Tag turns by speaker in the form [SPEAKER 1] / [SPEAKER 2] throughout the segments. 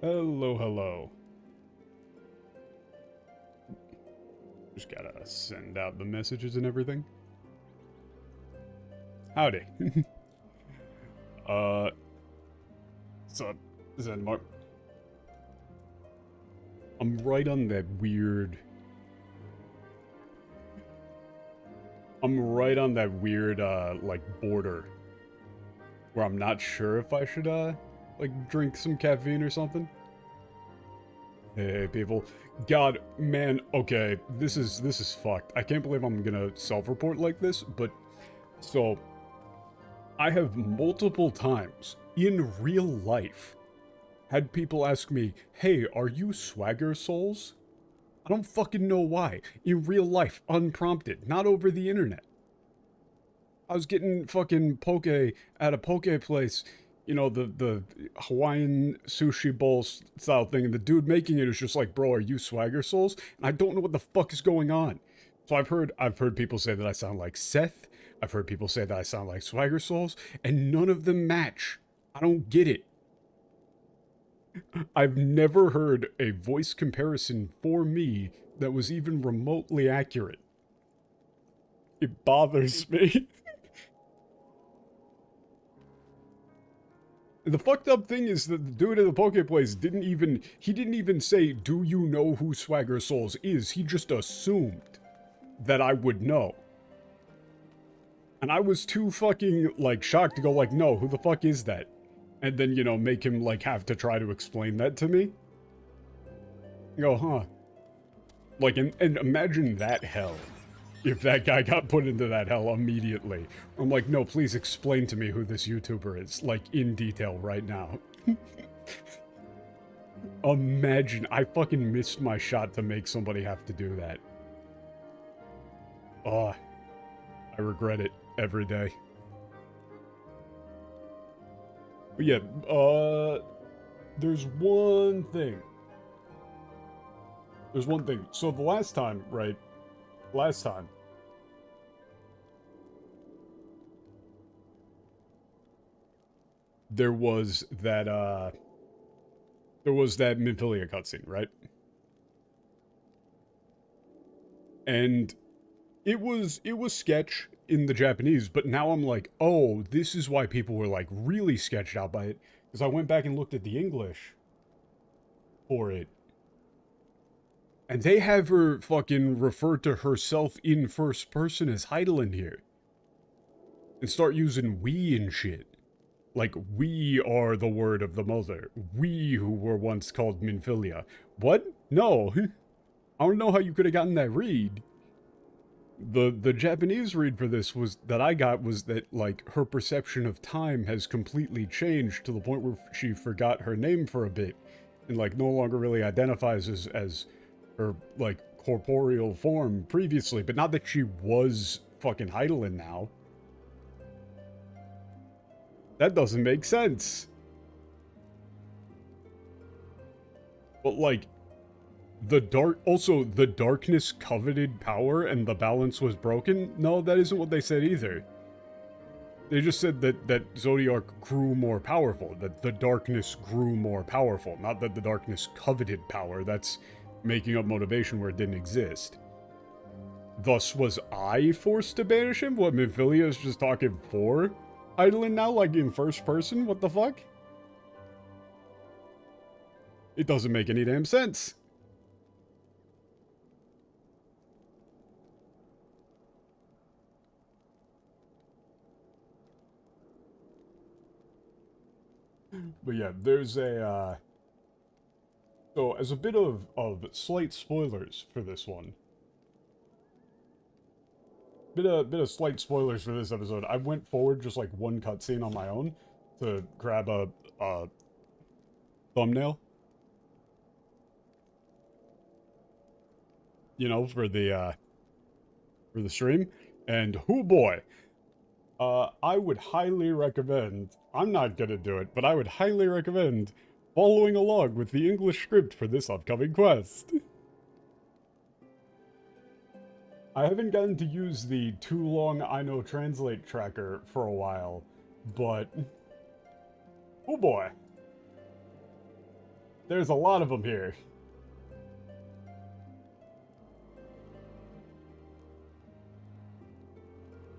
[SPEAKER 1] Hello, hello. Just gotta send out the messages and everything. Howdy. uh, what's up, Zenmark? I'm right on that weird... like, border. Where I'm not sure if I should, like, drink some caffeine or something. Hey, people. God, man, okay, this is fucked. I can't believe I'm gonna self-report like this, but... So, I have multiple times, in real life, had people ask me, hey, are you Swagger Souls? I don't fucking know why. In real life, unprompted, not over the internet. I was getting fucking poke at a poke place, you know, the Hawaiian sushi bowl style thing, and the dude making it is just like, bro, are you Swagger Souls? And I don't know what the fuck is going on. So I've heard people say that I sound like Seth. I've heard people say that I sound like Swagger Souls, and none of them match. I don't get it. I've never heard a voice comparison for me that was even remotely accurate. It bothers me. The fucked up thing is that the dude at the Poke Place didn't even say, do you know who Swagger Souls is? He just assumed that I would know. And I was too fucking, like, shocked to go like, no, who the fuck is that? And then, you know, make him, like, have to try to explain that to me. I go, huh. Like, and imagine that hell. If that guy got put into that hell immediately. I'm like, no, please explain to me who this YouTuber is, like, in detail right now. Imagine, I fucking missed my shot to make somebody have to do that. Oh, I regret it every day. But yeah, there's one thing. There's one thing. So the last time, right? Last time. There was that Minfilia cutscene, right? And it was sketch in the Japanese, but now I'm like, oh, this is why people were like really sketched out by it. Because I went back and looked at the English for it. And they have her fucking refer to herself in first person as Heidelin here. And start using we and shit. Like, we are the word of the mother. We who were once called Minfilia. What? No. I don't know how you could have gotten that read. The Japanese read for this was that I got was that, like, her perception of time has completely changed to the point where she forgot her name for a bit. And, like, no longer really identifies as her, like, corporeal form previously. But not that she was fucking Heidelin now. That doesn't make sense. But, like, the darkness coveted power and the balance was broken? No, that isn't what they said either. They just said that Zodiark grew more powerful, that the darkness grew more powerful, not that the darkness coveted power. That's making up motivation where it didn't exist. Thus was I forced to banish him? What, Minfilia is just talking for Heidelin now, like in first person? What the fuck? It doesn't make any damn sense. But yeah, there's a, so as a bit of slight spoilers for this one. Bit of slight spoilers for this episode. I went forward just like one cutscene on my own to grab a thumbnail. You know, for the stream. And oh boy, I would highly recommend, I'm not gonna do it, but I would highly recommend following along with the English script for this upcoming quest. I haven't gotten to use the too long I know translate tracker for a while, but oh boy. There's a lot of them here.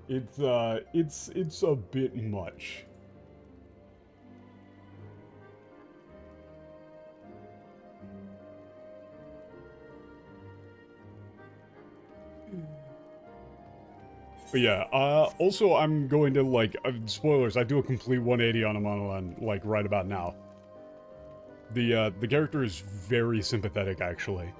[SPEAKER 1] It's a bit much. But yeah, also I'm going to, like, spoilers, I do a complete 180 on Emmanellain, like, right about now. The character is very sympathetic, actually.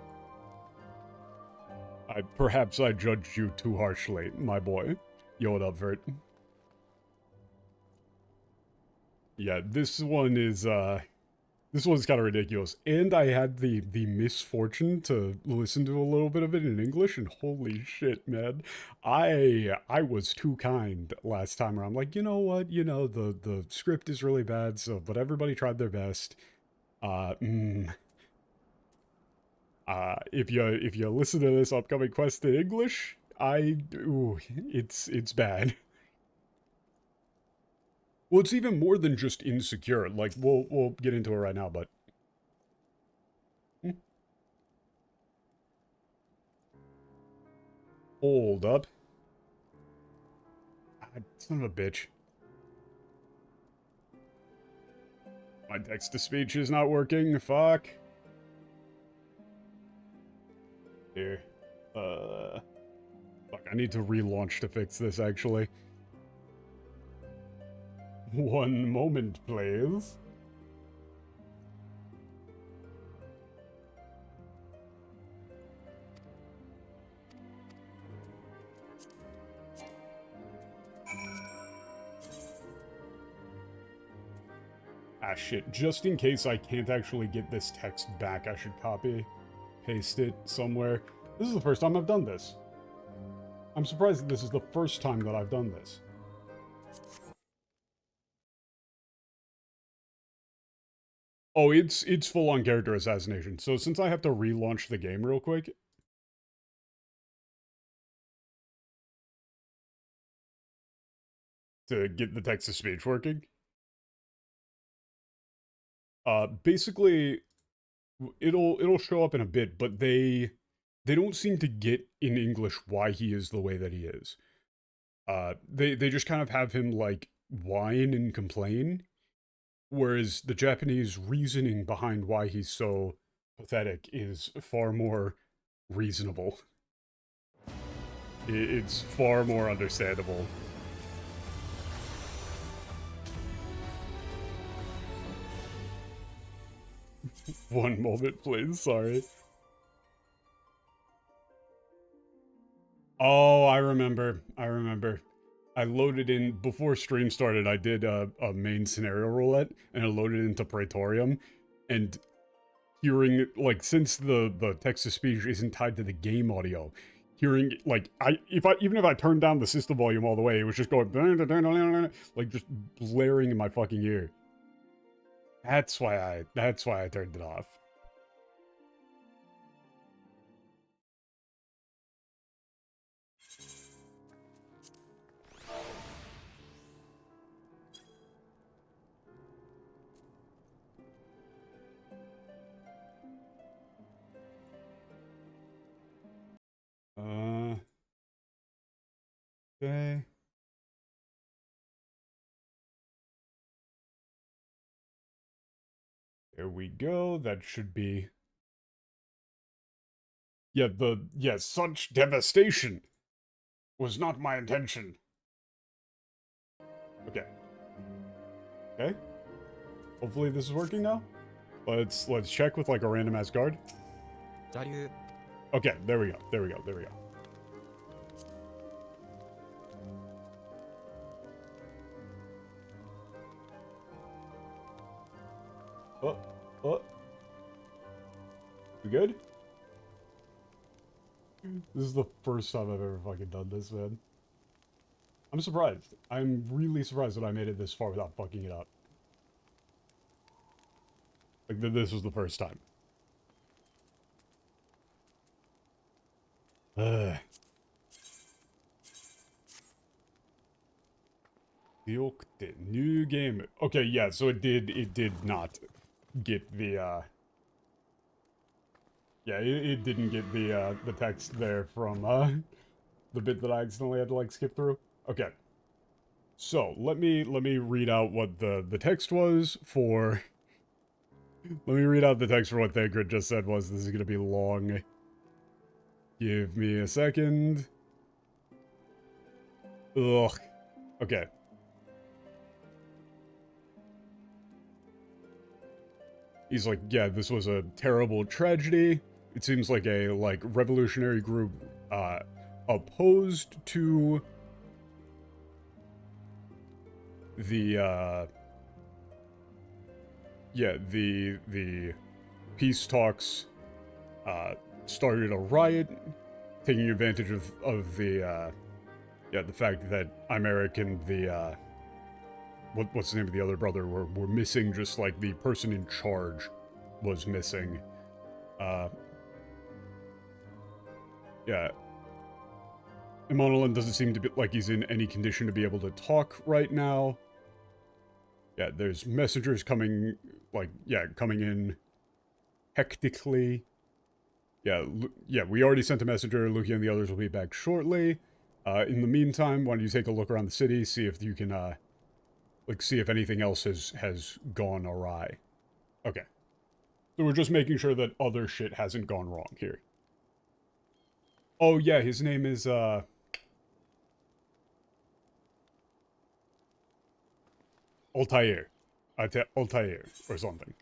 [SPEAKER 1] Perhaps I judged you too harshly, my boy. Yo, what up, Vert? Yeah, this one's kind of ridiculous. And I had the misfortune to listen to a little bit of it in English, and holy shit, man. I was too kind last time around. Like, you know what? You know, the script is really bad, so but everybody tried their best. If you listen to this upcoming quest in English, it's bad. Well, it's even more than just insecure. Like, we'll get into it right now, but hold up. Son of a bitch. My text-to-speech is not working. Fuck. Here. Fuck, I need to relaunch to fix this, actually. One moment, please. Ah, shit. Just in case I can't actually get this text back, I should copy, paste it somewhere. This is the first time I've done this. I'm surprised that this is the first time that I've done this. Oh, it's full-on character assassination. So since I have to relaunch the game real quick... to get the text-to-speech working... basically, it'll show up in a bit, but they don't seem to get in English why he is the way that he is. They just kind of have him, like, whine and complain, whereas the Japanese reasoning behind why he's so pathetic is far more reasonable. It's far more understandable. One moment, please, sorry. Oh, I remember. I loaded in, before stream started, I did a main scenario roulette, and I loaded into Praetorium, and hearing, like, since the text-to-speech isn't tied to the game audio, hearing, like, even if I turned down the system volume all the way, it was just going, like, just blaring in my fucking ear. That's why I turned it off. Okay. There we go. That should be... Yeah, such devastation was not my intention. Okay. Okay. Hopefully this is working now. Let's check with, like, a random ass guard. Okay, there we go. Oh. We good? This is the first time I've ever fucking done this, man. I'm surprised. I'm really surprised that I made it this far without fucking it up. Like, this was the first time. New game. Okay, yeah, so it did not get the Yeah, it didn't get the text there from the bit that I accidentally had to like skip through. Okay. So let me read out what the text was for. Let me read out the text for what Thancred just said was. This is gonna be long. Give me a second. Ugh. Okay. He's like, yeah, this was a terrible tragedy. It seems like a revolutionary group opposed to the the peace talks started a riot, taking advantage of the the fact that Imeric and the what's the name of the other brother were missing, just like the person in charge was missing. Yeah. Emmanellain doesn't seem to be like he's in any condition to be able to talk right now. Yeah, there's messengers coming, coming in hectically. Yeah, we already sent a messenger. Luki and the others will be back shortly. In the meantime, why don't you take a look around the city, see if you can, see if anything else has gone awry. Okay. So we're just making sure that other shit hasn't gone wrong here. Oh, yeah, his name is, Altair. Altair, or something.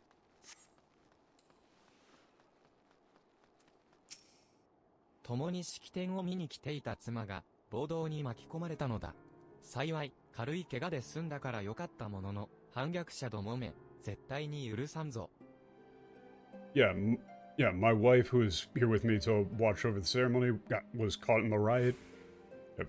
[SPEAKER 2] 共に式典を見に来ていた妻が暴動に巻き込まれたのだ。幸い軽い怪我で済んだからよかったものの、反逆者どもめ絶対に許さんぞ。
[SPEAKER 1] Yeah, my wife, who is here with me to watch over the ceremony, was caught in the riot.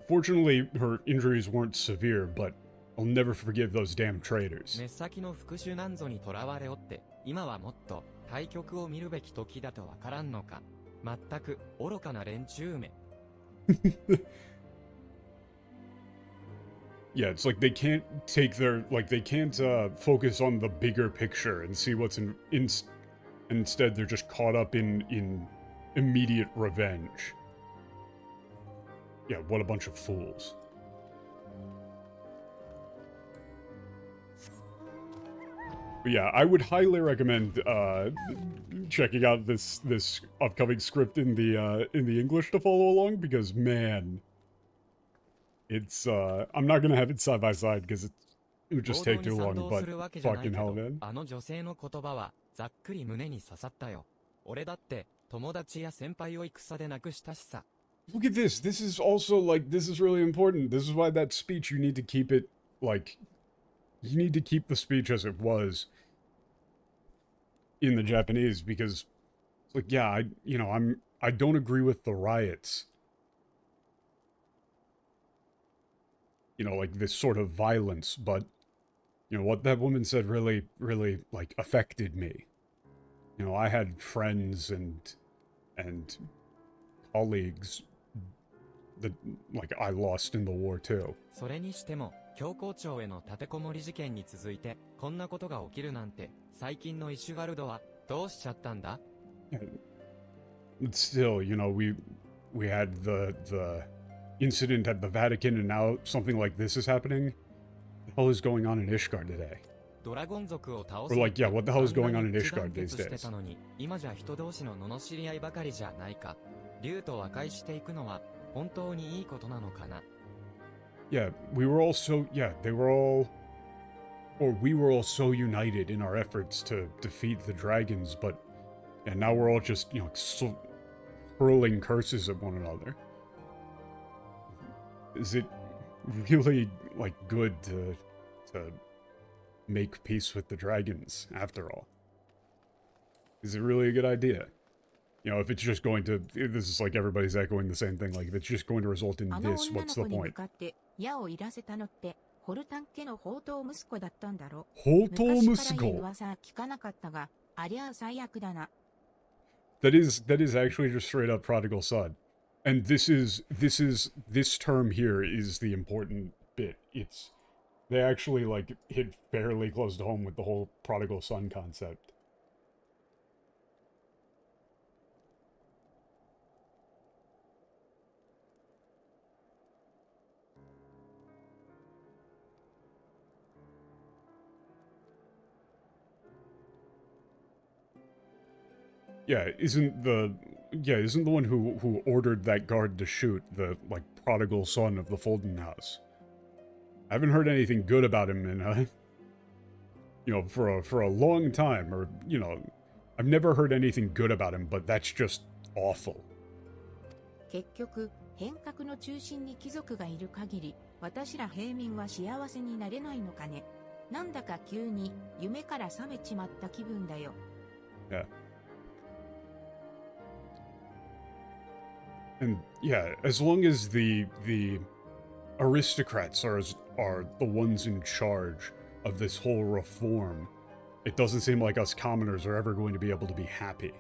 [SPEAKER 1] Fortunately, her injuries weren't severe, but I'll never forgive those damn traitors.
[SPEAKER 2] 目先の復讐なんぞにとらわれおって、今はもっと対局を見るべき時だとわからんのか。全く愚かな連中め。
[SPEAKER 1] Yeah, it's like they can't take their, they can't focus on the bigger picture and see what's instead they're just caught up in immediate revenge. Yeah, what a bunch of fools. But yeah, I would highly recommend checking out this upcoming script in the English to follow along, because man, it's I'm not gonna have it side by side because it would just take too long. But fucking hell, man.
[SPEAKER 2] あの女性の言葉はざっくり胸に刺さったよ。俺だって友達や先輩を戦で亡くしたしさ。
[SPEAKER 1] Look at this. This is also this is really important. This is why that speech, you need to keep it you need to keep the speech as it was in the Japanese, because it's yeah, I don't agree with the riots. This sort of violence, but what that woman said really affected me. I had friends and colleagues that I lost in the war too.
[SPEAKER 2] それにしても教皇庁への立てこもり事件に続いてこんなことが起きるなんて、最近のイシュガルドはどうしちゃったんだ?
[SPEAKER 1] But still, we had the incident at the Vatican, and now something like this is happening. What the hell is going on in Ishgard today?
[SPEAKER 2] ドラゴン族を倒す
[SPEAKER 1] Or yeah, what the hell is going on in Ishgard these days?
[SPEAKER 2] 今じゃ人同士の罵り合いばかりじゃないか。竜と和解していくのは本当にいいことなのかな。
[SPEAKER 1] Yeah, we were all so united in our efforts to defeat the dragons, but now we're all just hurling curses at one another. Is it really good to make peace with the dragons after all? Is it really a good idea? If it's just going to, this is everybody's echoing the same thing, if it's just going to result in this, what's the point?
[SPEAKER 3] 矢をいらせたのってホルタン家の宝刀息子だったんだろ。
[SPEAKER 1] 宝刀息子。
[SPEAKER 3] 昔からいい噂聞かなかったが、ありゃ最悪だな。
[SPEAKER 1] That is actually just straight up prodigal son. And this term here is the important bit. They actually hit fairly close to home with the whole prodigal son concept. isn't the one who ordered that guard to shoot the, like, prodigal son of the Fulton house. I haven't heard anything good about him in, for a long time, or, I've never heard anything good about him, but that's just awful.
[SPEAKER 3] 結局、変革の中心に貴族がいる限り、私ら平民は幸せになれないのかね。なんだか急に夢から覚めちまった気分だよ。
[SPEAKER 1] Yeah. And yeah, as long as the aristocrats are the ones in charge of this whole reform, it doesn't seem like us commoners are ever going to be able to be happy.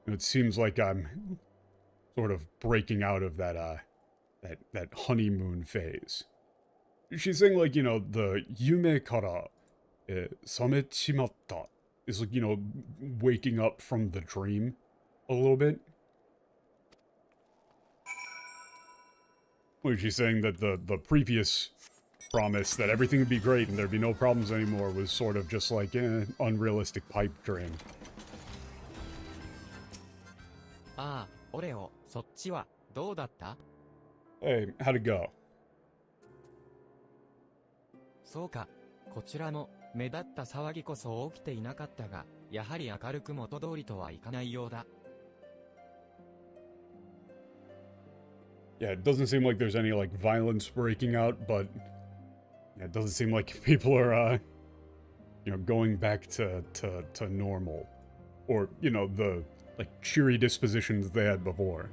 [SPEAKER 1] It seems like I'm sort of breaking out of that honeymoon phase. She's saying, like, the yume kara samechimatta is, like, waking up from the dream a little bit. Well, she's saying that the previous promise that everything would be great and there'd be no problems anymore was sort of just like an unrealistic pipe dream.
[SPEAKER 2] ああ、オレオ、そっちはどうだった？
[SPEAKER 1] Hey, how'd it go?
[SPEAKER 2] そうか、こちらも目立った騒ぎこそ起きていなかったが、やはり明るく元通りとはいかないようだ。
[SPEAKER 1] Yeah, it doesn't seem like there's any, like, violence breaking out, but yeah, it doesn't seem like people are, going back to normal. Or, the, like, cheery dispositions they had before.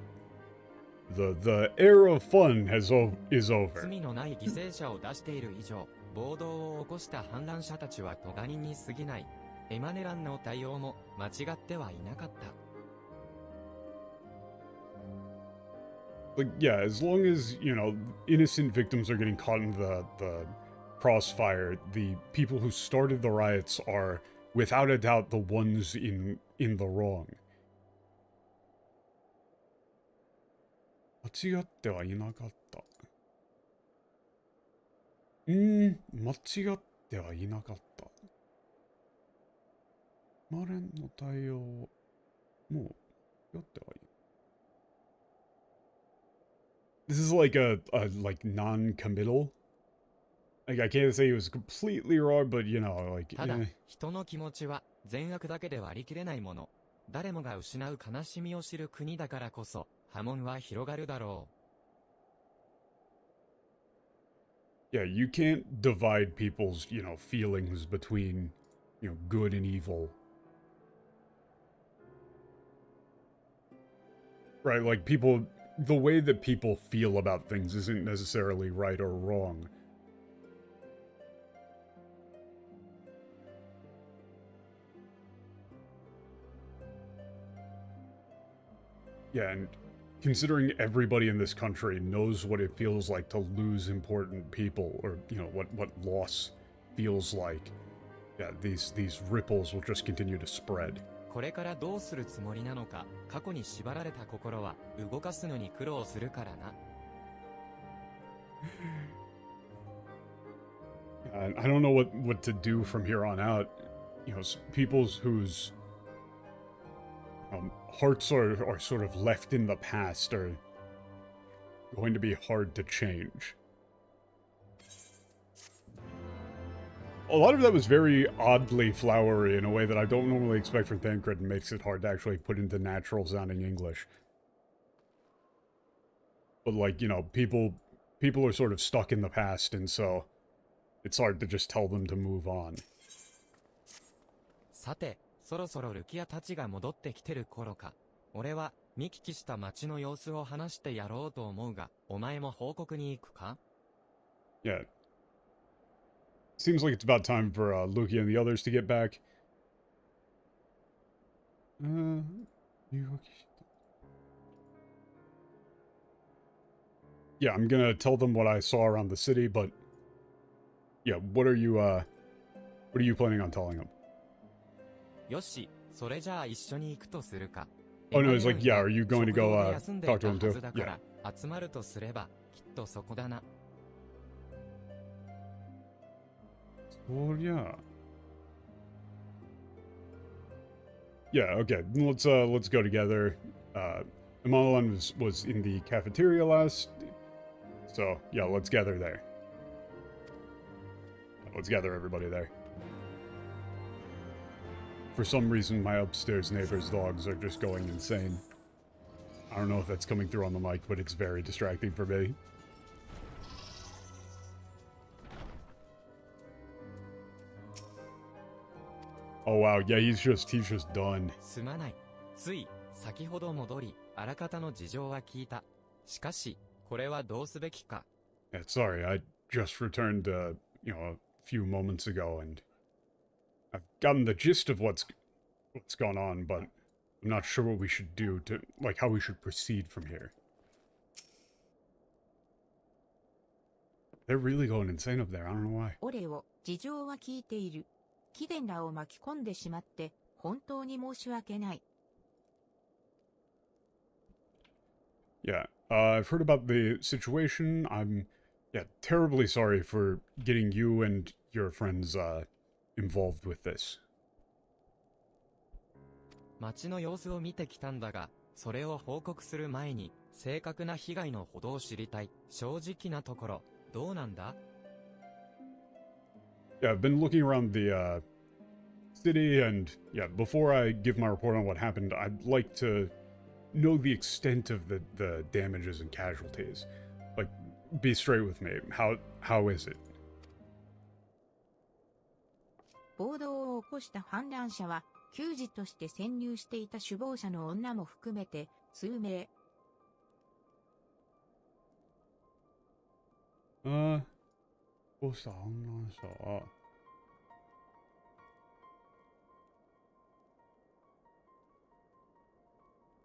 [SPEAKER 1] The era of fun is over.
[SPEAKER 2] 罪のない犠牲者を出している以上、暴動を起こした反乱者たちは咎人に過ぎない。エマネランの対応も間違ってはいなかった。
[SPEAKER 1] Like, yeah, as long as, innocent victims are getting caught in the crossfire, the people who started the riots are, without a doubt, the ones in the wrong. 間違ってはいなかった。間違ってはいなかった。マレンの対応もやってはいい。This is like a like non-committal. Like, I can't say he was completely wrong, but like.
[SPEAKER 2] ただ、人の気持ちは善悪だけで割り切れないもの。誰もが失う悲しみを知る国だからこそ、波紋は広がるだろ
[SPEAKER 1] う。Yeah, you can't divide people's, feelings between, good and evil. Right, like the way that people feel about things isn't necessarily right or wrong. Yeah, and considering everybody in this country knows what it feels like to lose important people, or, what loss feels like, yeah, these ripples will just continue to spread.
[SPEAKER 2] これからどうするつもりなのか、過去に縛られた心は動かすのに苦労するからな。
[SPEAKER 1] I don't know what to do from here on out. People whose hearts are sort of left in the past are going to be hard to change. A lot of that was very oddly flowery in a way that I don't normally expect from Thancred, and makes it hard to actually put into natural-sounding English. But, like, people are sort of stuck in the past, and so it's hard to just tell them to move on.
[SPEAKER 2] さて、そろそろルキアたちが戻ってきてる頃か。俺は見聞きした街の様子を話してやろうと思うが、お前も報告に行くか？
[SPEAKER 1] Yeah. Seems like it's about time for Luki and the others to get back. Yeah, I'm gonna tell them what I saw around the city, but yeah, what are you planning on telling them?
[SPEAKER 2] よし、それじゃあ一緒に行くとするか。
[SPEAKER 1] Oh no, it's like, yeah, are you going to go talk to him too?
[SPEAKER 2] だから集まるとすればきっとそこだな。
[SPEAKER 1] そりゃ Yeah, okay. Let's go together. Emmanellain was in the cafeteria last, so yeah, let's gather there. Let's gather everybody there. For some reason, my upstairs neighbor's dogs are just going insane. I don't know if that's coming through on the mic, but it's very distracting for me. Oh wow, yeah, he's just done.
[SPEAKER 2] すまない。つい、先ほど戻り、あらかたの事情は聞いた。しかし、これはどうすべきか。
[SPEAKER 1] Yeah, sorry, I just returned, a few moments ago, and I've gotten the gist of what's gone on, but I'm not sure what we should do to, like, how we should proceed from here. They're really going insane up there, I don't know why.
[SPEAKER 3] オレオ、事情は聞いている。貴殿らを巻き込んでしまって、本当に申し訳ない。
[SPEAKER 1] Yeah, I've heard about the situation. I'm, terribly sorry for getting you and your friends, involved with this.
[SPEAKER 2] 街の様子を見てきたんだが、それを報告する前に、正確な被害のほどを知りたい。正直なところ、どうなんだ?
[SPEAKER 1] Yeah, I've been looking around the, city, and, before I give my report on what happened, I'd like to know the extent of the damages and casualties. Like, be straight with me. How is it?
[SPEAKER 3] 暴動を起こした反乱者は、給仕として潜入していた首謀者の女も含めて、数名。
[SPEAKER 1] どうした反乱者?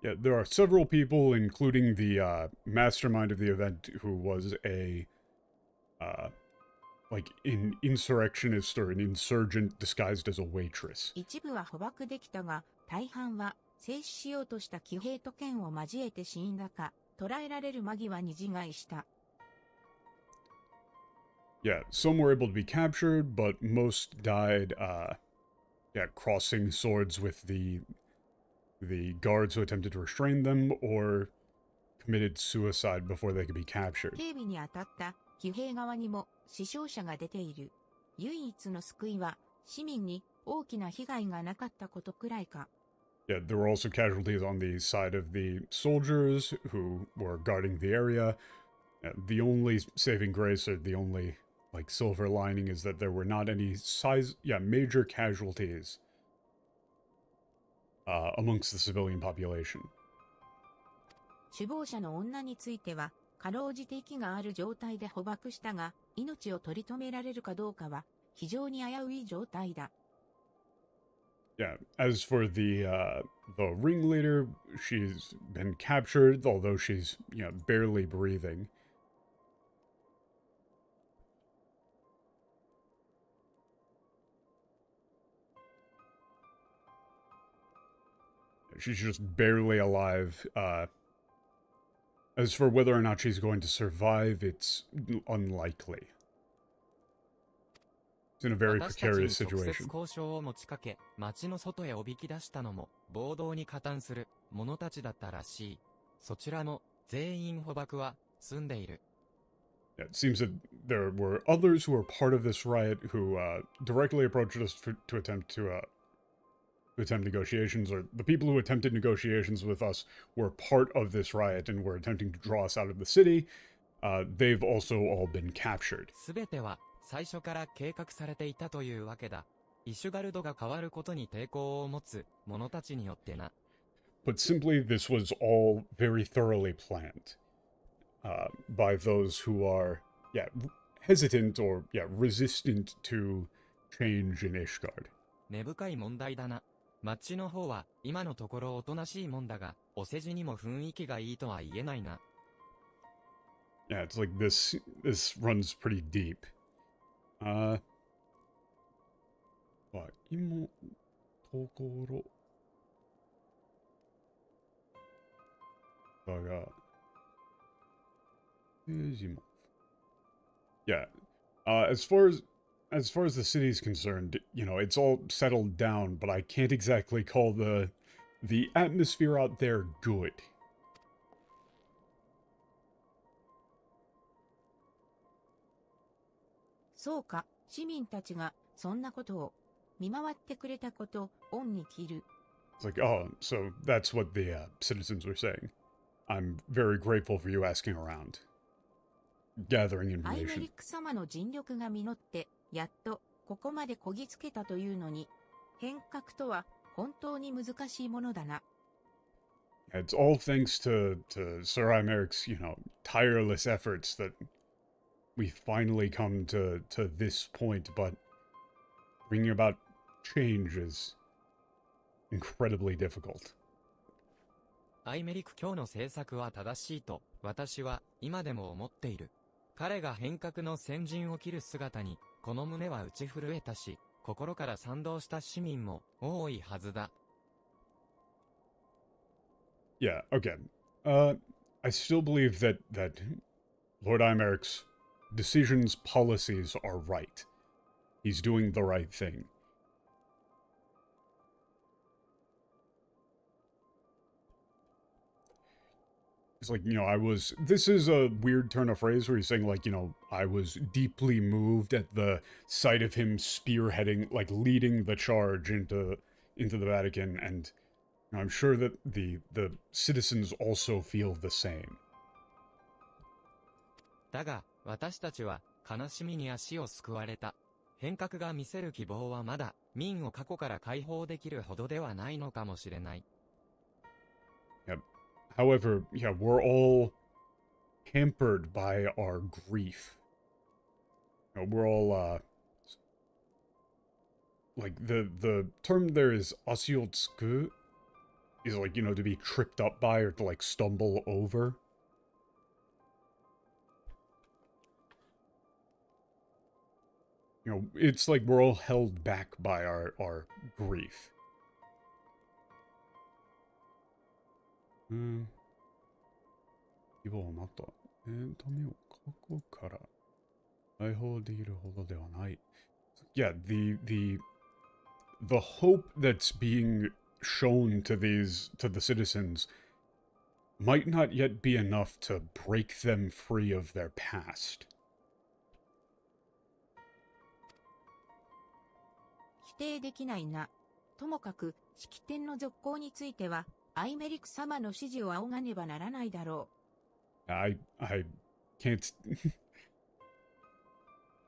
[SPEAKER 1] Yeah, there are several people, including the mastermind of the event, who was a an insurrectionist or an insurgent disguised as a waitress.
[SPEAKER 3] 一部は捕獲できたが、大半は静止しようとした騎兵と剣を交えて死んだか、捕らえられる間際に自害した。
[SPEAKER 1] Yeah, some were able to be captured, but most died, crossing swords with the guards who attempted to restrain them, or committed suicide before they could be captured.
[SPEAKER 3] 警備に当たった騎兵側にも死傷者が出ている。唯一の救いは市民に大きな被害がなかったことくらいか。
[SPEAKER 1] Yeah, there were also casualties on the side of the soldiers who were guarding the area. The only saving grace, or the only, silver lining, is that there were not any major casualties amongst the civilian population.
[SPEAKER 3] 首謀者の女については、かろうじて息がある状態で捕獲したが、命を取り留められるかどうかは、非常に危うい状態だ。
[SPEAKER 1] Yeah, as for the ringleader, she's been captured, although she's, barely breathing. She's just barely alive. As for whether or not she's going to survive, it's unlikely. It's in a very precarious
[SPEAKER 2] 私たちに直接
[SPEAKER 1] situation.
[SPEAKER 2] 交渉を持ちかけ、街の外へおびき出したのも、暴動に加担する者たちだったらしい。そちらも、全員捕獲は、済んでいる。
[SPEAKER 1] Yeah, it seems that there were others who were part of this riot who directly approached us to attempt negotiations, or the people who attempted negotiations with us were part of this riot and were attempting to draw us out of the city. They've also all been captured.
[SPEAKER 2] すべては、最初から計画されていたというわけだ。イシュガルドが変わることに抵抗を持つ者たちによってな。
[SPEAKER 1] But simply, this was all very thoroughly planned by those who are, hesitant or, resistant to change in Ishgard.
[SPEAKER 2] 根深い問題だな。街の方は、今のところおとなしいもんだが、お世辞にも雰囲気がいいとは言えないな。
[SPEAKER 1] Yeah, it's like this runs pretty deep. 今ところだが、政治も。Yeah, as far as the city's concerned, it's all settled down, but I can't exactly call the the atmosphere out there good?
[SPEAKER 3] そうか、市民たちがそんなことを見回ってくれたこと恩に着る。
[SPEAKER 1] It's like, oh, so that's what the citizens were saying. I'm very grateful for you asking around, gathering
[SPEAKER 3] アイメ
[SPEAKER 1] information.
[SPEAKER 3] リック様の尽力が実って、やっとここまでこぎつけたというのに、変革とは本当に難しいものだな。
[SPEAKER 1] It's all thanks to Sir Imeric's, tireless efforts that we finally come to this point, but bringing about change is incredibly difficult.
[SPEAKER 2] アイメリク教の政策は正しいと、私は今でも思っている。彼が変革の先陣を切る姿に、この胸は打ち震えたし、心から賛同した市民も多いはずだ。
[SPEAKER 1] Yeah, okay. I still believe that Lord Imeric's decisions, policies are right. He's doing the right thing. It's like, this is a weird turn of phrase where he's saying, like, I was deeply moved at the sight of him spearheading, like, leading the charge into the Vatican, and I'm sure that the citizens also feel the same.
[SPEAKER 2] だが、私たちは悲しみに足をすくわれた。変革が見せる希望はまだ、民を過去から解放できるほどではないのかもしれない。
[SPEAKER 1] However, yeah, we're all hampered by our grief. We're all, like, the term there is asiotsuku, is like, to be tripped up by or to, like, stumble over. It's like we're all held back by our grief. 希望はまたエンタメを過去から解放できるほどではない。Yeah, the hope that's being shown to the citizens might not yet be enough to break them free of their past.
[SPEAKER 3] 否定できないな。ともかく、式典の続行については、アイメリク様の指示を仰がねばならないだろう。
[SPEAKER 1] I can't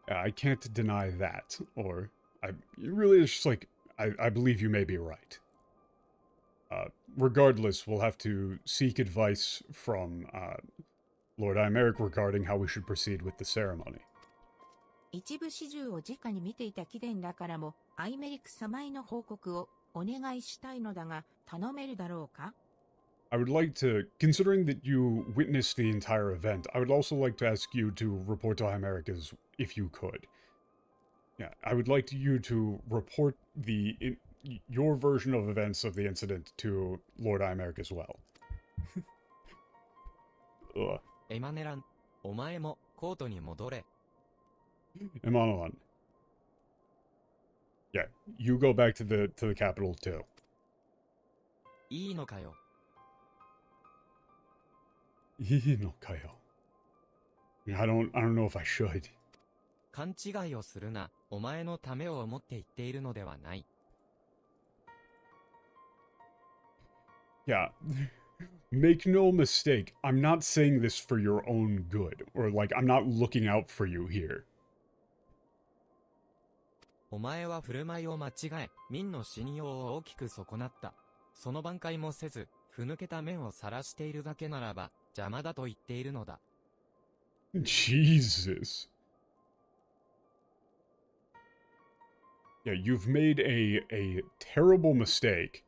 [SPEAKER 1] I can't deny that, or really it's just like I believe you may be right. Regardless, we'll have to seek advice from Lord Imeric regarding how we should proceed with the ceremony.
[SPEAKER 3] 一部始終を直に見ていた貴殿だからも、アイメリク様への報告をお願いしたいのだが、頼めるだろうか？
[SPEAKER 1] I would like to, considering that you witnessed the entire event, I would also like to ask you to report to Imeric as if you could. Yeah, I would like you to report your version of events of the incident to Lord Imeric as well. Ugh.
[SPEAKER 2] エマネラン、お前もコートに戻れ。
[SPEAKER 1] Emmanellain. Yeah, you go back to the capital too.
[SPEAKER 2] いいのかよ。
[SPEAKER 1] いいのかよ. I don't know if I should.
[SPEAKER 2] 勘違いをするな。お前のためを思って言っているのではない。
[SPEAKER 1] Yeah. Make no mistake, I'm not saying this for your own good, or like, I'm not looking out for you here.
[SPEAKER 2] お前は振る舞いを間違え、民の信用を大きく損なった。その挽回もせず、ふぬけた面を晒しているだけならば、邪魔だと言っているのだ。
[SPEAKER 1] Jesus. Yeah, you've made a terrible mistake.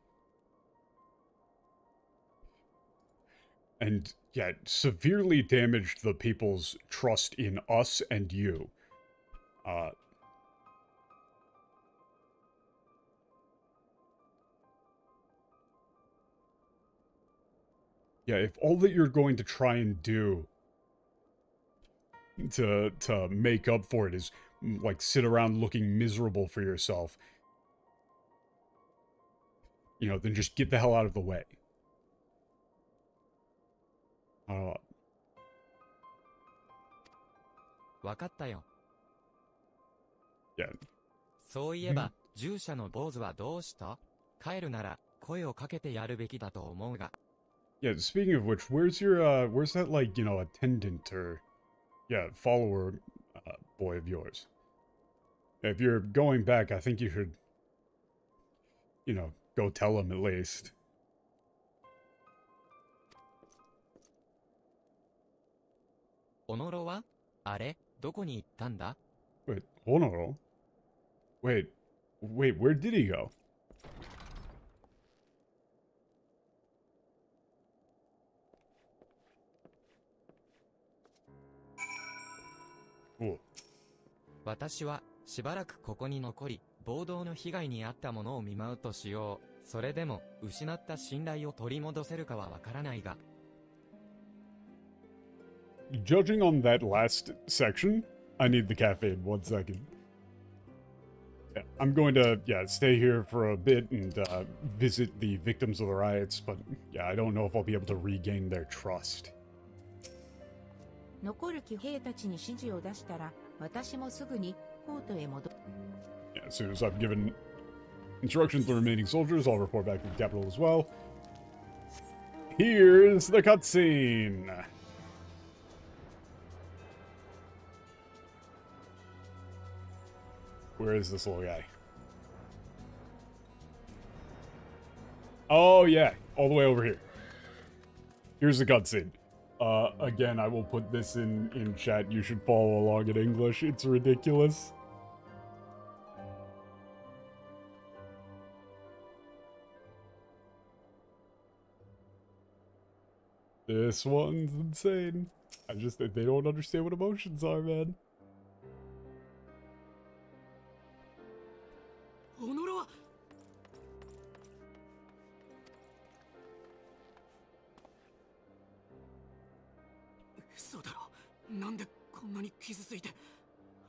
[SPEAKER 1] And, yeah, severely damaged the people's trust in us and you. Yeah, if all that you're going to try and do to make up for it is, like, sit around looking miserable for yourself. you know, then just get the hell out of the way. Uh,
[SPEAKER 2] わかったよ。
[SPEAKER 1] yeah.
[SPEAKER 2] そういえば、従者の坊主はどうした？帰るなら、声をかけてやるべきだと思うが。
[SPEAKER 1] Yeah, speaking of which, where's your, where's that, like, you know, attendant or, yeah, follower, boy of yours? If you're going back, I think you should, you know, go tell him at least.
[SPEAKER 2] おのろは？あれ？どこに行ったんだ？
[SPEAKER 1] Wait, hold on. Wait, where did he go? Cool.
[SPEAKER 2] 私は、しばらくここに残り、暴動の被害に遭ったものを見舞うとしよう。それでも、失った信頼を取り戻せるかはわからないが。
[SPEAKER 1] Judging on that last section, I need the caffeine. 1 second. Yeah, I'm going to, yeah, stay here for a bit and visit the victims of the riots, but yeah, I don't know if I'll be able to regain their trust.
[SPEAKER 3] 残る騎兵たちに指示を出したら、私もすぐにコートへ戻る。
[SPEAKER 1] Yeah, as soon as I've given instructions to the remaining soldiers, I'll report back to the capital as well. Here's the cutscene. Where is this little guy? Oh, yeah. All the way over here. Here's the cutscene. Again, I will put this in chat. You should follow along in English. It's ridiculous. This one's insane. They don't understand what emotions are, man.
[SPEAKER 4] おのろは嘘だろ。なんでこんなに傷ついて。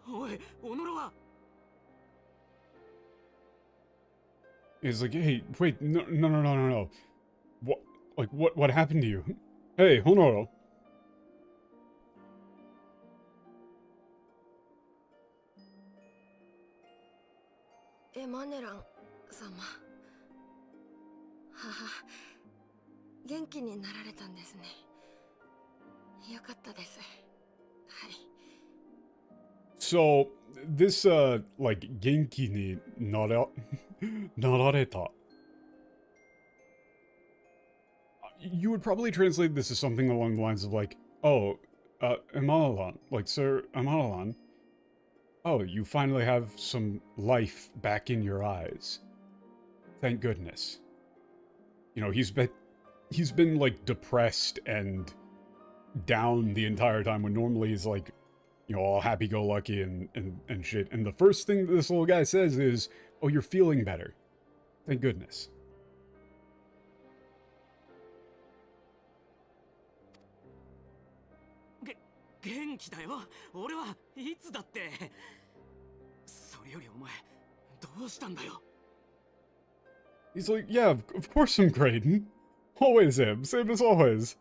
[SPEAKER 4] おい、おのろは。
[SPEAKER 1] He's like, hey, wait, no. What happened to you? Hey, Honoro.
[SPEAKER 5] エマネラン様。母、元気になられたんですね。よかったです。はい。
[SPEAKER 1] So, this, like, genki ni narareta. You would probably translate this as something along the lines of, like, oh, Emmanellain, like, Sir Emmanellain. Oh, you finally have some life back in your eyes. Thank goodness. You know, he's been like depressed and down the entire time when normally he's like, you know, all happy-go-lucky and shit. And the first thing that this little guy says is, oh, you're feeling better. Thank goodness.
[SPEAKER 4] 元気だよ。俺はいつだって。それよりお前、どうしたんだよ。
[SPEAKER 1] He's like, yeah, of course I'm great. Always am, same as always.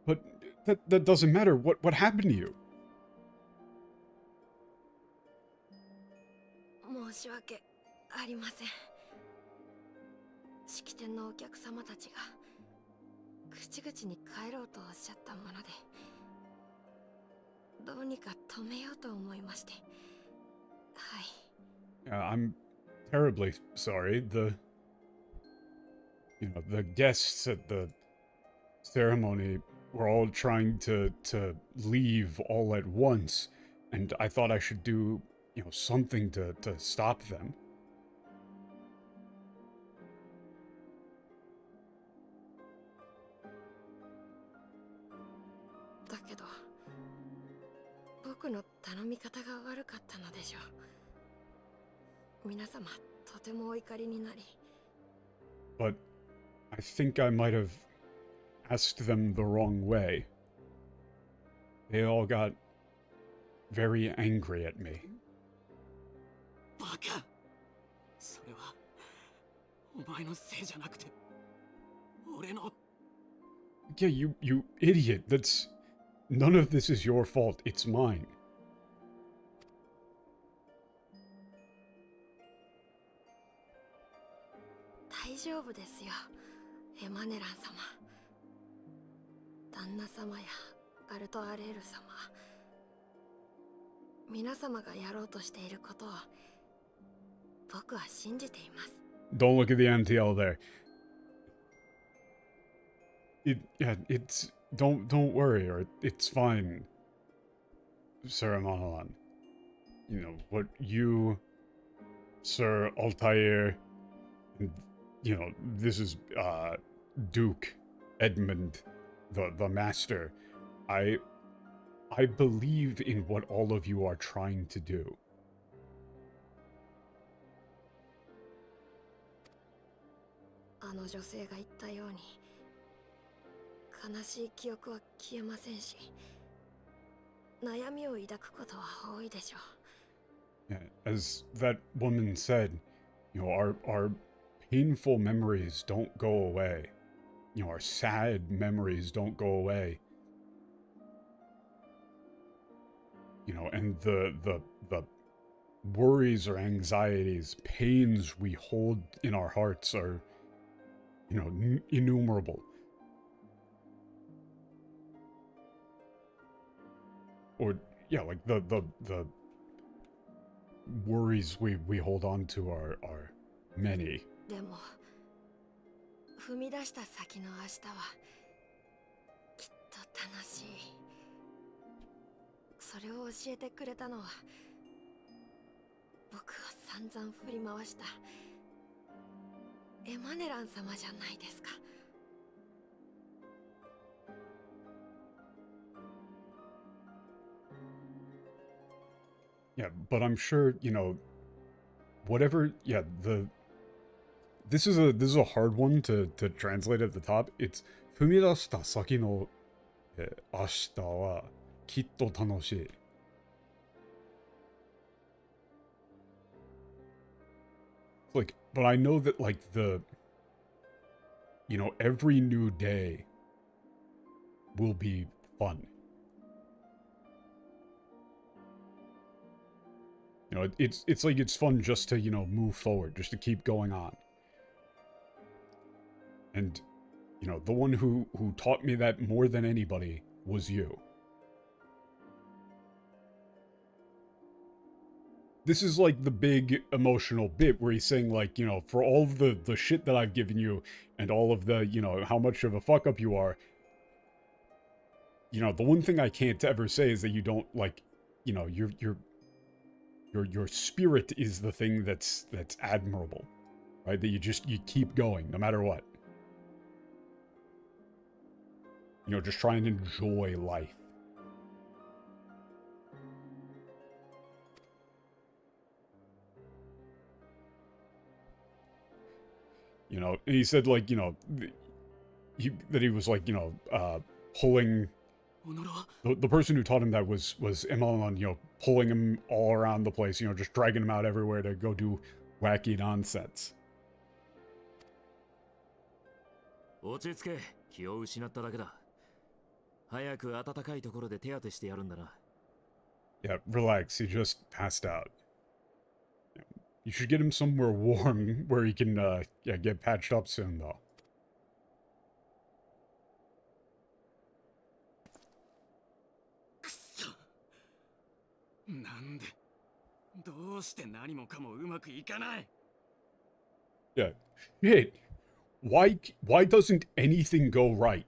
[SPEAKER 1] But that doesn't matter. What happened to you?
[SPEAKER 5] 申し訳ありません。式典のお客様たちが口々に帰ろうとおっしゃったもので、どうにか止めようと思いまして。はい。
[SPEAKER 1] I'm terribly sorry. The guests at the ceremony were all trying to leave all at once, and I thought I should do, you know, something to stop them.
[SPEAKER 5] だけど、僕の頼み方が悪かったのでしょう。皆様、とてもお怒りになり。
[SPEAKER 1] But I think I might have asked them the wrong way. They all got very angry at me.
[SPEAKER 4] バカ。それはお前のせいじゃなくて俺の。
[SPEAKER 1] Yeah, you idiot. That's... None of this is your fault. It's mine.
[SPEAKER 5] 大丈夫ですよ、エマネラン様。旦那様やガルト・アレール様、皆様がやろうとしていることを僕は信じています。
[SPEAKER 1] Don't look at the NTL there. It's... Don't worry, or it's fine, Sir Emmanellain. You know, what you, Sir Altair, and, you know, this is, Duke Edmund, the Master. I believe in what all of you are trying to do.
[SPEAKER 5] あの女性が言ったように、悲しい記憶は消えませんし、悩みを抱くことは多いでしょう。
[SPEAKER 1] Yeah, as that woman said, you know, our painful memories don't go away. You know, our sad memories don't go away. You know, and the worries or anxieties, pains we hold in our hearts are, you know, innumerable. Or, yeah, like the worries we hold on to are many.
[SPEAKER 5] でも踏み出した先の明日はきっと楽しい。それを教えてくれたのは僕を散々振り回したエマネラン様じゃないですか。
[SPEAKER 1] Yeah, but I'm sure, you know, whatever, yeah, this is a hard one to translate at the top. It's 踏み出した先の明日はきっと楽しい. Like, but I know that, like, you know, every new day will be fun. You know, it's like it's fun just to, you know, move forward, just to keep going on. And, you know, the one who taught me that more than anybody was you. This is like the big emotional bit where he's saying, like, you know, for all of the shit that I've given you and all of the, you know, how much of a fuck up you are, you know, the one thing I can't ever say is that you don't, like, you know, your spirit is the thing that's admirable, right? That you keep going no matter what. You know, just try and enjoy life. You know, and he said, like, you know, that he was, like, you know, pulling... The person who taught him that was Emmanellain, you know, pulling him all around the place, you know, just dragging him out everywhere to go do wacky nonsense.
[SPEAKER 6] 落ち着け、気を失っただけだ。早く暖かいところで手当てしてやるんだな。
[SPEAKER 1] Yeah, relax, he just passed out. You should get him somewhere warm where he can, yeah, get patched up soon, though.
[SPEAKER 4] なんでどうして何もかもうまくいかない。
[SPEAKER 1] Yeah, shit. Why doesn't anything go right?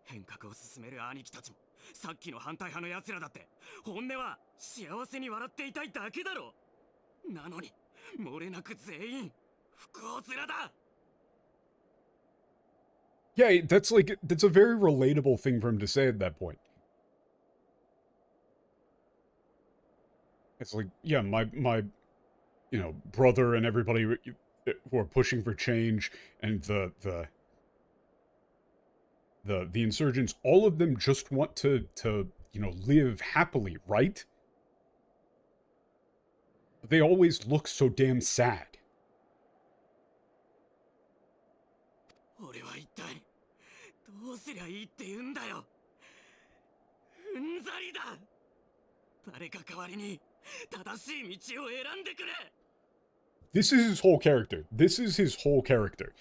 [SPEAKER 4] 変革を進める兄貴たちもさっきの反対派の奴らだって本音は幸せに笑っていたいだけだろ。なのに漏れなく全員不幸面だ。
[SPEAKER 1] Yeah, that's a very relatable thing for him to say at that point. It's like, yeah, my you know, brother and everybody who are pushing for change and the insurgents, all of them just want to you know, live happily, right? But they always look so damn sad.
[SPEAKER 4] 俺は一体どうすりゃいいって言うんだよ。うんざりだ。誰か代わりに正しい道を選んでくれ。
[SPEAKER 1] This is his whole character. This is his whole character.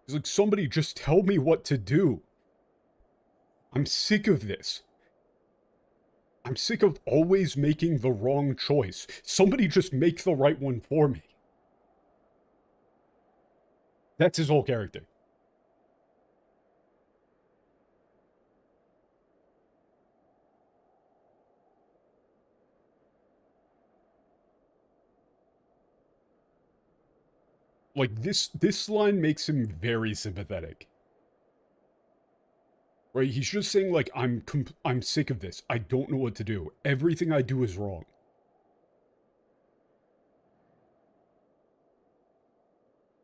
[SPEAKER 1] He's like, somebody just tell me what to do. I'm sick of this. I'm sick of always making the wrong choice. Somebody just make the right one for me. That's his whole character. Like, this line makes him very sympathetic. Right? He's just saying, like, I'm sick of this. I don't know what to do. Everything I do is wrong.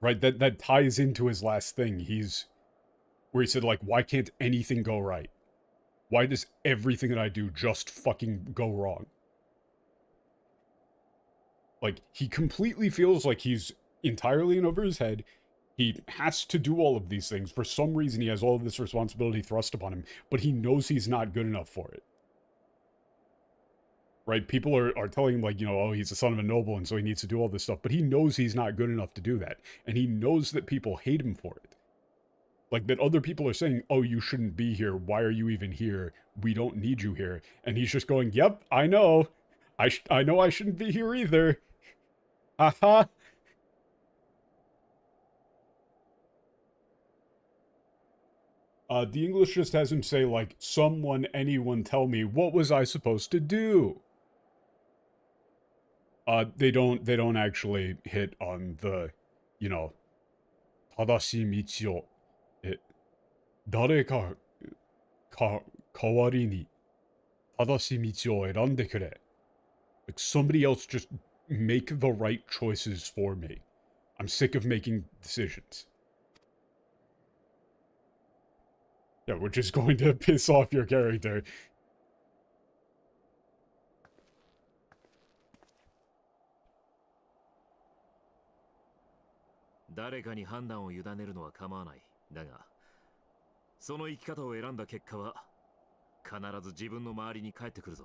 [SPEAKER 1] Right? That ties into his last thing. Where he said, like, why can't anything go right? Why does everything that I do just fucking go wrong? Like, he completely feels like he's entirely in over his head. He has to do all of these things. For some reason, he has all of this responsibility thrust upon him, but he knows he's not good enough for it. Right? People are telling him, like, you know, oh, he's the son of a noble, and so he needs to do all this stuff, but he knows he's not good enough to do that. And he knows that people hate him for it. Like, that other people are saying, oh, you shouldn't be here. Why are you even here? We don't need you here. And he's just going, yep, I know. I know I shouldn't be here either. Haha. The English just has him say, like, someone, anyone tell me, what was I supposed to do? They don't actually hit on the, you know, 正しい道を、誰か代わりに正しい道を選んでくれ. Like, somebody else just make the right choices for me. I'm sick of making decisions. Yeah, which is going to piss off your character.
[SPEAKER 6] 誰かに判断を委ねるのは構わない。だが、その生き方を選んだ結果は必ず自分の周りに返ってくるぞ。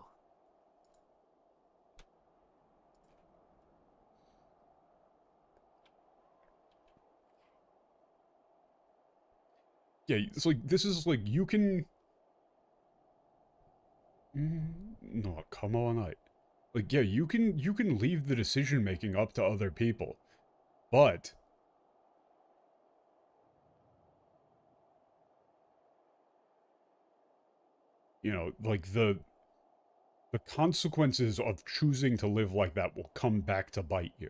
[SPEAKER 1] Yeah, it's like, this is like, you can... No, 構わない. Like, yeah, you can leave the decision-making up to other people. But... you know, like, the consequences of choosing to live like that will come back to bite you.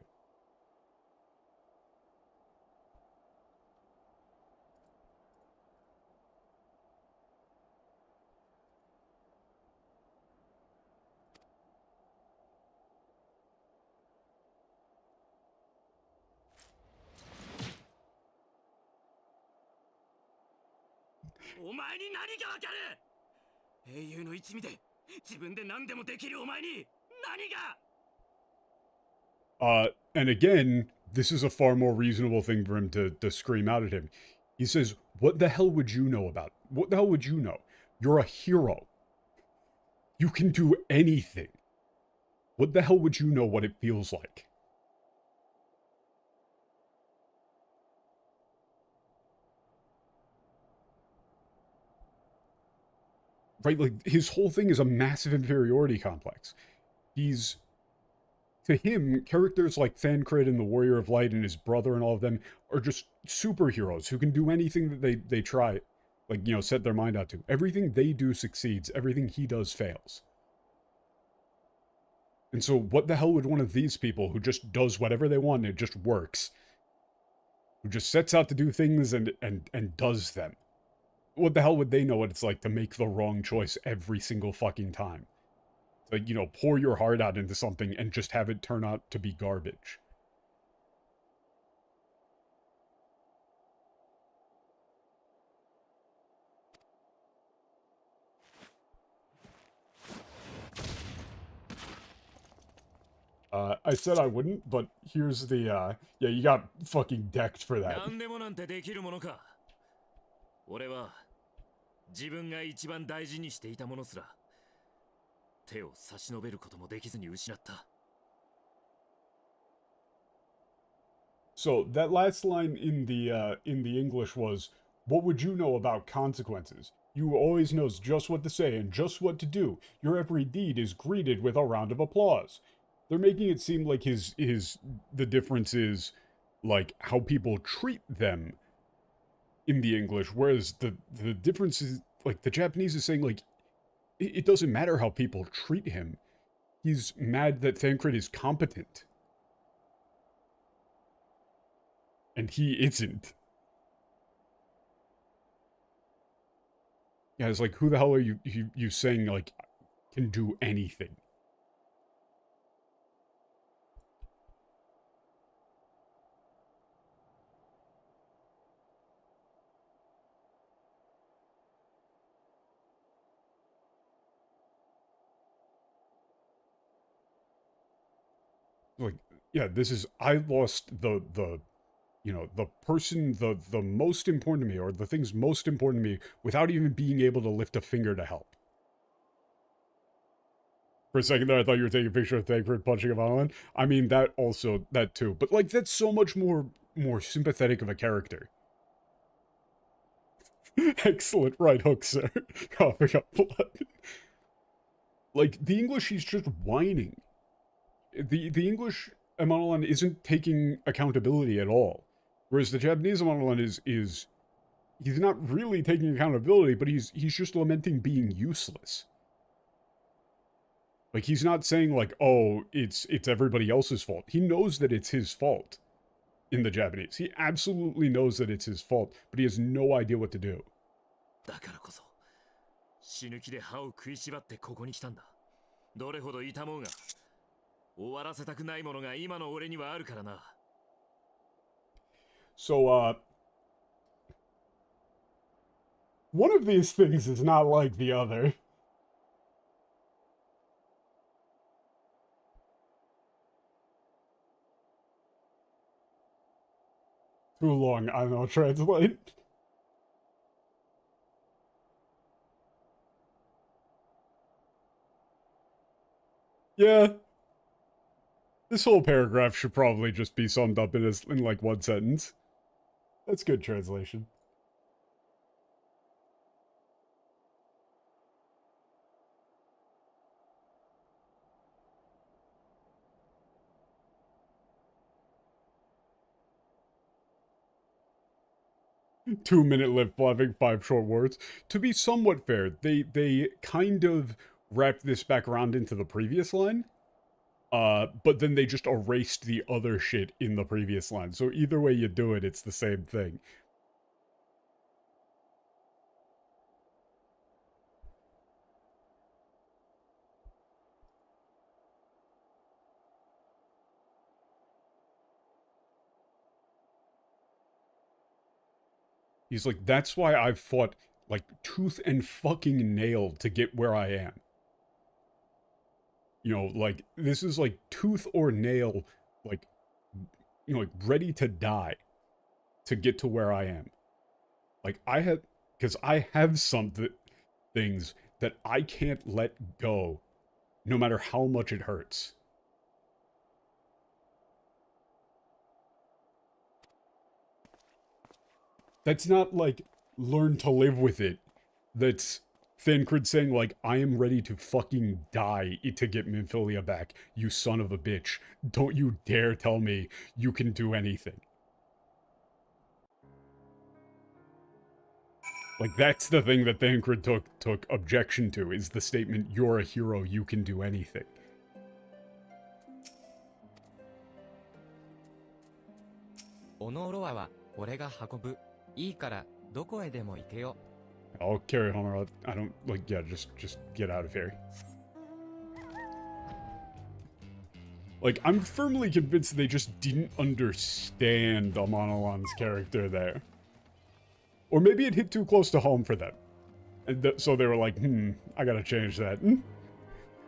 [SPEAKER 1] And again, this is a far more reasonable thing for him to scream out at him. He says, what the hell would you know about? What the hell would you know? You're a hero. You can do anything. What the hell would you know what it feels like? Right, like, his whole thing is a massive inferiority complex. To him, characters like Thancred and the Warrior of Light and his brother and all of them are just superheroes who can do anything that they try, like, you know, set their mind out to. Everything they do succeeds. Everything he does fails. And so what the hell would one of these people who just does whatever they want and it just works, who just sets out to do things and does them, what the hell would they know what it's like to make the wrong choice every single fucking time? Like, you know, pour your heart out into something and just have it turn out to be garbage. I said I wouldn't, but here's the, yeah, you got fucking decked for that.
[SPEAKER 6] 何でもなんてできるものか。俺は自分が一番大事にしていたものすら手を差し伸べることもできずに失った。
[SPEAKER 1] So that last line in the English was, "What would you know about consequences? You always knows just what to say and just what to do. Your every deed is greeted with a round of applause." They're making it seem like the difference is like how people treat them in the English, whereas the difference is like the Japanese is saying like it doesn't matter how people treat him. He's mad that Thancred is competent. And he isn't. Yeah, it's like, who the hell are you saying, like, can do anything? Like, yeah, this is, I lost the you know, the person, the most important to me, or the things most important to me, without even being able to lift a finger to help. For a second there, I thought you were taking a picture of Thancred punching Emmanellain. I mean, that too. But, like, that's so much more sympathetic of a character. Excellent right hook, sir. Coughing up blood. Like, the English, he's just whining. The English Emmanellain isn't taking accountability at all. Whereas the Japanese Emmanellain is he's not really taking accountability, but he's just lamenting being useless. Like, he's not saying like, oh, it's everybody else's fault. He knows that it's his fault in the Japanese. He absolutely knows that it's his fault, but he has no idea what to do.
[SPEAKER 6] だからこそ死ぬ気で歯を食いしばってここに来たんだ。どれほど痛もうが終わらせたくないものが今の俺にはあるからな。
[SPEAKER 1] So, one of these things is not like the other. Too long, I don't translate. Yeah. This whole paragraph should probably just be summed up in like one sentence. That's good translation. Two-minute lip blabbing, 5 short words. To be somewhat fair, they kind of wrapped this back around into the previous line. But then they just erased the other shit in the previous line. So either way you do it, it's the same thing. He's like, that's why I've fought, like, tooth and fucking nail to get where I am. You know, like, this is like tooth or nail, like, you know, like, ready to die to get to where I am. Like, because I have some things that I can't let go, no matter how much it hurts. That's not, like, learn to live with it. That's Thancred saying, like, I am ready to fucking die to get Minfilia back, you son of a bitch. Don't you dare tell me you can do anything. Like, that's the thing that Thancred took objection to, is the statement, you're a hero, you can do anything. I'll carry Homer. I don't, like, yeah, just get out of here. Like, I'm firmly convinced they just didn't understand Emmanellain's character there. Or maybe it hit too close to home for them. And so they were like, I gotta change that.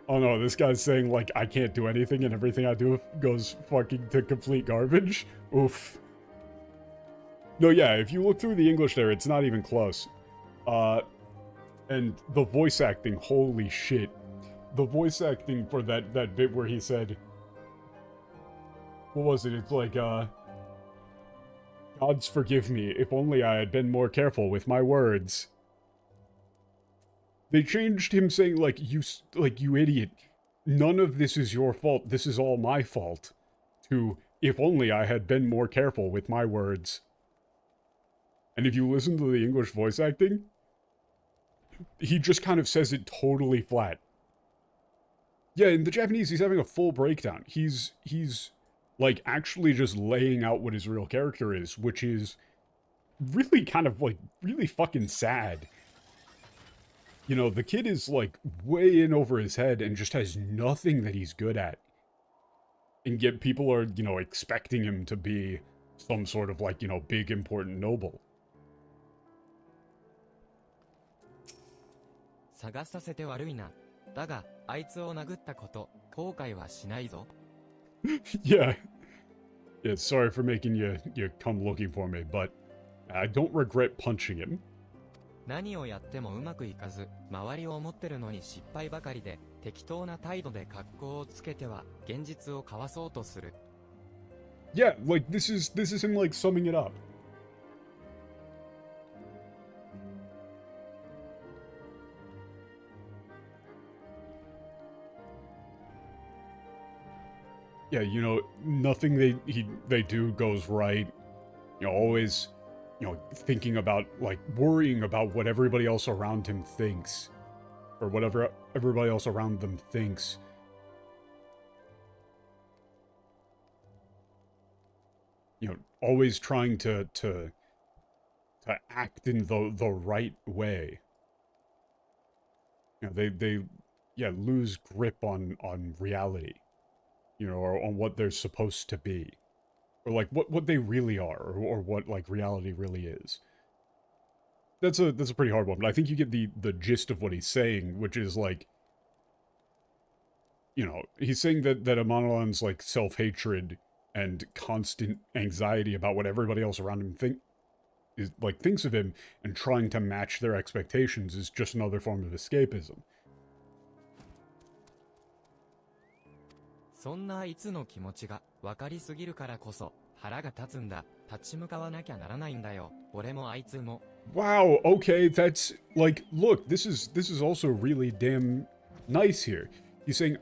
[SPEAKER 1] Oh no, this guy's saying, like, I can't do anything and everything I do goes fucking to complete garbage? Oof. No, yeah, if you look through the English there, it's not even close. And the voice acting, holy shit. The voice acting for that bit where he said... What was it? It's like, Gods forgive me, if only I had been more careful with my words. They changed him saying, like, you idiot. None of this is your fault, this is all my fault. To, if only I had been more careful with my words. And if you listen to the English voice acting, he just kind of says it totally flat. Yeah, in the Japanese, he's having a full breakdown. He's like, actually just laying out what his real character is, which is really kind of, like, really fucking sad. You know, the kid is, like, way in over his head and just has nothing that he's good at. And yet people are, you know, expecting him to be some sort of, like, you know, big, important noble.
[SPEAKER 2] 探させて悪いな。だが、あいつを殴ったこと、後悔はしないぞ。
[SPEAKER 1] Yeah. Yeah, sorry for making you come looking for me, but I don't regret punching him.
[SPEAKER 2] 何をやってもうまくいかず、周りを思ってるのに失敗ばかりで、適当な態度で格好をつけては、現実をかわそうとする。
[SPEAKER 1] Yeah, like, this is him, like, summing it up. Yeah, you know, nothing they do goes right. You know, always, you know, thinking about, like, worrying about what everybody else around him thinks. Or whatever everybody else around them thinks. You know, always trying to act in the right way. You know, they yeah, lose grip on reality. You know, or on what they're supposed to be. Or, like, what they really are, or what, like, reality really is. That's a pretty hard one, but I think you get the gist of what he's saying, which is, like, you know, he's saying that Emmanellain's, like, self-hatred and constant anxiety about what everybody else around him thinks of him, and trying to match their expectations is just another form of escapism.
[SPEAKER 2] そんなあいつの気持ちが分かりすぎるからこそ腹が立つんだ。立ち向かわなきゃならないんだよ。俺もあいつも。
[SPEAKER 1] Wow, okay, that's, like, look, this is also really damn nice here. He's saying,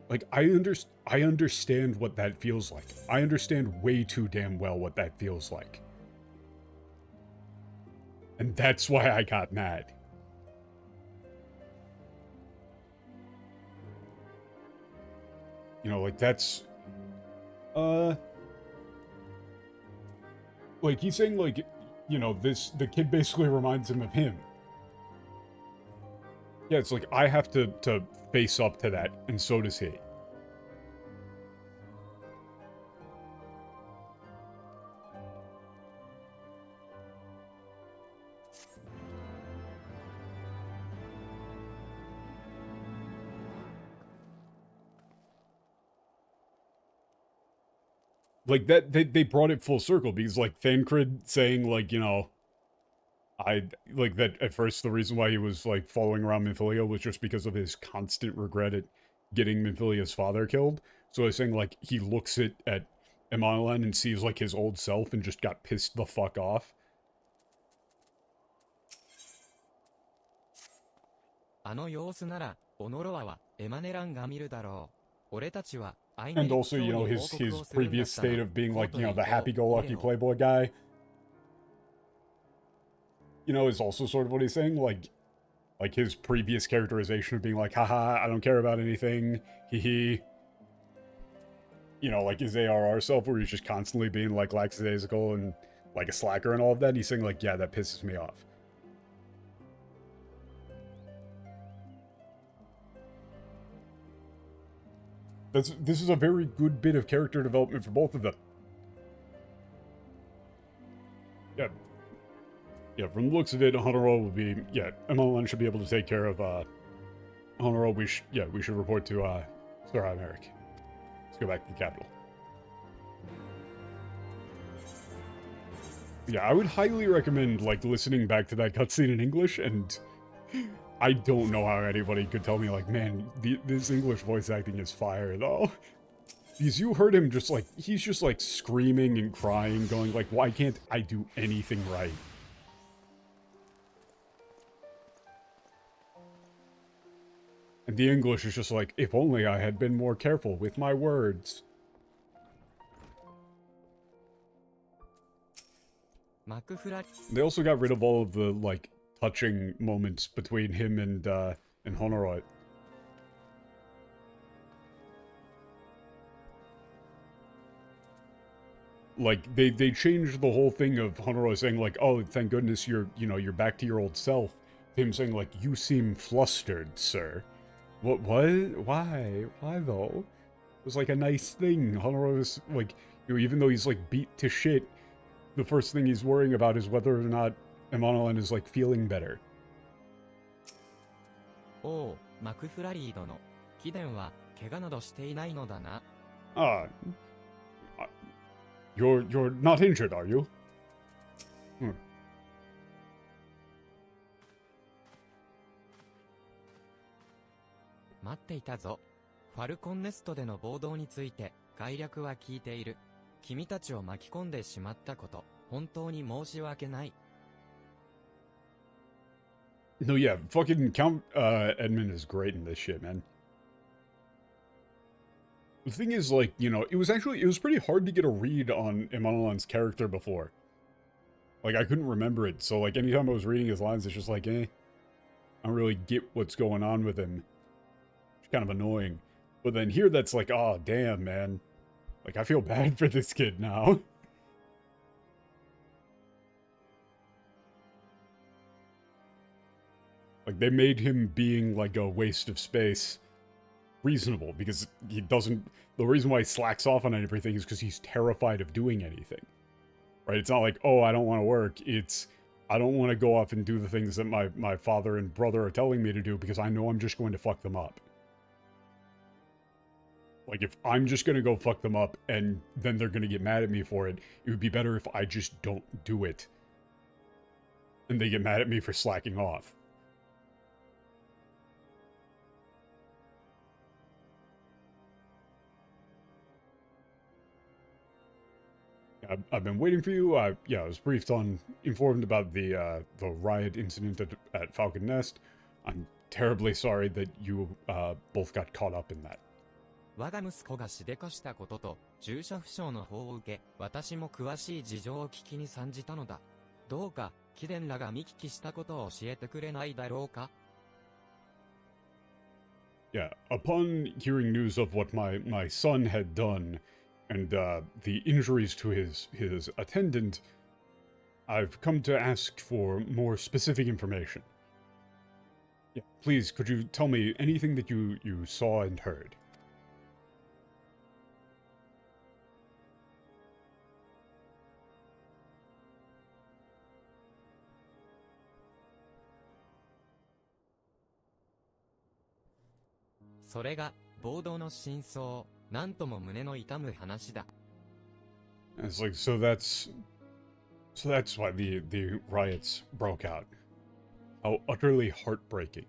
[SPEAKER 1] like, I understand what that feels like. I understand way too damn well what that feels like. And that's why I got mad. You know, like, that's, like, he's saying, like, you know, the kid basically reminds him of him. Yeah, it's like, I have to face up to that, and so does he. Like, that, they brought it full circle, because, like, Thancred saying, like, you know, like, that at first the reason why he was, like, following around Minfilia was just because of his constant regret at getting Minfilia's father killed. So I was saying, like, he looks at Emmanellain and sees, like, his old self and just got pissed the fuck off.
[SPEAKER 2] あの様子なら、オノロアはエマネランが見るだろう。俺たちは
[SPEAKER 1] And also, you know, his previous state of being, like, you know, the happy-go-lucky playboy guy. You know, is also sort of what he's saying, like his previous characterization of being like, haha, I don't care about anything, hee. You know, like his ARR self, where he's just constantly being, like, lackadaisical and, like, a slacker and all of that. He's saying, like, yeah, that pisses me off. This is a very good bit of character development for both of them. Yeah. Yeah, from the looks of it, Hanaro will be, yeah, Emmanellain should be able to take care of Honoro, we should report to Sir Americ. Let's go back to the capital. Yeah, I would highly recommend like listening back to that cutscene in English, and I don't know how anybody could tell me like, man, this English voice acting is fire though. Because you heard him just like, he's just like screaming and crying, going like, why can't I do anything right? And the English is just like, if only I had been more careful with my words. They also got rid of all of the, like, touching moments between him and Honoroy. Like, they changed the whole thing of Honoroy saying, like, oh, thank goodness you're back to your old self. Him saying, like, you seem flustered, sir. What? Why? Why, though? It was, like, a nice thing. Honoroy was, like, even though he's, like, beat to shit, the first thing he's worrying about is whether or not Emmanellain is, like, feeling better.
[SPEAKER 2] Oh, McFlurry殿。貴殿は怪我などしていないのだな。
[SPEAKER 1] You're not injured, are you?
[SPEAKER 2] 待っていたぞ。ファルコンネストでの暴動について概略は聞いている。君たちを巻き込んでしまったこと、本当に申し訳ない。
[SPEAKER 1] No, yeah, fucking Count Edmund is great in this shit, man. The thing is, like, you know, it was pretty hard to get a read on Emmanellain's character before. Like, I couldn't remember it, so, like, anytime I was reading his lines, it's just like, I don't really get what's going on with him. It's kind of annoying. But then here, that's like, oh, damn, man. Like, I feel bad for this kid now. Like, they made him being, like, a waste of space reasonable, because he doesn't... The reason why he slacks off on everything is because he's terrified of doing anything. Right? It's not like, oh, I don't want to work. It's, I don't want to go off and do the things that my father and brother are telling me to do, because I know I'm just going to fuck them up. Like, if I'm just going to go fuck them up, and then they're going to get mad at me for it, it would be better if I just don't do it. And they get mad at me for slacking off. I've been waiting for you. I was informed about the riot incident at Falcon Nest. I'm terribly sorry that you both got caught up in that.
[SPEAKER 2] 我が息子がしでかしたことと、重者負傷の方を受け、私も詳しい事情を聞きに参じたのだ。どうか、貴殿らが見聞きしたことを教えてくれないだろうか?
[SPEAKER 1] Yeah, upon hearing news of what my son had done, and the injuries to his attendant, I've come to ask for more specific information. Yeah, please, could you tell me anything that you saw and heard?
[SPEAKER 2] It's それが、暴動の真相、なんとも胸の痛む話だ。
[SPEAKER 1] It's like, so that's why the riots broke out. How utterly heartbreaking.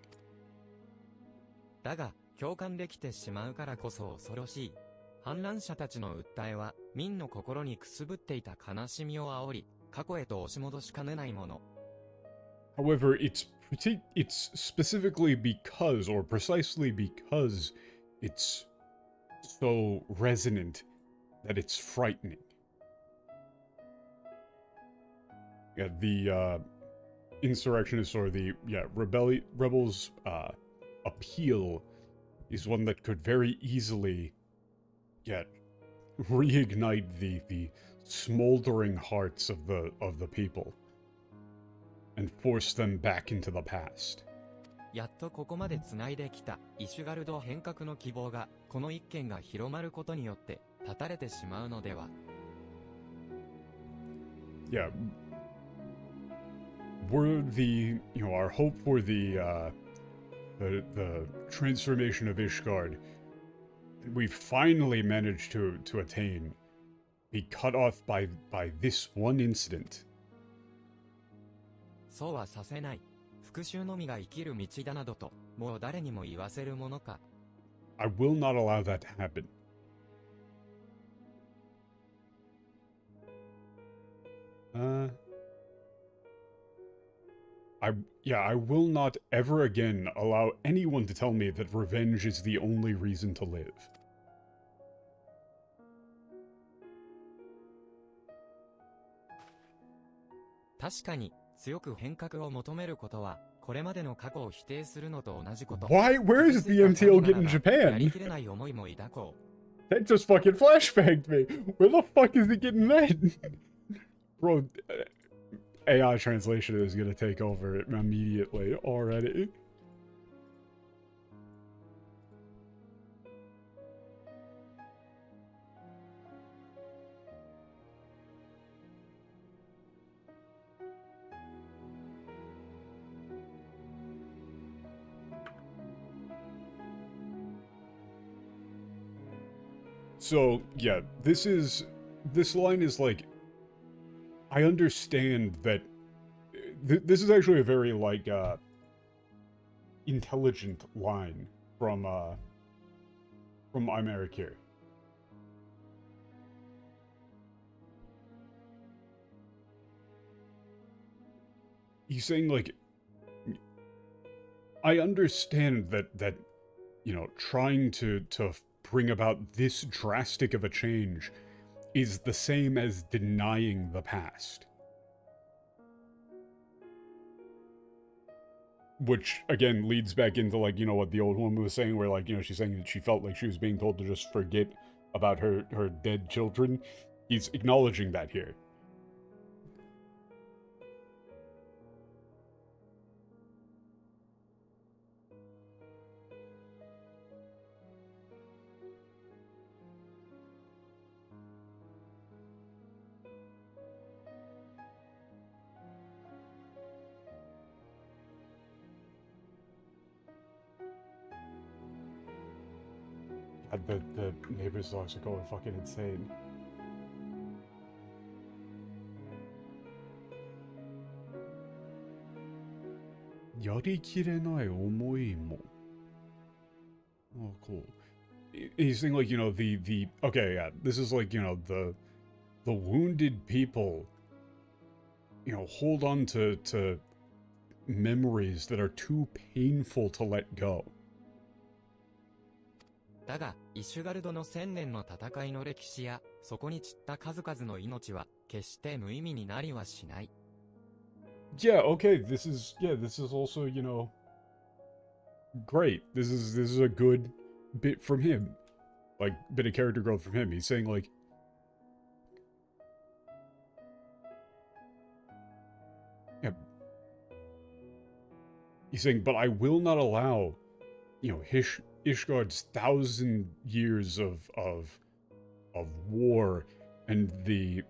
[SPEAKER 2] だが、共感できてしまうからこそ恐ろしい。反乱者たちの訴えは、民の心にくすぶっていた悲しみを煽り、過去へと押し戻しかねないもの。
[SPEAKER 1] However, it's specifically because, or precisely because, it's so resonant that it's frightening. Yeah, the insurrectionists, or the rebels' appeal is one that could very easily reignite the smoldering hearts of the people and force them back into the past.
[SPEAKER 2] やっとここまで繋いできたイシュガルド変革の希望がこの一件が広まることによって断たれてしまうのでは。
[SPEAKER 1] Yeah. Were our hope for the the transformation of Ishgard, we finally managed to attain, be cut off by this one incident.
[SPEAKER 2] そうはさせない。復讐のみが生きる道だなどと、もう誰にも言わせるものか。
[SPEAKER 1] I will not allow that to happen. I will not ever again allow anyone to tell me that revenge is the only reason to live.
[SPEAKER 2] 確かに、強く変革を求めることは、これまでの過去を否定するのと同じこと。
[SPEAKER 1] Where is the MTL getting
[SPEAKER 2] やり
[SPEAKER 1] Japan?
[SPEAKER 2] きれない思いも抱こう。
[SPEAKER 1] That just fucking flashbanged me. Where the fuck is it getting that? Bro, AI translation is gonna take over immediately already. So, yeah, this line is like, I understand that this is actually a very, like, intelligent line from Imeric here. He's saying, like, I understand that, you know, trying to bring about this drastic of a change is the same as denying the past. Which, again, leads back into, like, you know, what the old woman was saying, where, like, you know, she's saying that she felt like she was being told to just forget about her dead children. He's acknowledging that here. The neighbor's dogs are going fucking insane. Yarikirenai omoi mo. Oh, cool. He's saying, like, you know, the okay, yeah, this is like, you know, the wounded people, you know, hold on to memories that are too painful to let go.
[SPEAKER 2] だが、イシュガルドの1000年の戦いの歴史や、そこに散った数々の命は、決して無意味になりはしない。
[SPEAKER 1] Yeah, okay, this is also, you know, great. This is a good bit from him. Like, bit of character growth from him. He's saying, like, yeah. He's saying, but I will not allow, you know, Ishgard's 1,000 years of war and the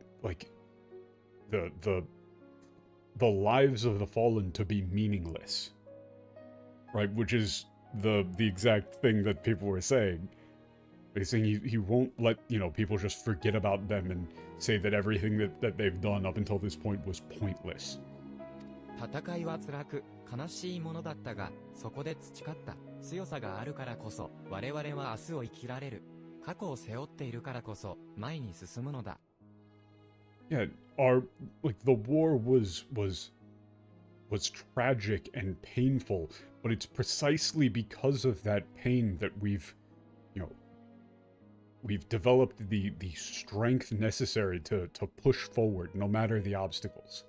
[SPEAKER 1] lives of the fallen to be meaningless, right? Which is the exact thing that people were saying. He's saying he won't let, you know, people just forget about them and say that everything that they've done up until this point was pointless.
[SPEAKER 2] 戦いは辛く、悲しいものだったが、そこで培った強さがあるからこそ、我々は明日を生きられる。過去を背負っているからこそ、前に進むのだ。
[SPEAKER 1] Yeah, the war was tragic and painful, but it's precisely because of that pain that we've developed the strength necessary to push forward, no matter the obstacles.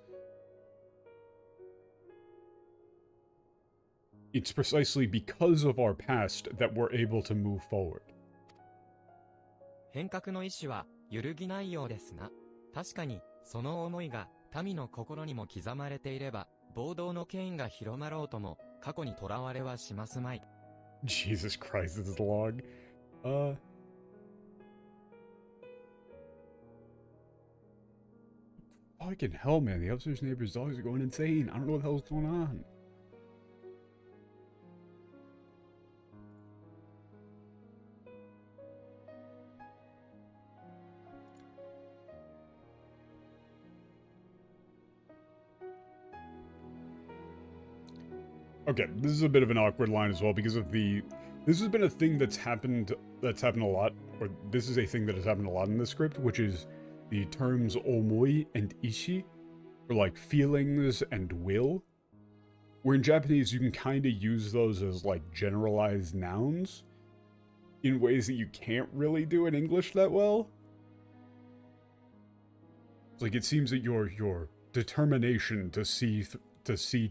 [SPEAKER 1] It's precisely because of our past that we're able to move forward.
[SPEAKER 2] 変革の意志は揺るぎないようですな。確かに、その思いが民の心にも刻まれていれば、暴動の権威が広まろうとも、過去にとらわれはしますまい。
[SPEAKER 1] Jesus Christ, this is long. Fucking hell, man. The upstairs neighbor's dogs are going insane. I don't know what the hell's going on. Okay, this is a bit of an awkward line as well because of the... This has been a thing that's happened a lot, or this is a thing that has happened a lot in this script, which is the terms omoi and ishi, for like feelings and will. Where in Japanese you can kind of use those as like generalized nouns in ways that you can't really do in English that well. It's like it seems that your determination to see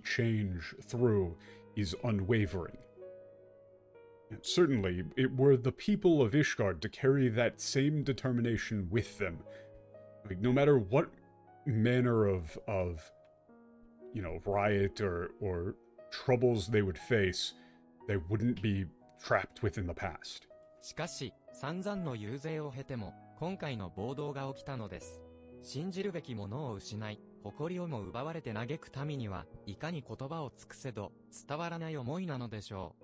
[SPEAKER 1] change through is unwavering. And certainly, it were the people of Ishgard to carry that same determination with them. Like, no matter what manner of you know, riot or troubles they would face, they wouldn't be trapped within the past.
[SPEAKER 2] しかし、散々の遊説を経ても、今回の暴動が起きたのです。信じるべきものを失い、誇りをも奪われて嘆く民には、いかに言葉を尽くせど、伝わらない思いなのでしょう。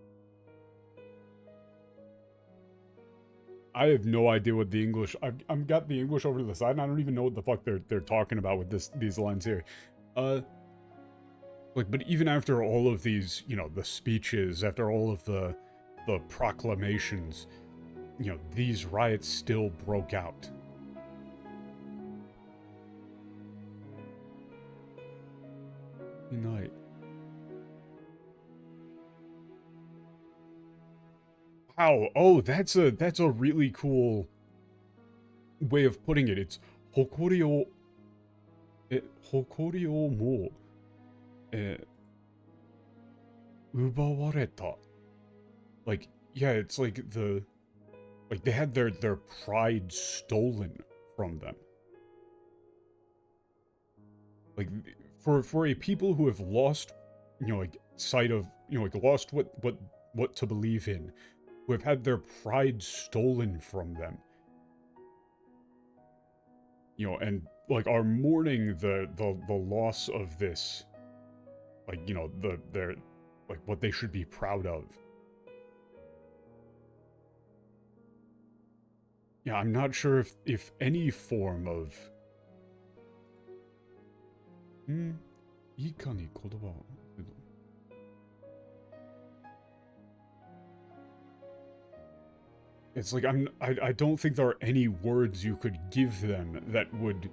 [SPEAKER 1] I have no idea what the English... I've got the English over to the side, and I don't even know what the fuck they're talking about with these lines here. Like, but even after all of these, you know, the speeches, after all of the proclamations, you know, these riots still broke out. Night. Wow, oh, that's a really cool way of putting it. It's hokori o mo ubawareta. Like, yeah, it's like they had their pride stolen from them. Like, for a people who have lost, you know, like, sight of, you know, like, lost what to believe in, who have had their pride stolen from them, you know, and, like, are mourning the loss of this, like, you know, their, like, what they should be proud of. Yeah, I'm not sure if any form of... いいかに言葉を... It's like, I don't think there are any words you could give them that would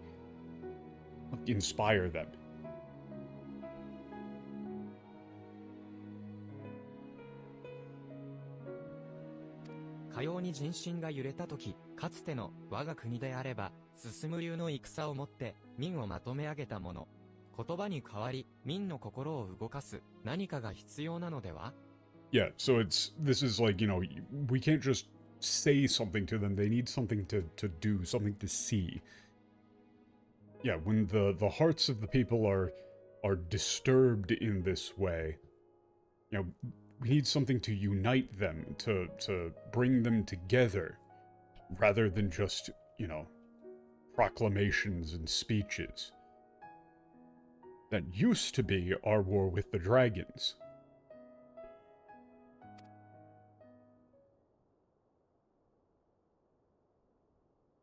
[SPEAKER 1] inspire them.
[SPEAKER 2] かように人心が揺れたとき、かつての我が国であれば、進む流の戦をもって民をまとめ上げたもの。言葉に代わり民の心を動かす何かが必要なのでは?
[SPEAKER 1] Yeah, so this is like, you know, we can't just say something to them. They need something to do, something to see. Yeah, when the hearts of the people are disturbed in this way, you know, we need something to unite them, to bring them together, rather than just, you know, proclamations and speeches. That used to be our war with the dragons.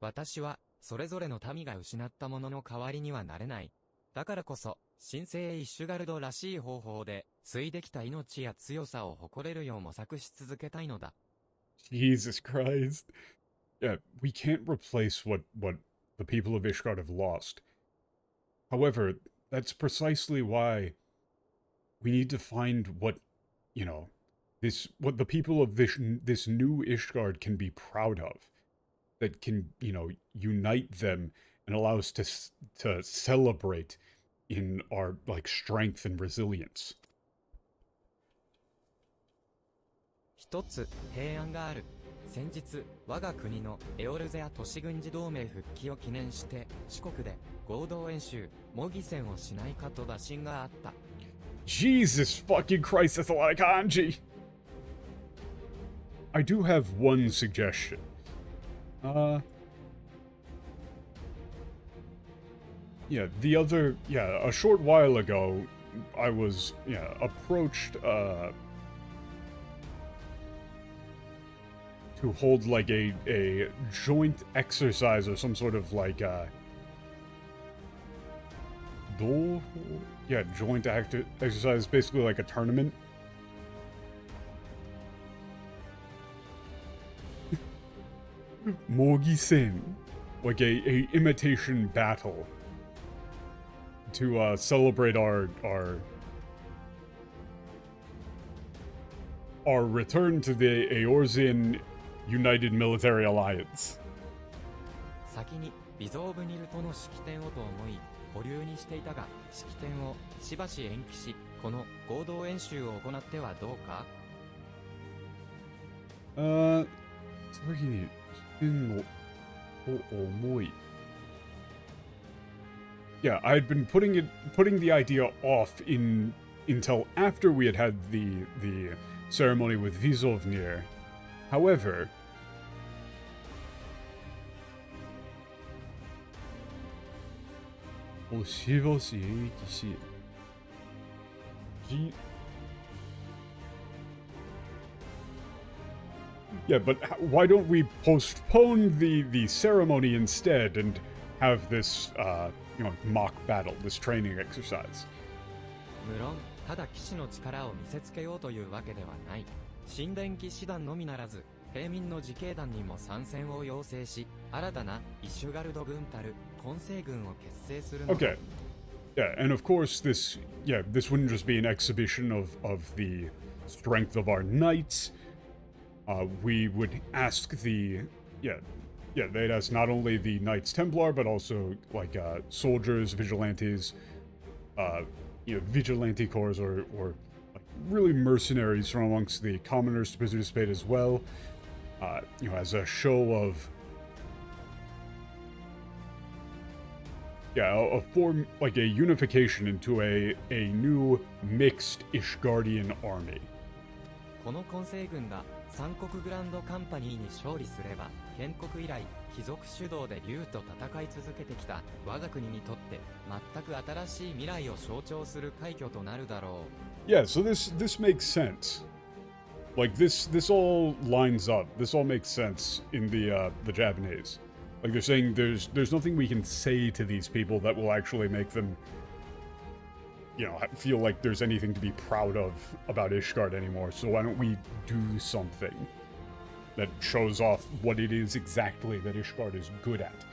[SPEAKER 2] 私は、それぞれの民が失ったものの代わりにはなれない。だからこそ、神聖イッシュガルドらしい方法で、継いできた命や強さを誇れるよう模索し続けたいのだ。
[SPEAKER 1] Jesus Christ. Yeah, we can't replace what the people of Ishgard have lost. However, that's precisely why we need to find what, you know, what the people of this new Ishgard can be proud of. That can, you know, unite them and allow us to celebrate in our, like, strength and resilience.
[SPEAKER 2] 一つ平安がある。先日、我が国のエオルゼア都市軍事同盟復帰を記念して四国で合同演習模擬戦をしないかと打診があった。
[SPEAKER 1] Jesus fucking Christ, that's a lot of kanji! I do have one suggestion. Yeah, a short while ago, I was, approached, to hold, like, a joint exercise or some sort of, like, joint exercise, basically like a tournament Mogisen, like a imitation battle to celebrate our return to the Eorzean United Military Alliance.
[SPEAKER 2] 先にビゾーブニルとの式典をと思い保留にしていたが、式典をしばし延期し、この合同演習を行ってはどうか。
[SPEAKER 1] 先にしてんのと思い。Yeah, I had been putting the idea off until after we had the ceremony with Vizovnir. However, yeah, but why don't we postpone the ceremony instead and have this mock battle, this training exercise?
[SPEAKER 2] 無論、ただ騎士の力を見せつけようというわけではない。神殿騎士団のみならず、平民の自警団にも参戦を要請し、新たなイシュガルド軍たる混成軍を結成するのだ。
[SPEAKER 1] Okay. Yeah, and of course this wouldn't just be an exhibition of the strength of our knights. We would ask they'd ask not only the Knights Templar, but also like soldiers, vigilantes, vigilante corps or like really mercenaries from amongst the commoners to participate as well. As a show of a form, like a unification into a new mixed Ishgardian army.
[SPEAKER 2] この混成軍が三国グランドカンパニーに勝利すれば、建国以来貴族主導で竜と戦い続けてきた我が国にとって全く新しい未来を象徴する快挙となるだろう。
[SPEAKER 1] Yeah, so this makes sense. Like this all lines up. This all makes sense in the Japanese. Like they're saying there's nothing we can say to these people that will actually make them feel like there's anything to be proud of about Ishgard anymore. So why don't we do something that shows off what it is exactly that Ishgard is good at?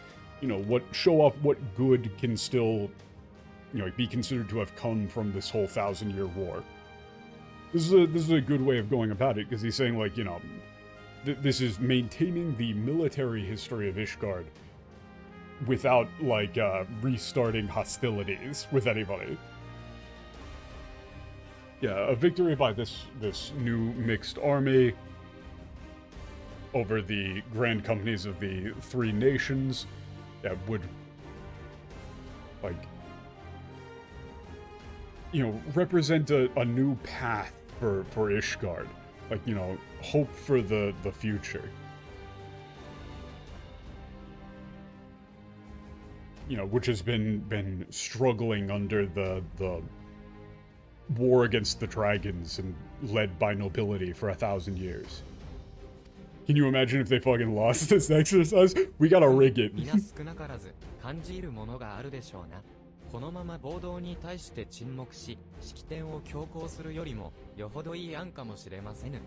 [SPEAKER 1] Show off what good can still be considered to have come from this whole 1,000-year war. This is a good way of going about it, because he's saying, like, this is maintaining the military history of Ishgard without, like, restarting hostilities with anybody. Yeah, a victory by this new mixed army over the grand companies of the three nations would, like, represent a new path for Ishgard. Like, hope for the future. Which has been struggling under the war against the dragons and led by nobility for 1,000 years. Can you imagine if they fucking lost this exercise? We gotta rig it.
[SPEAKER 2] 皆少なからず感じるものがあるでしょうな。このまま暴動に対して沈黙し、式典を強行するよりもよほどいい案かもしれませぬ。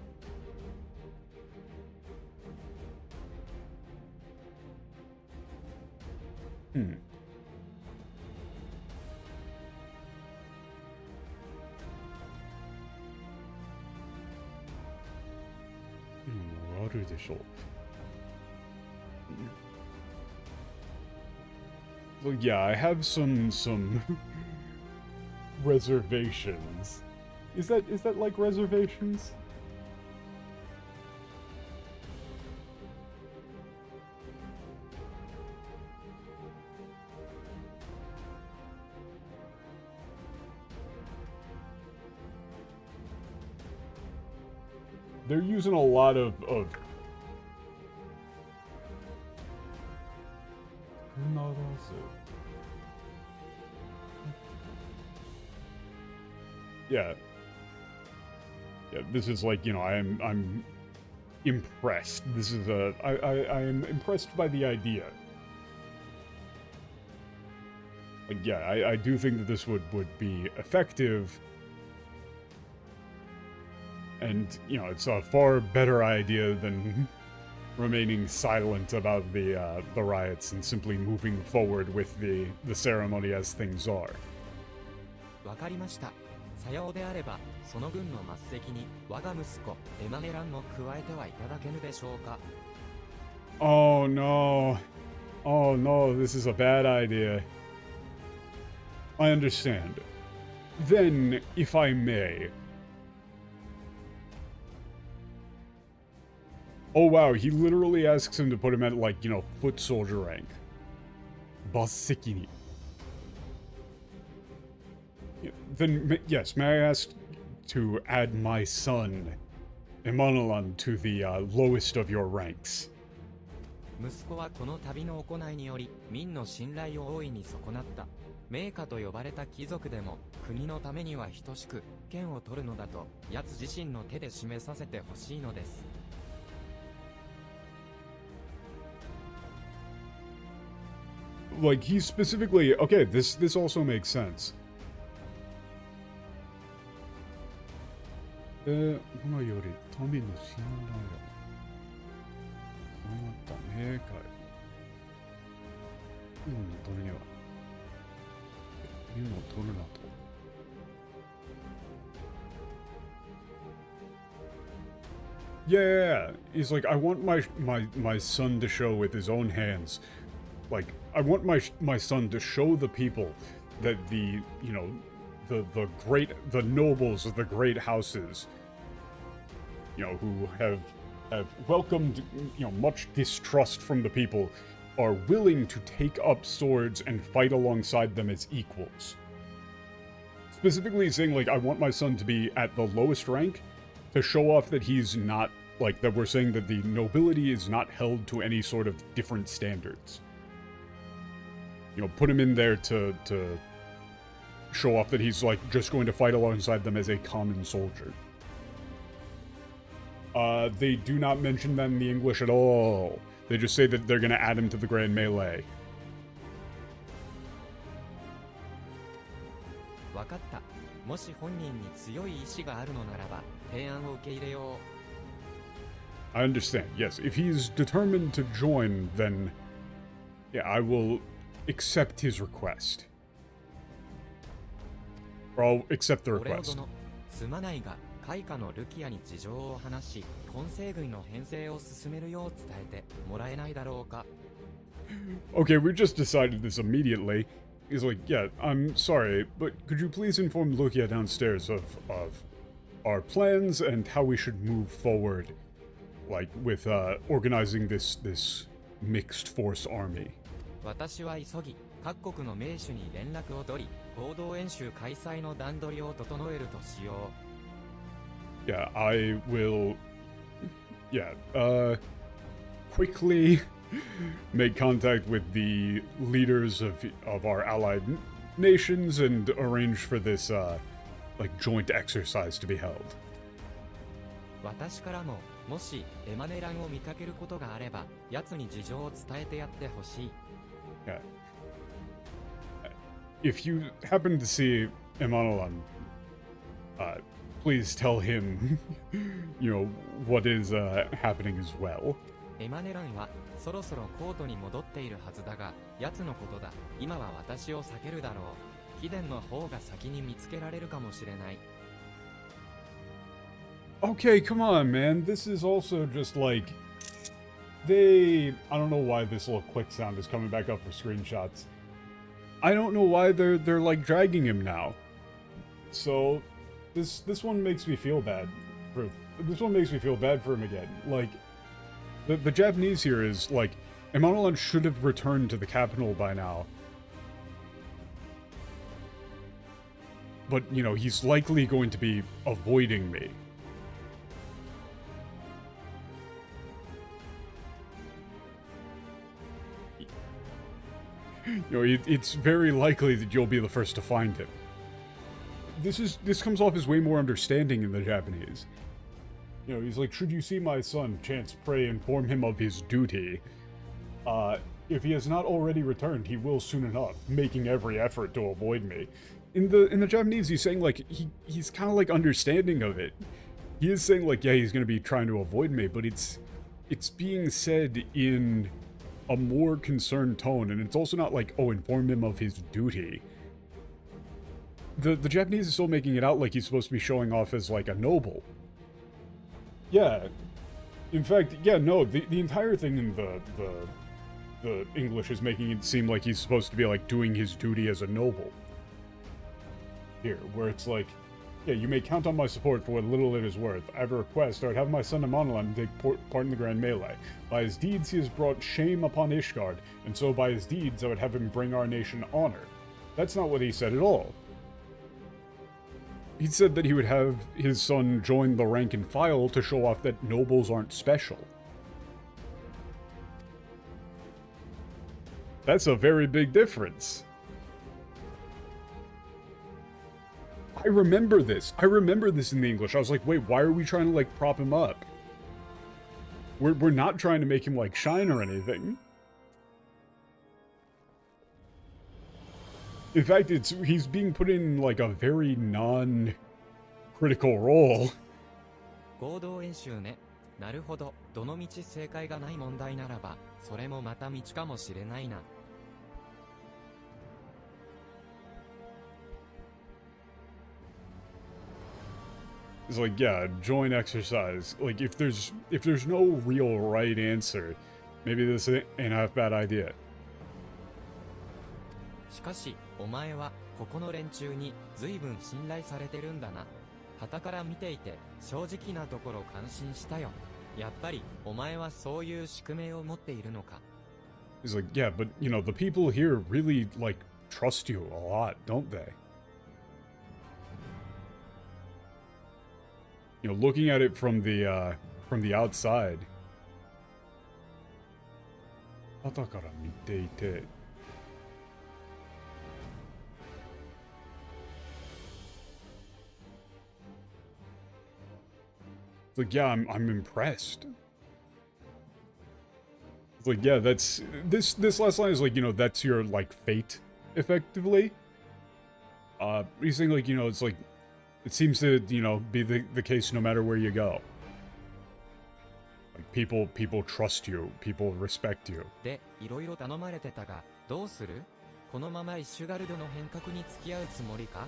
[SPEAKER 1] あるでしょう。Well, yeah, I have some reservations. Is that like reservations? They're using a lot of Yeah, this is like, I'm impressed. This is I am impressed by the idea. Like, yeah, I do think that this would be effective. And, it's a far better idea than remaining silent about the riots and simply moving forward with the ceremony as things are.
[SPEAKER 2] わかりました。さようであれば、その軍の末席に我が息子エマネランも加えてはいただけぬでしょうか。
[SPEAKER 1] Oh no. Oh no, this is a bad idea. I understand. Then, if I may. Oh wow, he literally asks him to put him at, like, you know, foot soldier rank. Basekini. Then, yes, may I ask to add my son, Emmanellain, to the lowest of your ranks?
[SPEAKER 2] 息子はこの旅の行いにより民の信頼を大いに損なった。名家と呼ばれた貴族でも国のためには等しく剣を取るのだと奴自身の手で示させてほしいのです。
[SPEAKER 1] Like, he specifically... Okay, this also makes sense. 今より富の信頼をまた明快。取るには取るなと。Yeah. He's like, I want my son to show with his own hands. Like, I want my son to show the people that the nobles of the great houses, you know, who have welcomed, you know, much distrust from the people, are willing to take up swords and fight alongside them as equals. Specifically saying, like, I want my son to be at the lowest rank to show off that he's not, like, that we're saying that the nobility is not held to any sort of different standards. You know, put him in there to show off that he's, like, just going to fight alongside them as a common soldier. They do not mention that in the English at all. They just say that they're gonna add him to the Grand Melee.
[SPEAKER 2] わかった。もし本人に強い意志があるのならば、提案を受け入れよう。
[SPEAKER 1] I understand. Yes, if he's determined to join, then yeah, I will accept his request. Or I'll accept the
[SPEAKER 2] これほ
[SPEAKER 1] request.
[SPEAKER 2] どのすまないが、開花のルキアに事情を話し、混成軍の編成を進めるよう伝えてもらえないだろうか。
[SPEAKER 1] Okay, we just decided this immediately. He's like, yeah, I'm sorry, but could you please inform Lukia downstairs of our plans and how we should move forward, like, with organizing this mixed force army?
[SPEAKER 2] 私は急ぎ、各国の名手に連絡を取り、合同演習開催の段取りを整えるとしよう。
[SPEAKER 1] Yeah, I will, yeah, quickly make contact with the leaders of our allied nations and arrange for this, like, joint exercise to be held.
[SPEAKER 2] 私からも、もしエマネランを見かけることがあれば、奴に事情を伝えてやってほしい。
[SPEAKER 1] Yeah. If you happen to see Emmanellain, please tell him, you know, what is happening as well.
[SPEAKER 2] エマネランはそろそろコートに戻っているはずだが、奴のことだ。今は私を避けるだろう。貴殿の方が先に見つけられるかもしれない。
[SPEAKER 1] Okay, come on, man. This is also just like... I don't know why this little click sound is coming back up for screenshots. I don't know why they're like dragging him now. So this one makes me feel bad. This one makes me feel bad for him again. Like the Japanese here is like Emmanellain should have returned to the capital by now. But, you know, he's likely going to be avoiding me. You know, it's very likely that you'll be the first to find him. This comes off as way more understanding in the Japanese. You know, he's like, should you see my son, chance pray inform him of his duty. If he has not already returned, he will soon enough, making every effort to avoid me. In the Japanese, he's saying, like, he's kind of, like, understanding of it. He is saying, like, yeah, he's gonna be trying to avoid me, but it's it's being said in a more concerned tone, and it's also not like, oh, inform him of his duty. The Japanese is still making it out like he's supposed to be showing off as, like, a noble. Yeah. In fact, yeah, no, the entire thing in the English is making it seem like he's supposed to be, like, doing his duty as a noble. Here, where it's like, yeah, you may count on my support for what little it is worth. I have a request. I would have my son Emmanellain take part in the grand melee. By his deeds he has brought shame upon Ishgard, and so by his deeds I would have him bring our nation honor. That's not what he said at all. He said that he would have his son join the rank and file to show off that nobles aren't special. That's a very big difference. I remember this. I remember this in the English. I was like, wait, why are we trying to, like, prop him up? We're not trying to make him, like, shine or anything. In fact, he's being put in, like, a very non-critical role.
[SPEAKER 2] 合同演習ね。なるほど。どの道正解がない問題ならば、それもまた道かもしれないな。
[SPEAKER 1] It's like, yeah, join exercise. Like, if there's no real right answer, maybe this ain't a half bad idea.
[SPEAKER 2] しかし、お前は、ここの連中に、随分信頼されてるんだな。傍から見ていて、正直なところ感心したよ。やっぱり、お前はそういう宿命を持っているのか。
[SPEAKER 1] He's like, yeah, but, you know, the people here really, like, trust you a lot, don't they? You know, looking at it from the outside. 傍から見ていて。It's like, yeah, I'm impressed. It's like, yeah, that's this last line is like, you know, that's your, like, fate, effectively. He's saying, like, you know, it's like, it seems to, you know, be the case no matter where you go. Like, people trust you, people respect you.
[SPEAKER 2] で、いろいろ頼まれてたが、どうする？このままイシュガルドの変革に付き合うつもりか？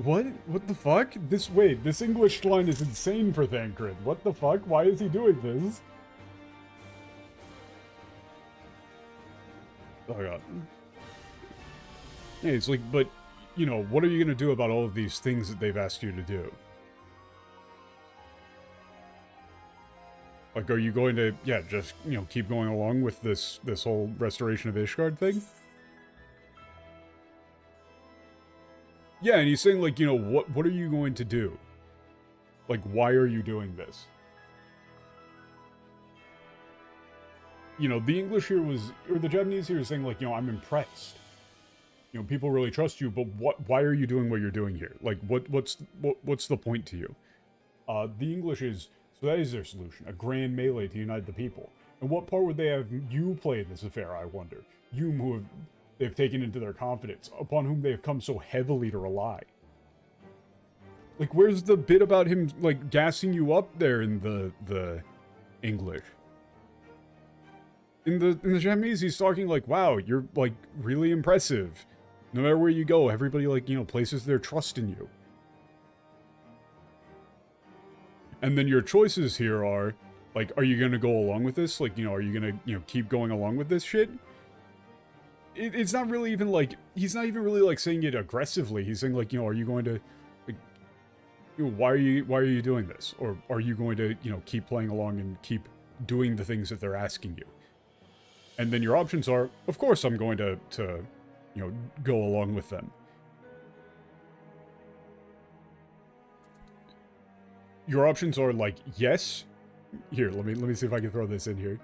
[SPEAKER 1] What the fuck? This English line is insane for Thancred. What the fuck? Why is he doing this? Oh god. Yeah, it's like, but, you know, what are you gonna do about all of these things that they've asked you to do? Like, are you going to, yeah, just, you know, keep going along with this whole restoration of Ishgard thing? Yeah, and he's saying, like, you know, what are you going to do? Like, why are you doing this? You know, the English here was, or the Japanese here is saying, like, you know, I'm impressed. You know, people really trust you, but why are you doing what you're doing here? Like, what's the point to you? The English is, so that is their solution, a grand melee to unite the people. And what part would they have you play in this affair, I wonder? You who have, they've taken into their confidence, upon whom they have come so heavily to rely. Like, where's the bit about him, like, gassing you up there in the English? In the Japanese, he's talking like, wow, you're, like, really impressive. No matter where you go, everybody, like, you know, places their trust in you. And then your choices here are, like, are you gonna go along with this? Like, you know, are you gonna, you know, keep going along with this shit? It's not really even, like, he's not even really, like, saying it aggressively. He's saying, like, you know, are you going to, like, you know, why are you doing this? Or are you going to, you know, keep playing along and keep doing the things that they're asking you? And then your options are, of course I'm going to you know, go along with them. Your options are, like, yes. Here, let me see if I can throw this in here.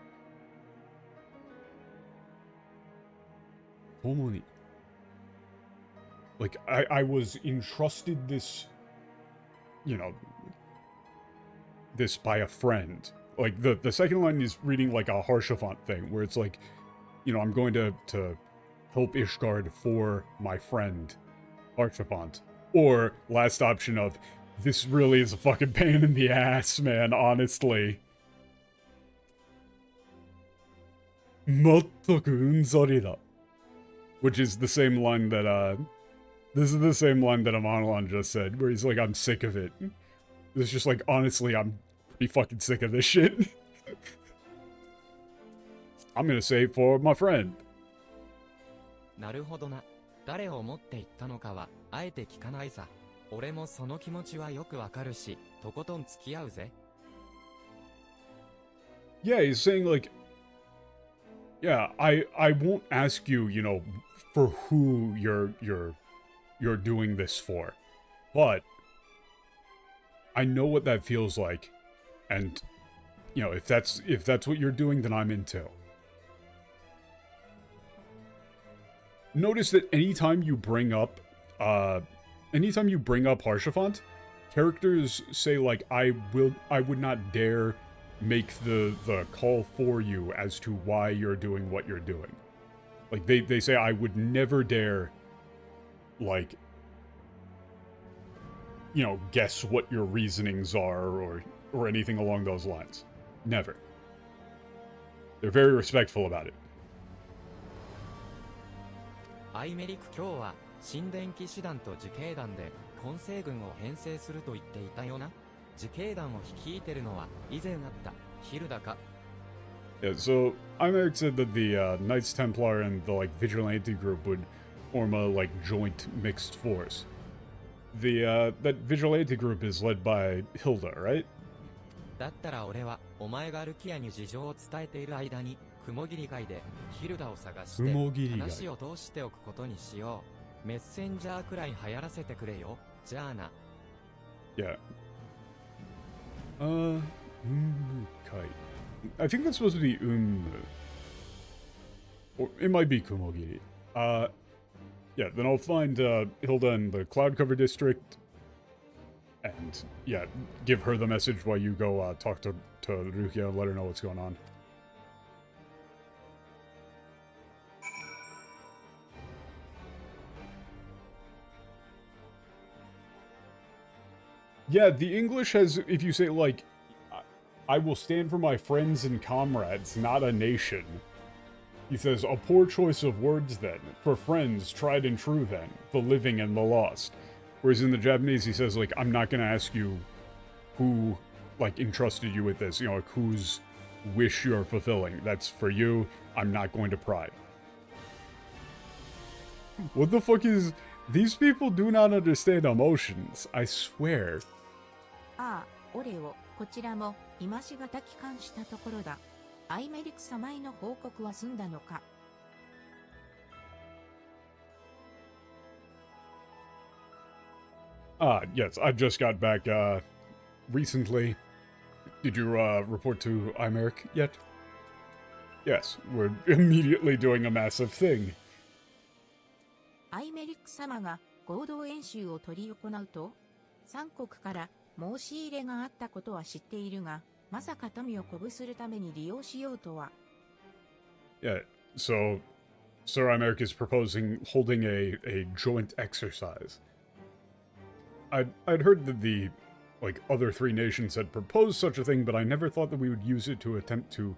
[SPEAKER 1] Homoni. Like, I was entrusted this, you know, this by a friend. Like, the second line is reading like a Harshavant thing, where it's like, you know, I'm going to help Ishgard for my friend, Harshavant. Or last option of, this really is a fucking pain in the ass, man, honestly. まったくうんざりだ. Which is the same line that, this is the same line that Emmanellain just said, where he's like, I'm sick of it. It's just like, honestly, I'm pretty fucking sick of this shit. I'm gonna save for my friend.
[SPEAKER 2] なるほどな。誰を持っていったのかは、あえて聞かないさ。俺もその気持ちはよくわかるし、とことん付き合うぜ。
[SPEAKER 1] Yeah, he's saying like, yeah, I won't ask you, you know, for who you're doing this for. But I know what that feels like. And you know, if that's what you're doing, then I'm into. Notice that anytime you bring up Harshaphant, characters say like, I would not dare make the call for you as to why you're doing what you're doing. Like they say, I would never dare, like, you know, guess what your reasonings are or anything along those lines. Never. They're very respectful about it.
[SPEAKER 2] アイメリク卿は神殿騎士団と自警団で混成軍を編成すると言っていたよな。自警団を率いてるのは以前あったヒルダか。
[SPEAKER 1] Yeah, so Imeric said that the Knights Templar and the like vigilante group would form a like joint mixed force. The that vigilante group is led by Hilda, right?
[SPEAKER 2] だったら俺はお前がルキアに事情を伝えている間に雲霧街でヒルダを探して話を通しておくことにしよう。メッセンジャーくらい流行らせてくれよ。じゃあな。
[SPEAKER 1] Yeah. Kai. I think that's supposed to be or it might be Kumogiri. Yeah, then I'll find Hilda in the cloud cover district. And yeah, give her the message while you go talk to Rukia and let her know what's going on. Yeah, the English has, if you say like, I will stand for my friends and comrades, not a nation. He says, a poor choice of words then. For friends, tried and true then. The living and the lost. Whereas in the Japanese, he says, like, I'm not going to ask you who, like, entrusted you with this. You know, like, whose wish you're fulfilling. That's for you. I'm not going to pry. What the fuck is... These people do not understand emotions. I swear.
[SPEAKER 3] ああ、オレオ、こちらも、今しがた帰還したところだ。アイメリク様への報告は済んだのか。
[SPEAKER 1] Yes, I just got back, recently. Did you, report to Imeric yet? Yes, we're immediately doing a massive thing.
[SPEAKER 3] アイメリック様が合同演習を取り行うと、三国から申し入れがあったことは知っているが、まさか民を鼓舞するために利用しようとは。
[SPEAKER 1] Yeah, so Sir Imeric is proposing holding a joint exercise. I'd heard that the, like, other three nations had proposed such a thing, but I never thought that we would use it to attempt to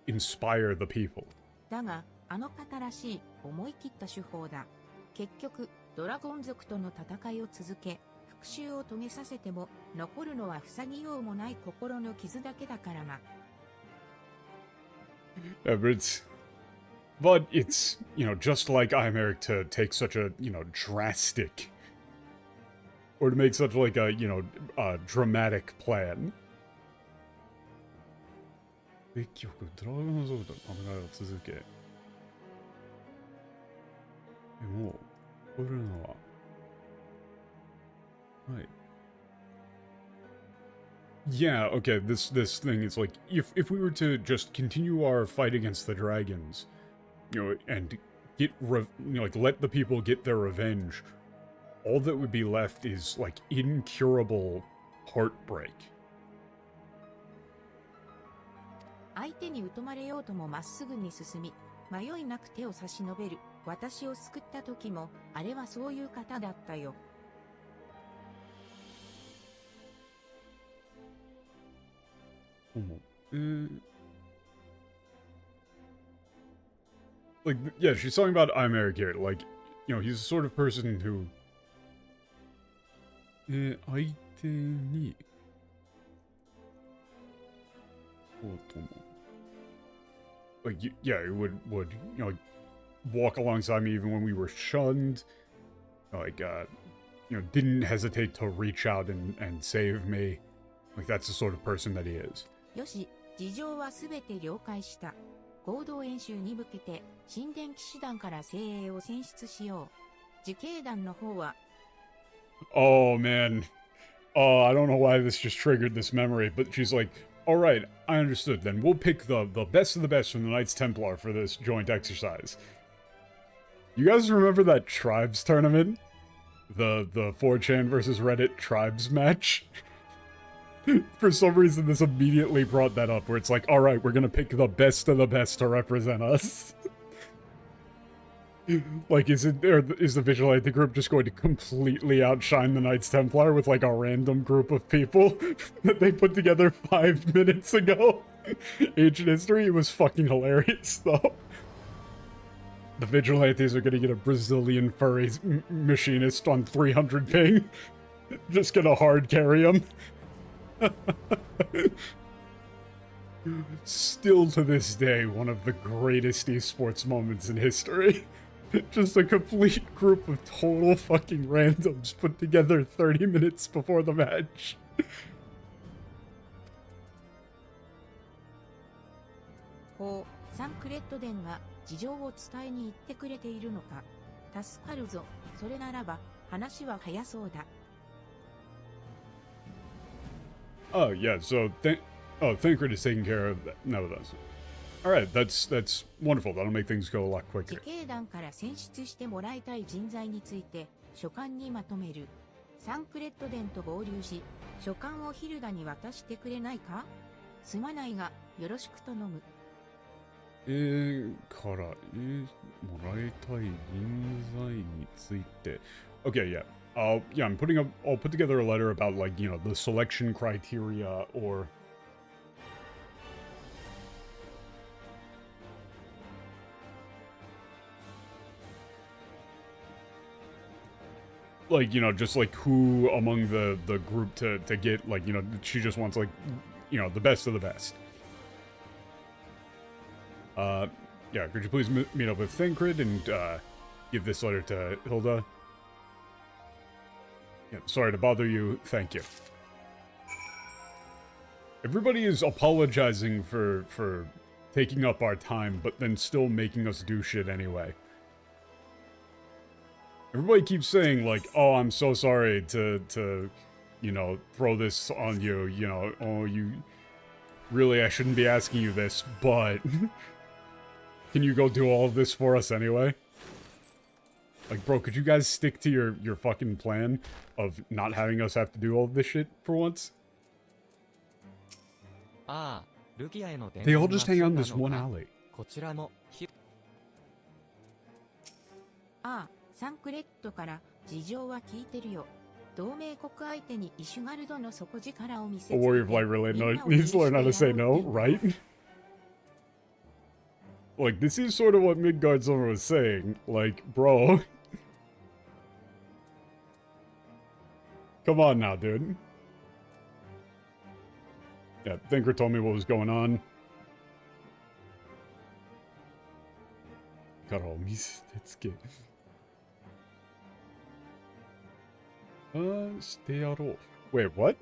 [SPEAKER 1] inspire the people.
[SPEAKER 3] だが、あの方らしい思い切った手法だ。結局、ドラゴン族との戦いを続け、復讐を遂げさせても、残るのは塞ぎようもない心の傷だけだからな。
[SPEAKER 1] Yeah, but it's, you know, just like Imeric to take such a, you know, drastic, or to make such like a, you know, dramatic plan. 結局、ドラゴン族との戦いを続け、もう、これのは、はい。Yeah, okay, this thing is like, if we were to just continue our fight against the dragons, you know, and get, you know, like, let the people get their revenge, all that would be left is, like, incurable heartbreak.
[SPEAKER 3] 相手に疎まれようともまっすぐに進み、迷いなく手を差し伸べる。私を救った時も、あれはそういう方だったよ。
[SPEAKER 1] Like, yeah, she's talking about Imeric here. Like, you know, he's the sort of person who... 相手に... Like, yeah, he would, you know, like, walk alongside me even when we were shunned. Like, you know, didn't hesitate to reach out and save me. Like, that's the sort of person that he is.
[SPEAKER 3] よし、事情はすべて了解した。合同演習に向けて、神殿騎士団から精鋭を選出しよう。自警団の方は、
[SPEAKER 1] Oh, man. Oh, I don't know why this just triggered this memory, but she's like, alright, I understood. Then we'll pick the best of the best from the Knights Templar for this joint exercise. You guys remember that Tribes tournament? The 4chan versus Reddit Tribes match? For some reason, this immediately brought that up, where it's like, alright, we're gonna pick the best of the best to represent us. Like, is the Vigilante group just going to completely outshine the Knights Templar with, like, a random group of people that they put together 5 minutes ago? Ancient history, it was fucking hilarious, though. The Vigilantes are gonna get a Brazilian furry machinist on 300 ping. Just gonna hard carry him. Still to this day, one of the greatest esports moments in history. Just a complete group of total fucking randoms put together 30 minutes before the match.
[SPEAKER 3] こう、サンクレット殿が事情を伝えに行ってくれているのか。助かるぞ。それならば、話は早そうだ。
[SPEAKER 1] Oh, yeah, so Thancred is taking care of that. No, that's... Alright, that's wonderful. That'll make things go a lot quicker.
[SPEAKER 3] 自警団から選出してもらいたい人材について、書簡にまとめる。サンクレット殿と合流し、書簡をヒルダに渡してくれないか？すまないが、よろしく頼む。
[SPEAKER 1] もらいたい人材について。Okay, yeah. I'm I'll put together a letter about, like, you know, the selection criteria or... Like, you know, just, like, who among the group to get, like, you know, she just wants, like, you know, the best of the best. Yeah, could you please meet up with Thancred and, give this letter to Hilda? Yeah, sorry to bother you, thank you. Everybody is apologizing for taking up our time, but then still making us do shit anyway. Everybody keeps saying, like, oh, I'm so sorry to, you know, throw this on you, you know, oh, you... Really, I shouldn't be asking you this, but... Can you go do all of this for us anyway? Like, bro, could you guys stick to your fucking plan of not having us have to do all of this shit for once? They all just hang out in this one alley.
[SPEAKER 3] ああ、サンクレットから事情は聞いてるよ。同盟国相手にイシュガルドの底力を見せつけ
[SPEAKER 1] A
[SPEAKER 3] て
[SPEAKER 1] warrior of light really needs to learn how to say no, right? Like, this is sort of what Midgard Summer was saying. Like, bro. Come on now, dude. Yeah, Thinker told me what was going on. Stay out of... Wait, what?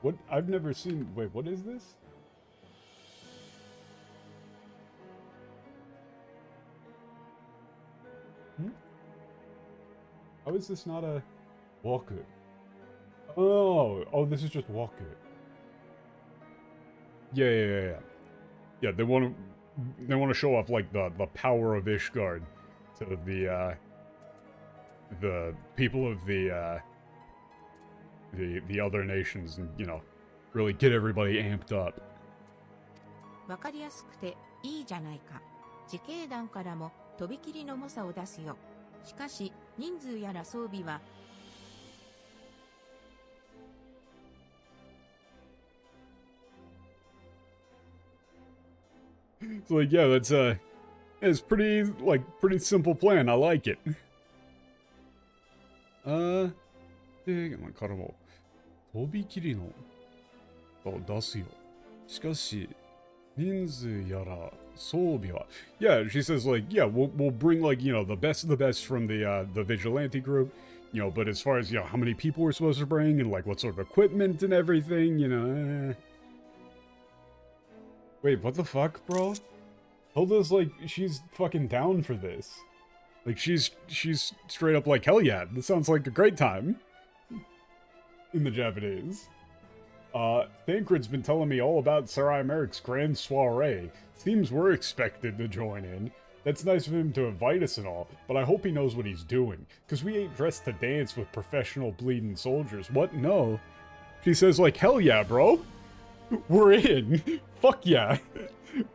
[SPEAKER 1] What? I've never seen... Wait, what is this? How is this not a... Walker? Oh, this is just Walker. Yeah. Yeah, they want to show off, like, the power of Ishgard to the people of the other nations, and, you know, really get everybody amped up.
[SPEAKER 3] わかりやすくていいじゃないか。自警団からもとびきりの猛者を出すよ。しかし、人数やら装備は、
[SPEAKER 1] So like, yeah, it's pretty, like, pretty simple plan. I like it. で、からも、とびきりのを出すよ。しかし、人数やら装備は。Yeah, she says like, yeah, we'll bring like, you know, the best of the best from the vigilante group, you know, but as far as, you know, how many people we're supposed to bring and like what sort of equipment and everything, you know. Wait, what the fuck, bro? Hilda's like, she's fucking down for this. Like, she's straight up like, hell yeah, this sounds like a great time. In the Japanese. Thancred's been telling me all about Sarai Merrick's grand soiree. Seems we're expected to join in. That's nice of him to invite us and all, but I hope he knows what he's doing. Cause we ain't dressed to dance with professional bleeding soldiers. What? No. She says like, hell yeah, bro. We're in. Fuck yeah.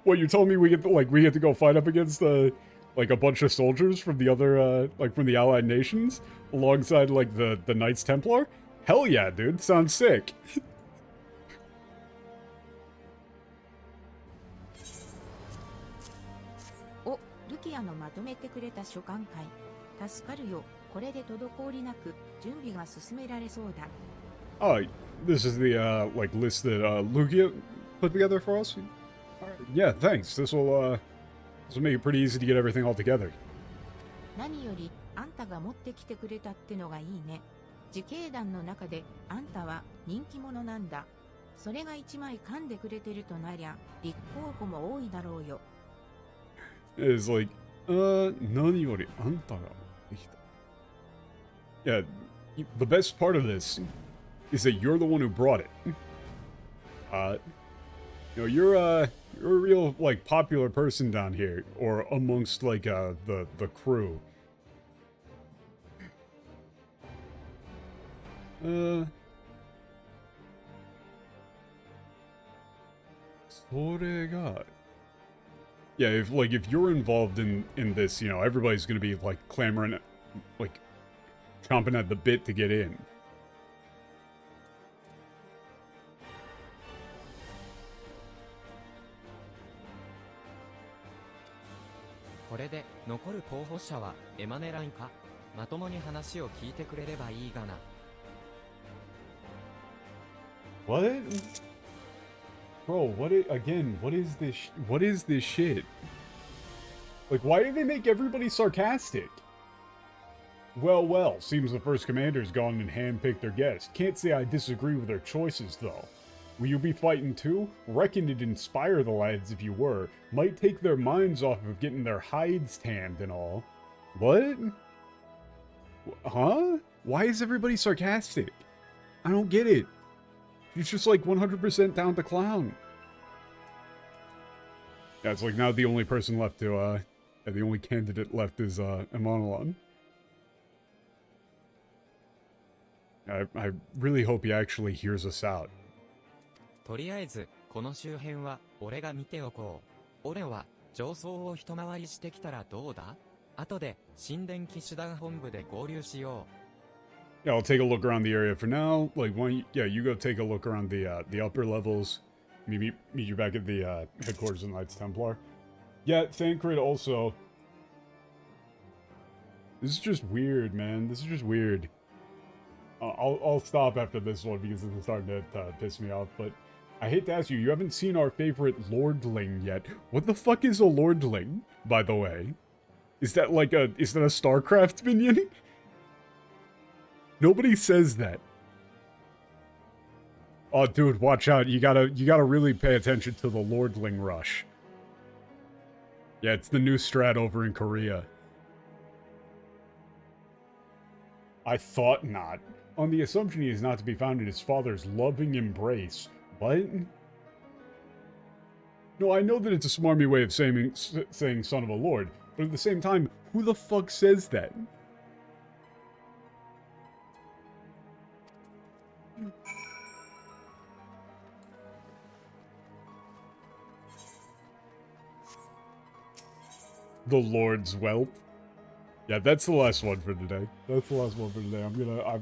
[SPEAKER 1] What, you're telling me we get to go fight up against like a bunch of soldiers from the other like from the allied nations alongside like the Knights Templar? Hell yeah, dude. Sounds sick.
[SPEAKER 3] お、ルキアのまとめてくれた書簡会。助かるよ。これで滞りなく準備が進められそうだ。
[SPEAKER 1] Oh, this is the like list that Lugia put together for us. Yeah, thanks. This will make it pretty easy to get everything all together.
[SPEAKER 3] 何よりあんたが持ってきてくれたってのがいいね。自警団の中であんたは人気者なんだ。それが一枚噛んでくれてるとなりゃ立候補も多いだろうよ。
[SPEAKER 1] It's like, 何よりあんたができた。Yeah, the best part of this is that you're the one who brought it. You know, you're a real like popular person down here, or amongst like the crew. それが Yeah, if you're involved in this, you know, everybody's gonna be like clamoring, like chomping at the bit to get in.
[SPEAKER 2] これで残る候補者はエマネラインか。まともに話を聞いてくれればいいがな。
[SPEAKER 1] What? Bro, what is this shit? Like, why do they make everybody sarcastic? Well, seems the first commander's gone and handpicked their guest. Can't say I disagree with their choices, though. Will you be fighting too? Reckon it'd inspire the lads if you were. Might take their minds off of getting their hides tanned and all. What? Huh? Why is everybody sarcastic? I don't get it. He's just like 100% down to clown. Yeah, it's like now the only person left to, the only candidate left is, Emmanellain. I really hope he actually hears us out.
[SPEAKER 2] とりあえず、この周辺は俺が見ておこう。俺は上層を一回りしてきたらどうだ？後で神殿騎士団本部で合流しよう。
[SPEAKER 1] Yeah, I'll take a look around the area for now. Like, you go take a look around the upper levels. Meet you back at the headquarters of the Knights Templar. Yeah, Thancred also. This is just weird, man. This is just weird. I'll stop after this one because this is starting to piss me off. But I hate to ask you, you haven't seen our favorite Lordling yet. What the fuck is a Lordling, by the way? Is that a StarCraft minion? Nobody says that. Oh, dude, watch out. You gotta really pay attention to the Lordling rush. Yeah, it's the new strat over in Korea. I thought not. On the assumption he is not to be found in his father's loving embrace. What? No, I know that it's a smarmy way of saying son of a lord, but at the same time, who the fuck says that? The Lord's whelp. Yeah, that's the last one for today. That's the last one for today.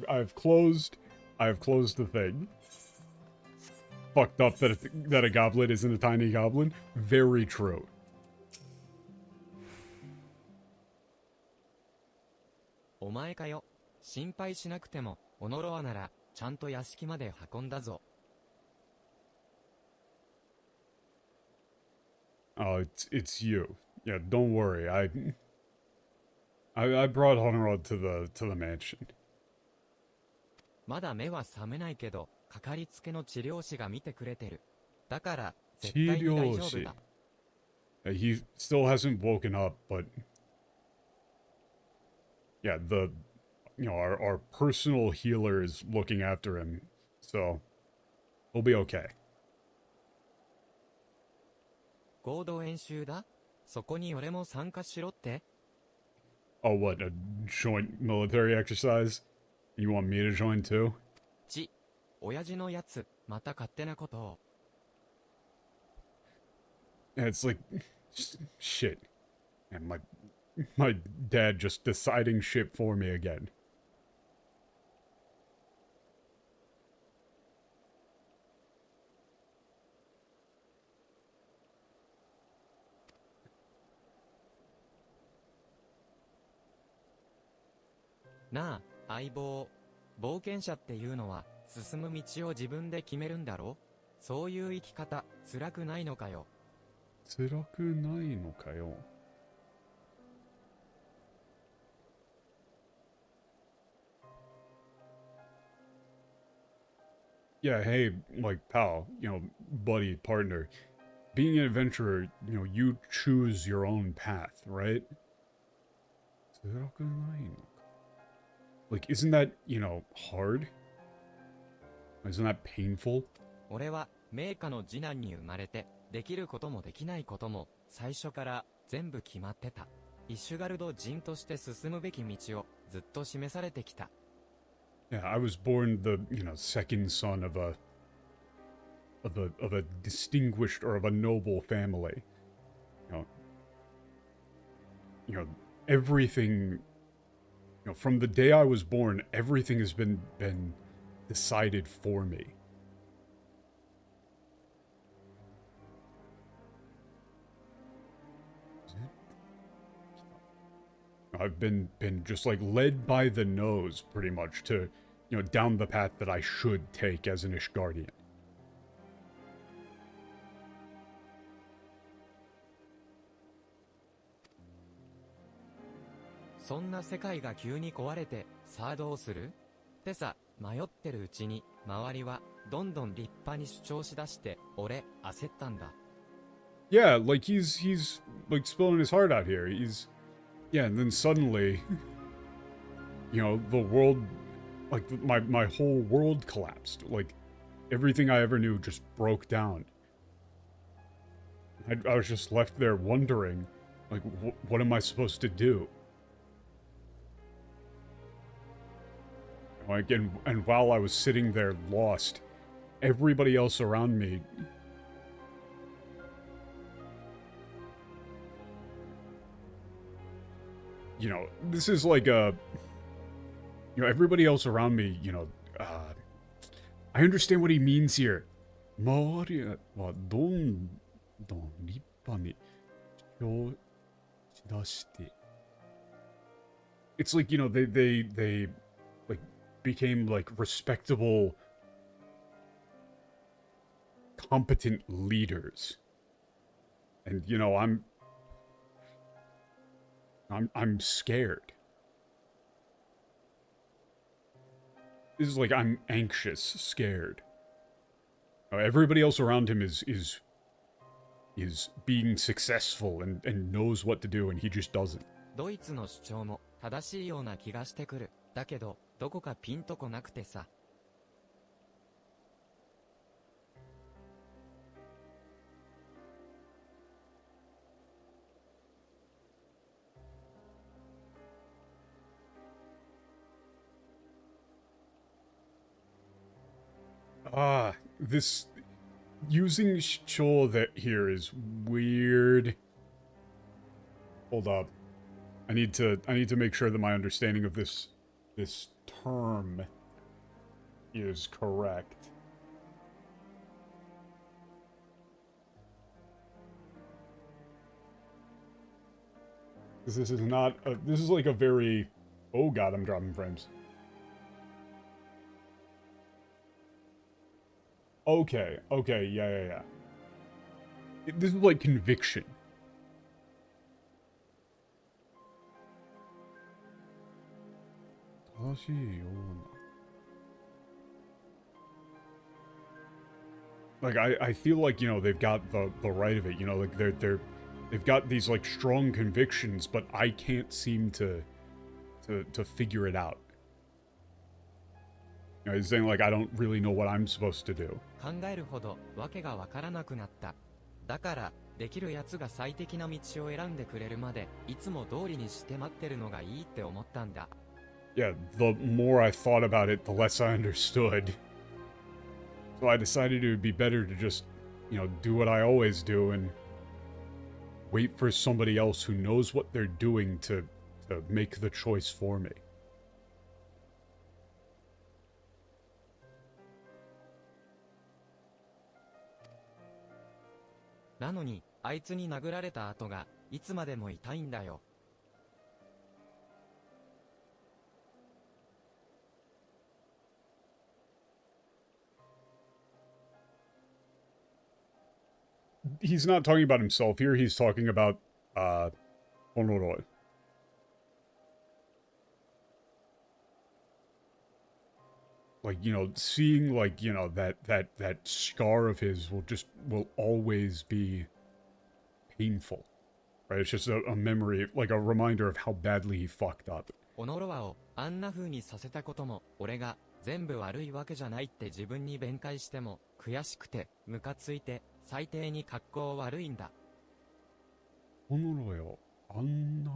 [SPEAKER 1] I've closed the thing. Fucked up that a goblet isn't a tiny goblin. Very true.
[SPEAKER 2] お前かよ。心配しなくても、オノロアなら、ちゃんと屋敷まで運んだぞ。
[SPEAKER 1] Oh, it's you. Yeah, don't worry. I brought Honora to the mansion.
[SPEAKER 2] まだ目は覚めないけど、かかりつけの治療師が見てくれてる。だから、絶対に大丈夫だ。
[SPEAKER 1] He still hasn't woken up, but yeah, our personal healer is looking after him, so he'll be okay.
[SPEAKER 2] 合同演習だ？そこに俺も参加しろって？
[SPEAKER 1] Oh, what, a joint military exercise? You want me to join too?
[SPEAKER 2] 親父のやつ、また勝手なことを。
[SPEAKER 1] Yeah, it's like, shit. And my dad just deciding shit for me again.
[SPEAKER 2] Na, 相棒。冒険者っていうのは、進む道を自分で決めるんだろ？そういう生き方、辛くないのかよ。
[SPEAKER 1] 辛くないのかよ。Yeah, hey, like, pal, buddy, partner. Being an adventurer, you choose your own path, right? Like, isn't that, hard? Isn't that painful?
[SPEAKER 2] 俺は、名家の次男に生まれて、できることもできないことも、最初から全部決まってた。イシュガルド人として進むべき道を、ずっと示されてきた。
[SPEAKER 1] Yeah, I was born the, second son of a distinguished or of a noble family. Everything, from the day I was born, everything has been decided for me. I've been just like led by the nose pretty much to, down the path that I should take as an Ishgardian.
[SPEAKER 2] そんな世界が急に壊れて、さあどうする？ってさ、迷ってるうちに、周りは、どんどん立派に主張しだして、俺、焦ったんだ。
[SPEAKER 1] Yeah, like he's like spilling his heart out here. Yeah, and then suddenly, the world, like my whole world collapsed. Like everything I ever knew just broke down. I was just left there wondering, like, what am I supposed to do? Like, and while I was sitting there lost, everybody else around me, this is like everybody else around me, I understand what he means here. 周りはどんどん立派に主張しだして。It's like, they like became like respectable, competent leaders. And, I'm scared. This is like I'm anxious, scared. Everybody else around him is being successful and knows what to do, and he just doesn't.
[SPEAKER 2] ドイツの主張も正しいような気がしてくる。だけど、どこかピンとこなくてさ。
[SPEAKER 1] This using Cho that here is weird. Hold up. I need to make sure that my understanding of this term is correct. This is not this is like a very Oh god, I'm dropping frames. Okay, okay, yeah. This is like conviction. Like, I feel like, you know, they've got the right of it, you know, like, they've got these, like, strong convictions, but I can't seem to figure it out. You know, he's saying, like, I don't really know what I'm supposed to do.
[SPEAKER 2] 考えるほどわけがわからなくなった。だから、できるやつが最適な道を選んでくれるまで、いつも通りにして待ってるのがいいって思ったんだ。
[SPEAKER 1] Yeah, the more I thought about it, the less I understood. So I decided it would be better to just, you know, do what I always do and wait for somebody else who knows what they're doing to make the choice for me.
[SPEAKER 2] なのに、あいつに殴られた跡が、いつまでも痛いんだよ。
[SPEAKER 1] He's not talking about himself here, he's talking about, Honoro. Like, you know, seeing, like, you know, that scar of his will always be painful. Right? It's just a memory, like a reminder of how badly he fucked up.
[SPEAKER 2] オノロワをあんな風にさせたことも、俺が全部悪いわけじゃないって自分に弁解しても、悔しくて、ムカついて、最低に格好悪いんだ。
[SPEAKER 1] オノロよ、あんな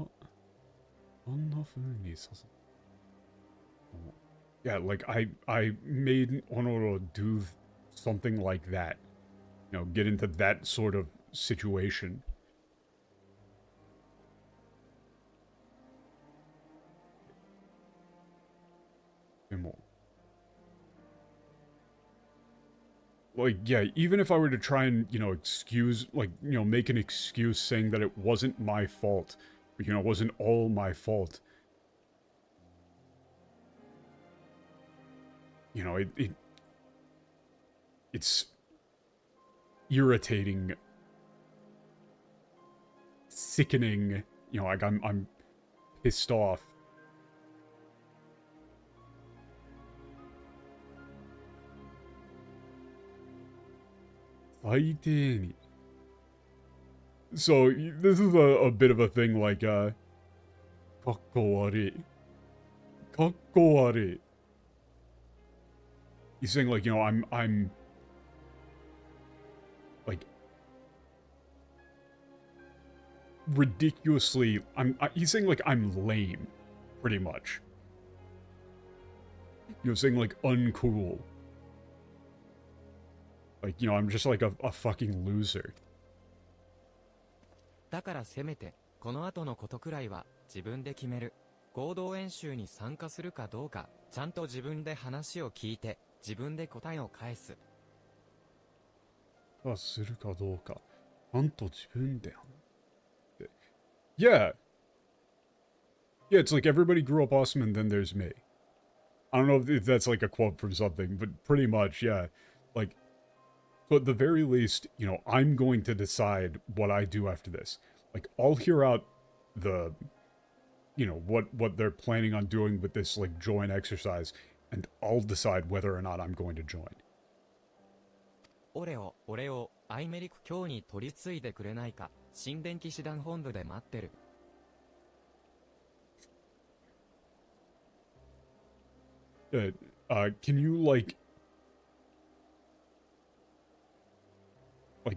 [SPEAKER 1] 風にさせ... Yeah, like, I made Honoro do something like that. You know, get into that sort of situation. Like, yeah, even if I were to try and, you know, excuse, like, you know, make an excuse saying that it wasn't my fault, or, you know, it wasn't all my fault, you know, it's irritating, sickening, you know, like, I'm pissed off. So, this is a bit of a thing like, kakkowari. Kakkowari. He's saying, like, you know, I'm like, ridiculously, he's saying, like, I'm lame, pretty much. You know, saying, like, uncool. Like, you know, I'm just like a fucking loser.
[SPEAKER 2] だからせめて、この後のことくらいは、自分で決める。合同演習に参加するかどうか、ちゃんと自分で話を聞いて、自分で答えを返す。
[SPEAKER 1] するかどうか、ちゃんと自分で。Yeah. Yeah, it's like everybody grew up awesome and then there's me. I don't know if that's like a quote from something, but pretty much, yeah. Like, so at the very least, you know, I'm going to decide what I do after this. Like, I'll hear out the, you know, what they're planning on doing with this, like, join exercise, and I'll decide whether or not I'm going to join.
[SPEAKER 2] 俺を、アイメリク卿に取り継いでくれないか、新電気師団本部で待ってる。
[SPEAKER 1] Can you, like,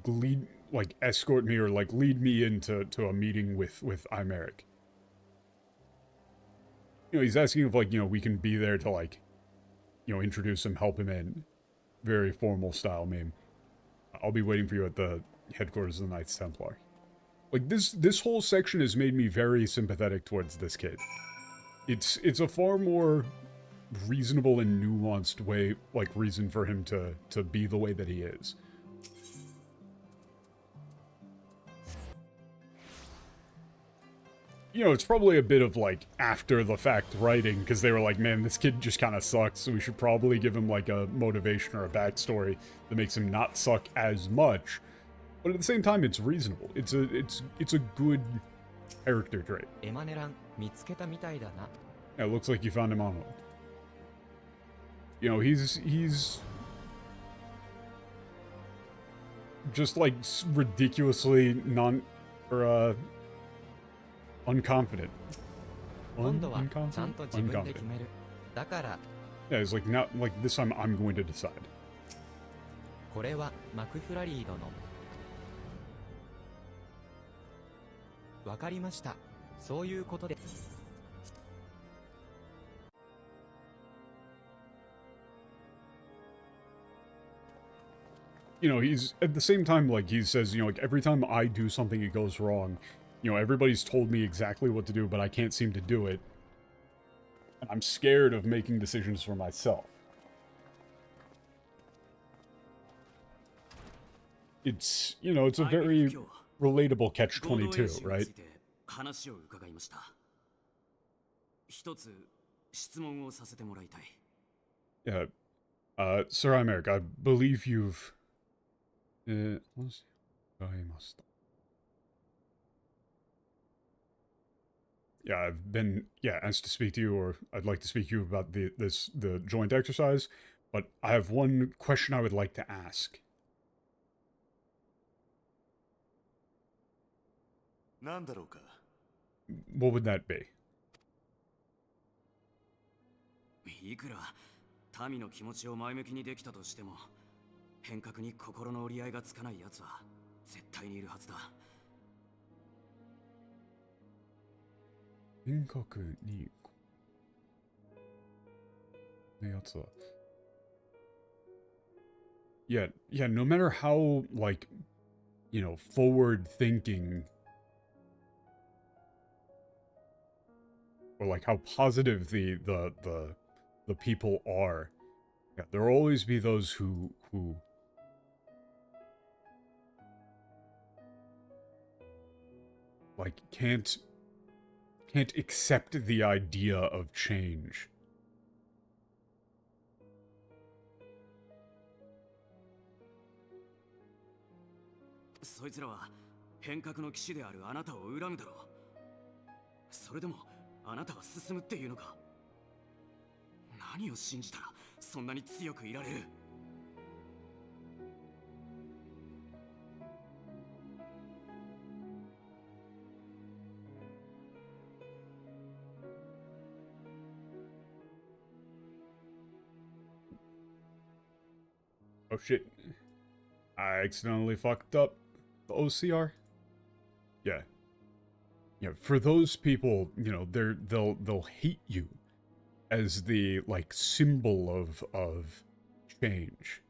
[SPEAKER 1] lead, like, escort me or, like, lead me into a meeting with Imeric? You know, he's asking if, like, you know, we can be there to, like, you know, introduce him, help him in. Very formal style meme. I'll be waiting for you at the headquarters of the Knights Templar. Like, this whole section has made me very sympathetic towards this kid. It's a far more reasonable and nuanced way, like, reason for him to be the way that he is. you know, it's probably a bit of, like, after-the-fact writing, because they were like, man, this kid just kind of sucks, so we should probably give him, like, a motivation or a backstory that makes him not suck as much. But at the same time, it's reasonable. It's a good character trait.
[SPEAKER 2] エマネラン見つけたみたいだな。
[SPEAKER 1] Yeah, it looks like you found him on one. You know, he's just, like, ridiculously unconfident.
[SPEAKER 2] 今度はちゃん
[SPEAKER 1] Unconfident?
[SPEAKER 2] と自分で
[SPEAKER 1] Unconfident.
[SPEAKER 2] 決める。だから
[SPEAKER 1] Yeah, it's like, now, like, this time I'm going to decide.
[SPEAKER 2] これはマクフラリー殿。わかりました。そういうことで。
[SPEAKER 1] You know, he's, at the same time, like, he says, you know, like, every time I do something, it goes wrong. You know, everybody's told me exactly what to do, but I can't seem to do it. And I'm scared of making decisions for myself. It's, you know, it's a very relatable catch-22, right?
[SPEAKER 4] 話を伺いました。一つ質問をさせてもらいたい。
[SPEAKER 1] Yeah. Sir Imeric, I believe you've... Yeah, I've been, asked to speak to you, or I'd like to speak to you about the joint exercise, but I have one question I would like to ask.
[SPEAKER 6] なんだろうか。
[SPEAKER 1] What would that be?
[SPEAKER 4] いくら民の気持ちを前向きにできたとしても、変革に心の折り合いがつかない奴は絶対にいるはずだ。
[SPEAKER 1] 変革にのやつは。Yeah, no matter how, like, you know, forward thinking or like how positive the people are, yeah, there will always be those who like can't accept the idea of change.
[SPEAKER 4] そいつらは変革の騎士であるあなたを恨むだろう。それでもあなたは進むっていうのか。何を信じたらそんなに強くいられる。
[SPEAKER 1] Oh shit. I accidentally fucked up the OCR. Yeah. Yeah, for those people, you know, they'll hate you as the, like, symbol of change.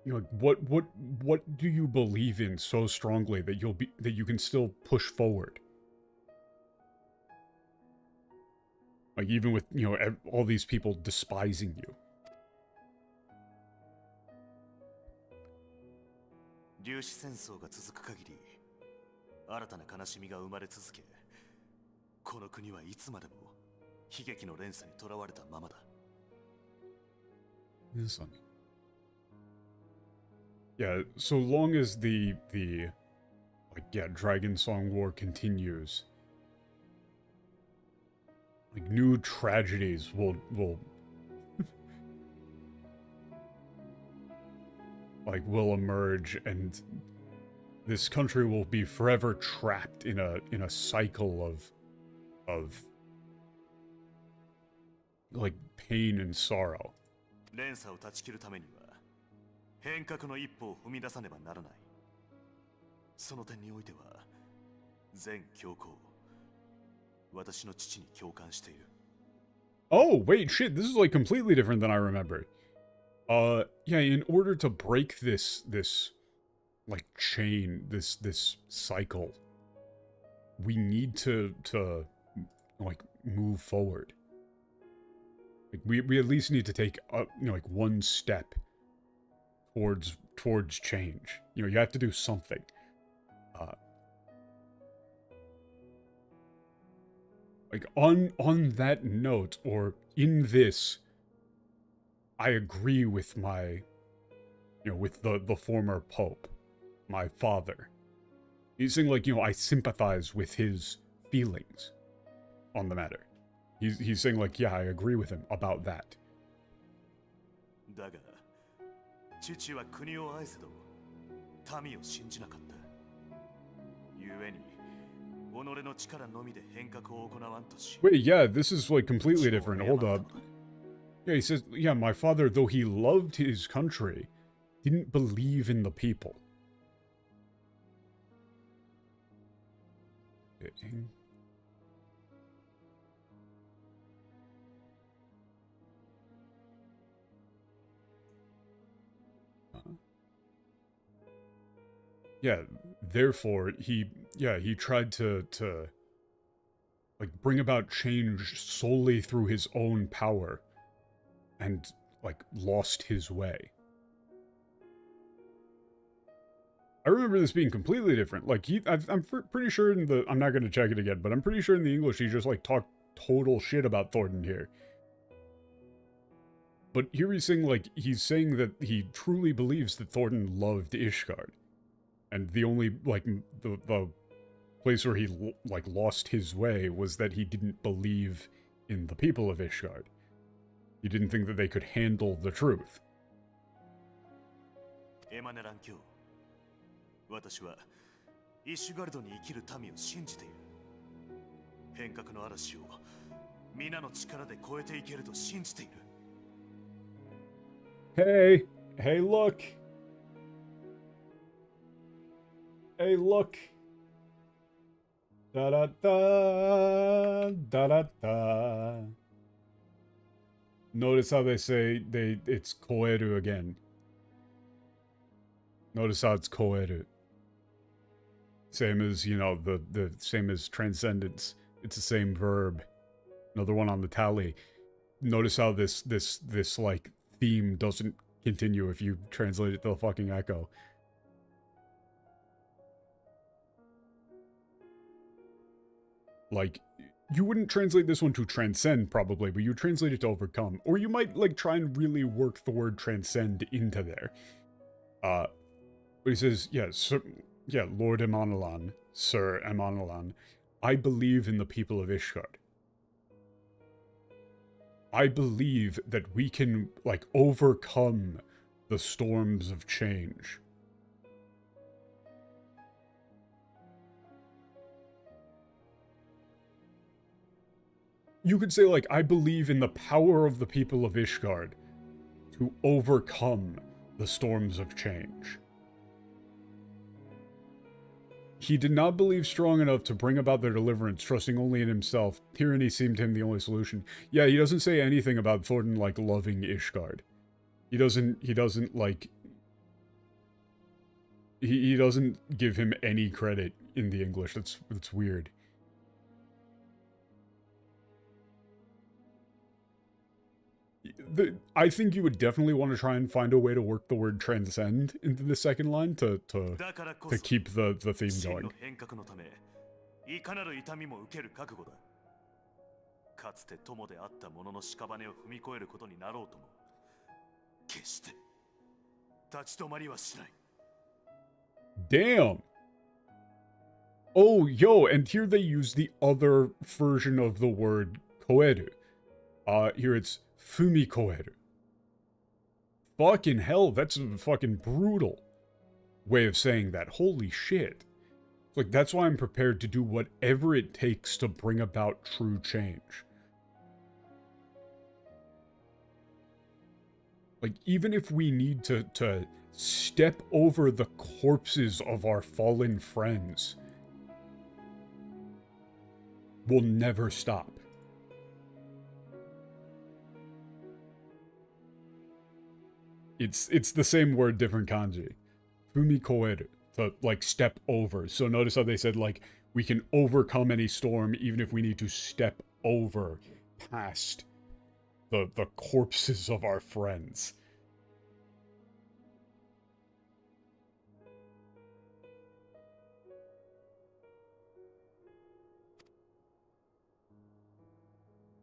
[SPEAKER 1] You know, what do you believe in so strongly that you can still push forward? Like, even with, you know, all these people despising you.
[SPEAKER 6] 粒子戦争が続く限り、新たな悲しみが生まれ続け、この国はいつまでも悲劇の連鎖に囚われたままだ。
[SPEAKER 1] Listen. Yeah, so long as the like, yeah, Dragon Song War continues, like, new tragedies will like, will emerge, and this country will be forever trapped in a cycle of like, pain and sorrow.
[SPEAKER 6] 連鎖を断ち切るためには変革の一歩を踏み出さねばならない。その点においては全教皇、私の父に共感している。
[SPEAKER 1] Oh, wait, shit, this is, like, completely different than I remembered. Yeah, in order to break this, like, chain, this cycle, we need to, like, move forward. Like, we at least need to take, you know, like, one step towards change. You know, you have to do something. Like, on that note, or in this, I agree with my, you know, with the former pope, my father. He's saying, like, you know, I sympathize with his feelings on the matter. He's saying, like, yeah, I agree with him about that.
[SPEAKER 6] だが、父は国を愛せど、民を信じなかった。故に、己の力のみで変革を行わんとし。
[SPEAKER 1] Wait, yeah, this is, like, completely different. Hold up. Yeah, he says, yeah, my father, though he loved his country, didn't believe in the people. Yeah, therefore, he tried to like, bring about change solely through his own power, and, like, lost his way. I remember this being completely different. Like, I'm pretty sure in the, I'm not going to check it again, but I'm pretty sure in the English he just, like, talked total shit about Thornton here. But here he's saying that he truly believes that Thornton loved Ishgard. And the only, like, the place where he, like, lost his way was that he didn't believe in the people of Ishgard. He didn't think that they could handle the truth.
[SPEAKER 6] Emmanellain卿、私はイシュガルドに生きる民を信じている。変革の嵐を皆の力で超えていけると信じている。
[SPEAKER 1] Hey, hey, look. Hey, look. Da da da da da da. Notice how they say it's koeru again. Notice how it's koeru. Same as, you know, the same as transcendence. It's the same verb. Another one on the tally. Notice how this like theme doesn't continue if you translate it to the fucking echo. Like, you wouldn't translate this one to transcend, probably, but you translate it to overcome. Or you might, like, try and really work the word transcend into there. But he says, yeah, sir, yeah, Lord Emmanellain, Sir Emmanellain, I believe in the people of Ishgard. I believe that we can, like, overcome the storms of change. You could say, like, I believe in the power of the people of Ishgard to overcome the storms of change. He did not believe strong enough to bring about their deliverance, trusting only in himself. Tyranny seemed to him the only solution. Yeah, he doesn't say anything about Thornton, like, loving Ishgard. He doesn't, like... He doesn't give him any credit in the English. That's weird. I think you would definitely want to try and find a way to work the word transcend into the second line to keep the theme going.
[SPEAKER 6] いかなる痛みも受ける覚悟だ。かつて友であった者の屍を踏み越えることになろうとも、決して立ち止まりはしない。
[SPEAKER 1] Damn! Oh, yo, and here they use the other version of the word koeru. Here it's fumikoeru. Fucking hell, that's a fucking brutal way of saying that. Holy shit. Like, that's why I'm prepared to do whatever it takes to bring about true change. Like, even if we need to step over the corpses of our fallen friends, we'll never stop. It's the same word, different kanji. Fumikoeru, to, like, step over. So notice how they said, like, we can overcome any storm even if we need to step over past the corpses of our friends.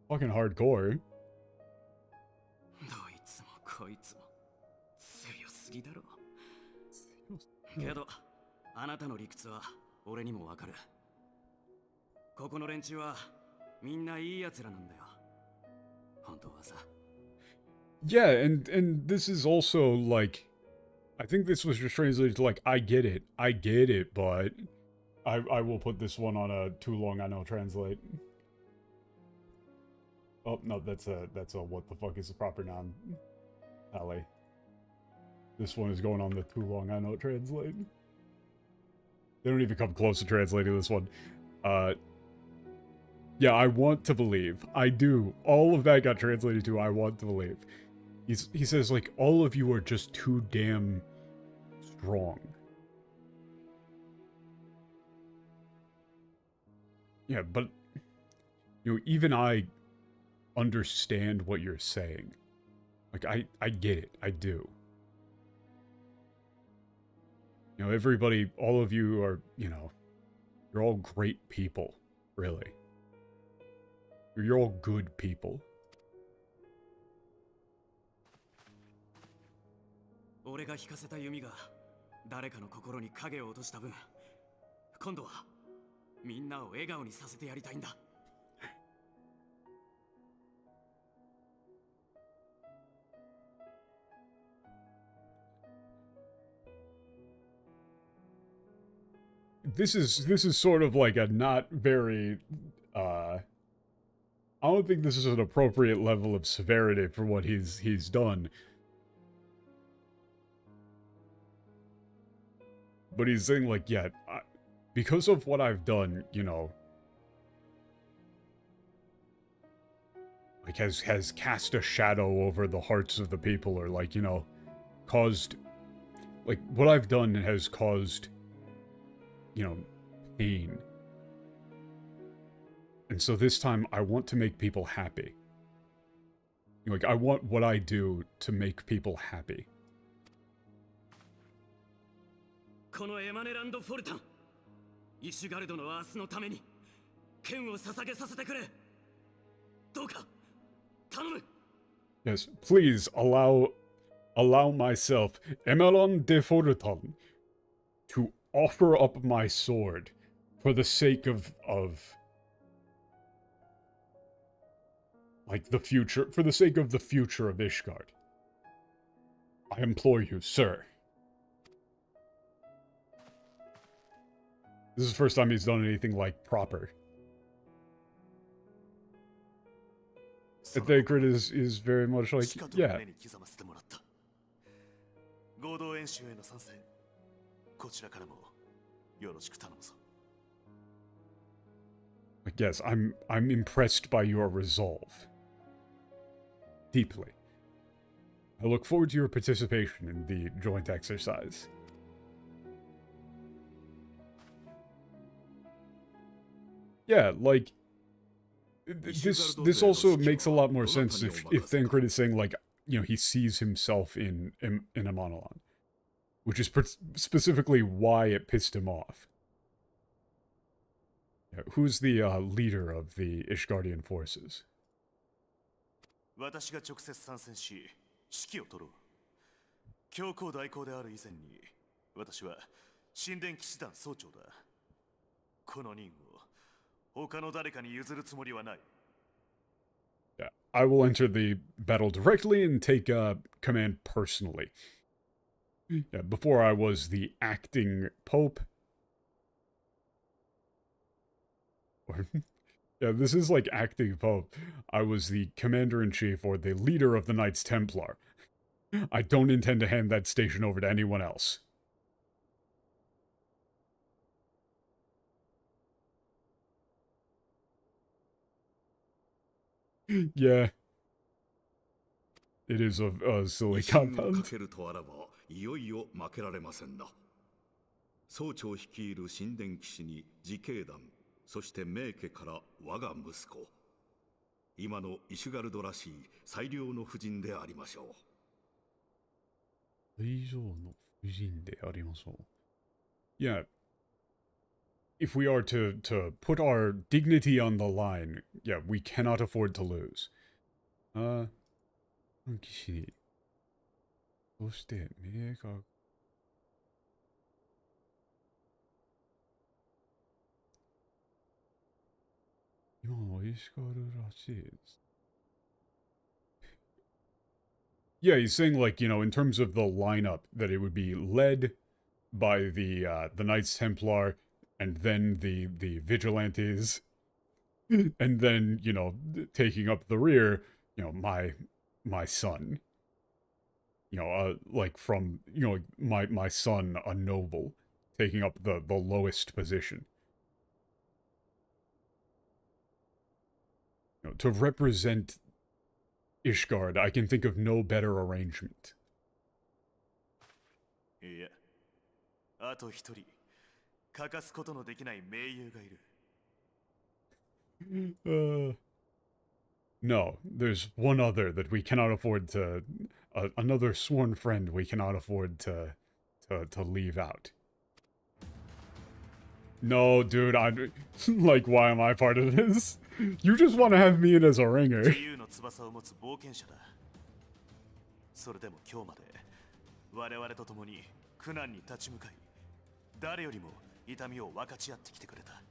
[SPEAKER 1] Fucking hardcore.
[SPEAKER 4] どいつもこいつも強すぎだろ。けどあなたの理屈は俺にもわかる。ここの連中はみんないい奴らなんだよ。本当はさ。
[SPEAKER 1] Yeah, and this is also like, I think this was just translated to like, I get it, but I will put this one on a too long I know translate. Oh no, that's a what the fuck is the proper noun? Alley. This one is going on the too long I know translate. They don't even come close to translating this one. Yeah, I want to believe. I do. All of that got translated to I want to believe. He says, like, all of you are just too damn strong. Yeah, but, you know, even I understand what you're saying. Like, I get it. I do. You know, everybody, all of you are, you know, you're all great people, really. You're all good people.
[SPEAKER 4] 俺が引かせた弓が誰かの心に影を落とした分、今度はみんなを笑顔にさせてやりたいんだ。
[SPEAKER 1] This is sort of like a not very I don't think this is an appropriate level of severity for what he's done. But he's saying, like, yeah, because of what I've done, you know, like, has cast a shadow over the hearts of the people, or, like, you know, caused, like, what I've done has caused, you know, pain. And so this time, I want to make people happy. Like, I want what I do to make people happy.
[SPEAKER 4] このエマネランド・フォルタン、イシュガルドの明日のために剣を捧げさせてくれ。どうか頼む。
[SPEAKER 1] Yes, please allow myself, Emmanellain de Fortan, to offer up my sword for the sake of like the future, for the sake of the future of Ishgard. I implore you, sir. This is the first time he's done anything, like, proper. Ethacrid is very much like, yeah.
[SPEAKER 6] 合同演習への参戦、こちらからもよろしく頼むぞ。
[SPEAKER 1] Like, yes, I'm impressed by your resolve. Deeply. I look forward to your participation in the joint exercise. Yeah, like, this also makes a lot more sense if Thancred is saying, like, you know, he sees himself in Emmanellain, which is specifically why it pissed him off. Yeah, who's the leader of the Ishgardian forces?
[SPEAKER 6] 私が直接参戦し、指揮を取ろう。教皇代行である以前に、私は神殿騎士団総長だ。この任を他の誰かに譲るつもりはない。
[SPEAKER 1] Yeah, I will enter the battle directly and take command personally. Yeah, before I was the acting pope. Yeah, this is like acting pope. I was the commander-in-chief or the leader of the Knights Templar. I don't intend to hand that station over to anyone else. Yeah. It is a silly compound.
[SPEAKER 7] いよいよ負けられませんな。総長率いる神殿騎士に自警団、そして名家から我が息子。今のイシュガルドらしい最良の婦人でありましょう。
[SPEAKER 1] 最上の婦人でありましょう。Yeah. If we are to put our dignity on the line, yeah, we cannot afford to lose. 騎士に、そして、名が、今のイシュガルらしいです。Yeah, he's saying, like, you know, in terms of the lineup, that it would be led by the Knights Templar, and then the Vigilantes, and then, you know, taking up the rear, you know, my son. You know, like from, you know, my son, a noble, taking up the lowest position. You know, to represent Ishgard, I can think of no better arrangement.
[SPEAKER 6] いや、あと一人、欠かすことのできない盟友がいる。
[SPEAKER 1] No, there's one other that we cannot afford to... another sworn friend we cannot afford to leave out. No, dude, like, why am I part of this? You just want to have me in as a ringer.
[SPEAKER 6] 自由の翼を持つ冒険者だ。それでも今日まで我々と共に苦難に立ち向かい、誰よりも痛みを分かち合ってきてくれた。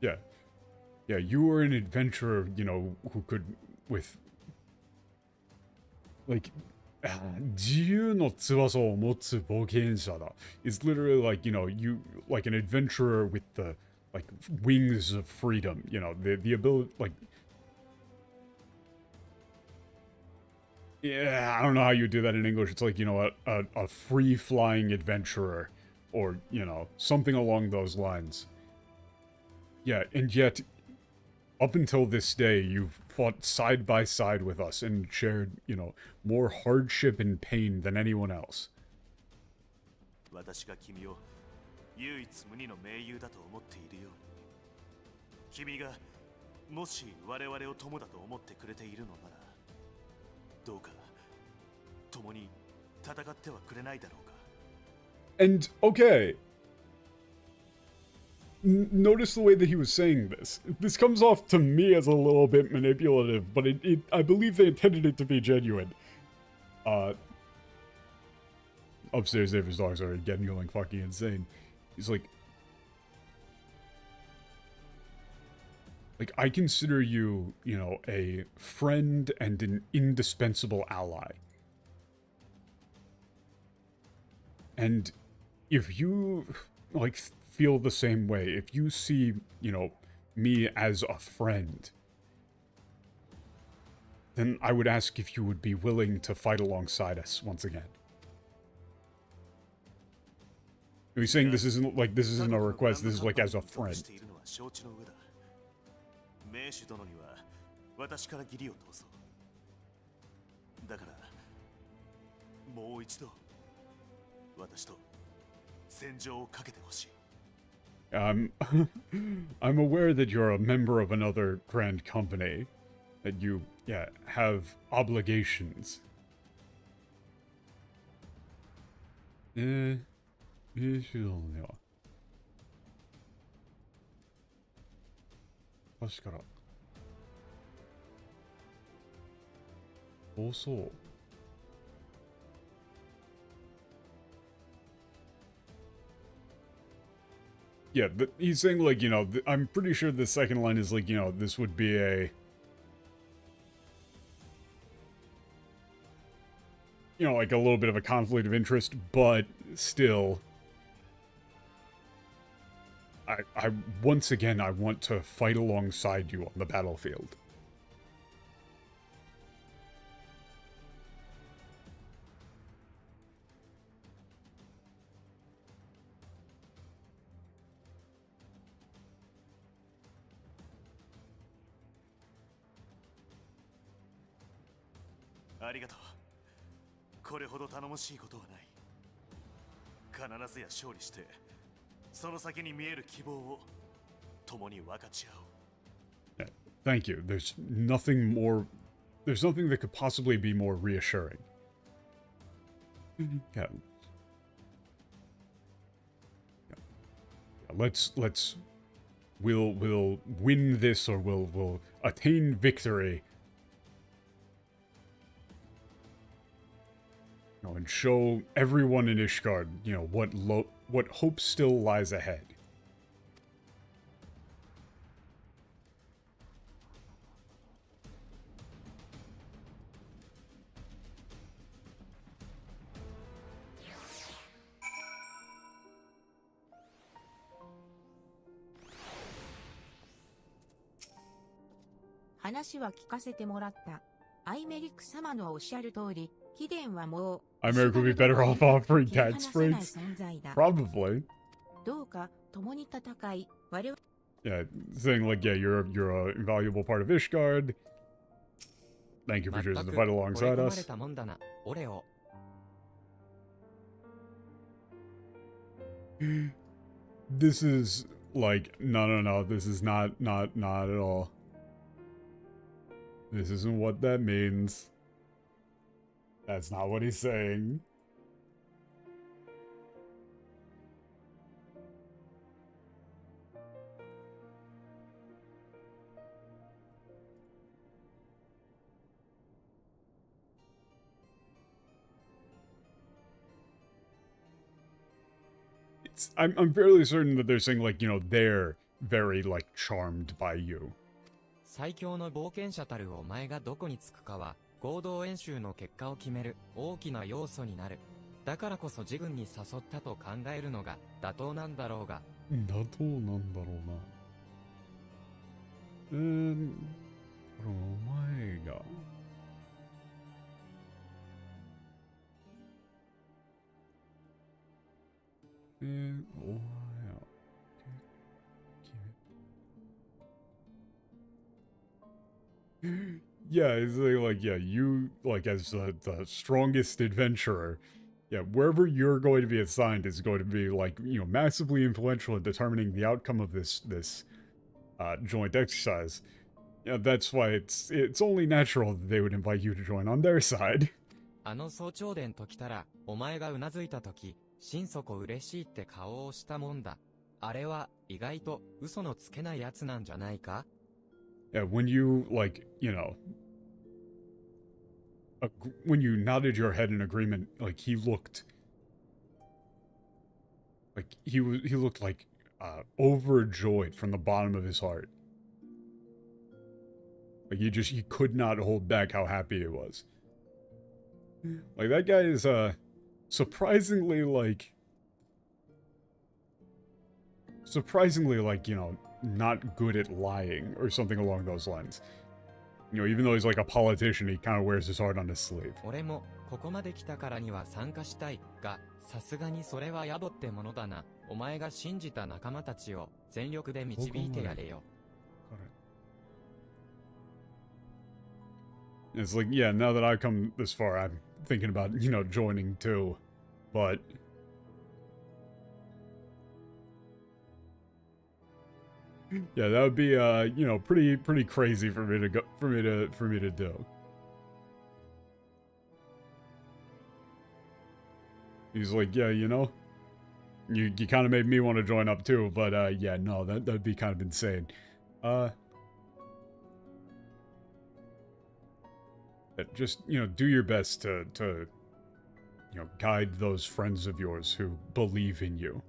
[SPEAKER 1] Yeah. Yeah, you were an adventurer, you know, who could, with, like, 自由の翼を持つ冒険者だ. It's literally like, you know, you, like an adventurer with the, like, wings of freedom, you know, the ability, like, yeah, I don't know how you do that in English. It's like, you know, a free-flying adventurer, or, you know, something along those lines. Yeah, and yet, up until this day, you've fought side by side with us and shared, you know, more hardship and pain than anyone else.
[SPEAKER 6] 私が君を唯一無二の盟友だと思っているように、君がもし我々を友だと思ってくれているのなら、どうか共に戦ってはくれないだろうか。
[SPEAKER 1] And, okay. Notice the way that he was saying this. This comes off to me as a little bit manipulative, but I believe they intended it to be genuine. Upstairs, David's dogs are again going fucking insane. He's like, I consider you, you know, a friend and an indispensable ally. And if you, like, feel the same way, if you see, you know, me as a friend, then I would ask if you would be willing to fight alongside us once again. He's saying this isn't, like, this isn't a request, this is, like, as a friend.
[SPEAKER 6] 名手殿には私から義理を通そう。だからもう一度私と戦場をかけてほしい。
[SPEAKER 1] I'm aware that you're a member of another grand company, that you, yeah, have obligations. 名手殿には確からそうそう。Yeah, he's saying, like, you know, I'm pretty sure the second line is, like, you know, this would be a... You know, like, a little bit of a conflict of interest, but still... I once again, I want to fight alongside you on the battlefield.
[SPEAKER 6] Arigato. これほど頼もしいことはない。必ずや勝利して、その先に見える希望を共に分かち合おう。
[SPEAKER 1] Thank you. There's nothing more... There's nothing that could possibly be more reassuring. Yeah. We'll win this, or we'll attain victory. You know, and show everyone in Ishgard, you know, what hope still lies ahead.
[SPEAKER 3] "話は聞かせてもらった。アイメリック様のおっしゃる通り、貴殿はもう、
[SPEAKER 1] Imeric would be better off offering tax breaks. Probably.
[SPEAKER 3] どうか共に戦い、我々
[SPEAKER 1] Yeah, saying like, yeah, you're a invaluable part of Ishgard. Thank you for choosing to fight alongside us.
[SPEAKER 2] もんだな、俺を。
[SPEAKER 1] This is like, no, this is not at all. This isn't what that means. That's not what he's saying. I'm fairly certain that they're saying, like, you know, they're very, like, charmed by you.
[SPEAKER 2] 最強の冒険者たるお前がどこに着くかは、合同演習の結果を決める大きな要素になる。だからこそ自軍に誘ったと考えるのが妥当なんだろうが。
[SPEAKER 1] 妥当なんだろうな。お前が。お前が。Yeah, it's like, yeah, you, like, as the strongest adventurer, yeah, wherever you're going to be assigned is going to be, like, you know, massively influential in determining the outcome of this joint exercise. Yeah, that's why it's only natural that they would invite you to join on their side.
[SPEAKER 2] あの早朝伝ときたら、お前がうなずいたとき、心底嬉しいって顔をしたもんだ。あれは、意外と、嘘のつけないやつなんじゃないか?
[SPEAKER 1] Yeah, when you, like, you know, when you nodded your head in agreement, like, he looked like, overjoyed from the bottom of his heart. Like, he could not hold back how happy he was. Like, that guy is, surprisingly, like, you know, not good at lying, or something along those lines. You know, even though he's like a politician, he kind of wears his heart on his sleeve.
[SPEAKER 2] 俺も、ここまで来たからには参加したいが、さすがにそれは野暮ってものだな。お前が信じた仲間たちを全力で導いてやれよ。
[SPEAKER 1] It's like, yeah, now that I've come this far, I'm thinking about, you know, joining too. But yeah, that would be, you know, pretty crazy for me to do. He's like, yeah, you know, you kind of made me want to join up too, but yeah, no, that'd be kind of insane. Just, you know, do your best to, you know, guide those friends of yours who believe in you.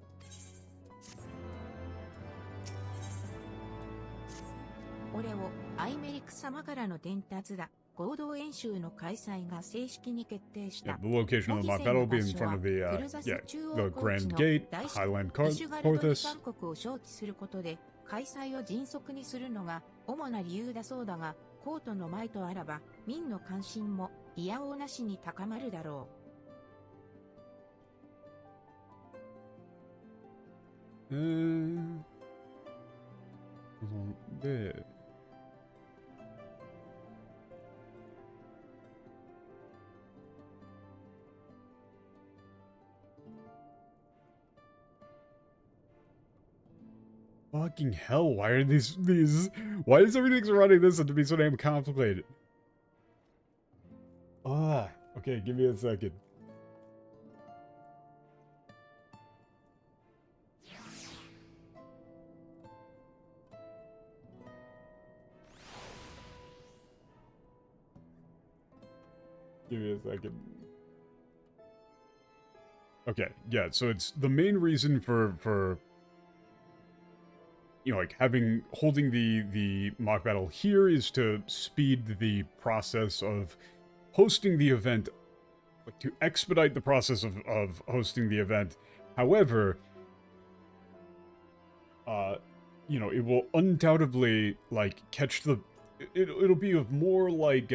[SPEAKER 3] 俺をアイメリック様からの伝達だ。合同演習の開催が正式に決定し
[SPEAKER 1] Yeah,
[SPEAKER 3] た。
[SPEAKER 1] the location of the mock battle will be in front of the, yeah, the Grand Gate, Highland Corthus.
[SPEAKER 3] 韓国を招致することで開催を迅速にするのが主な理由だそうだが、コートの前とあらば民の関心もいやおうなしに高まるだろう。
[SPEAKER 1] で、Fucking hell, why are why is everything surrounding this to be so damn complicated? Ah, okay, give me a second. Give me a second. Okay, yeah, so it's the main reason for you know, like holding the mock battle here is to speed the process of hosting the event, like to expedite the process of hosting the event. However, you know, it will undoubtedly like catch it'll be of more like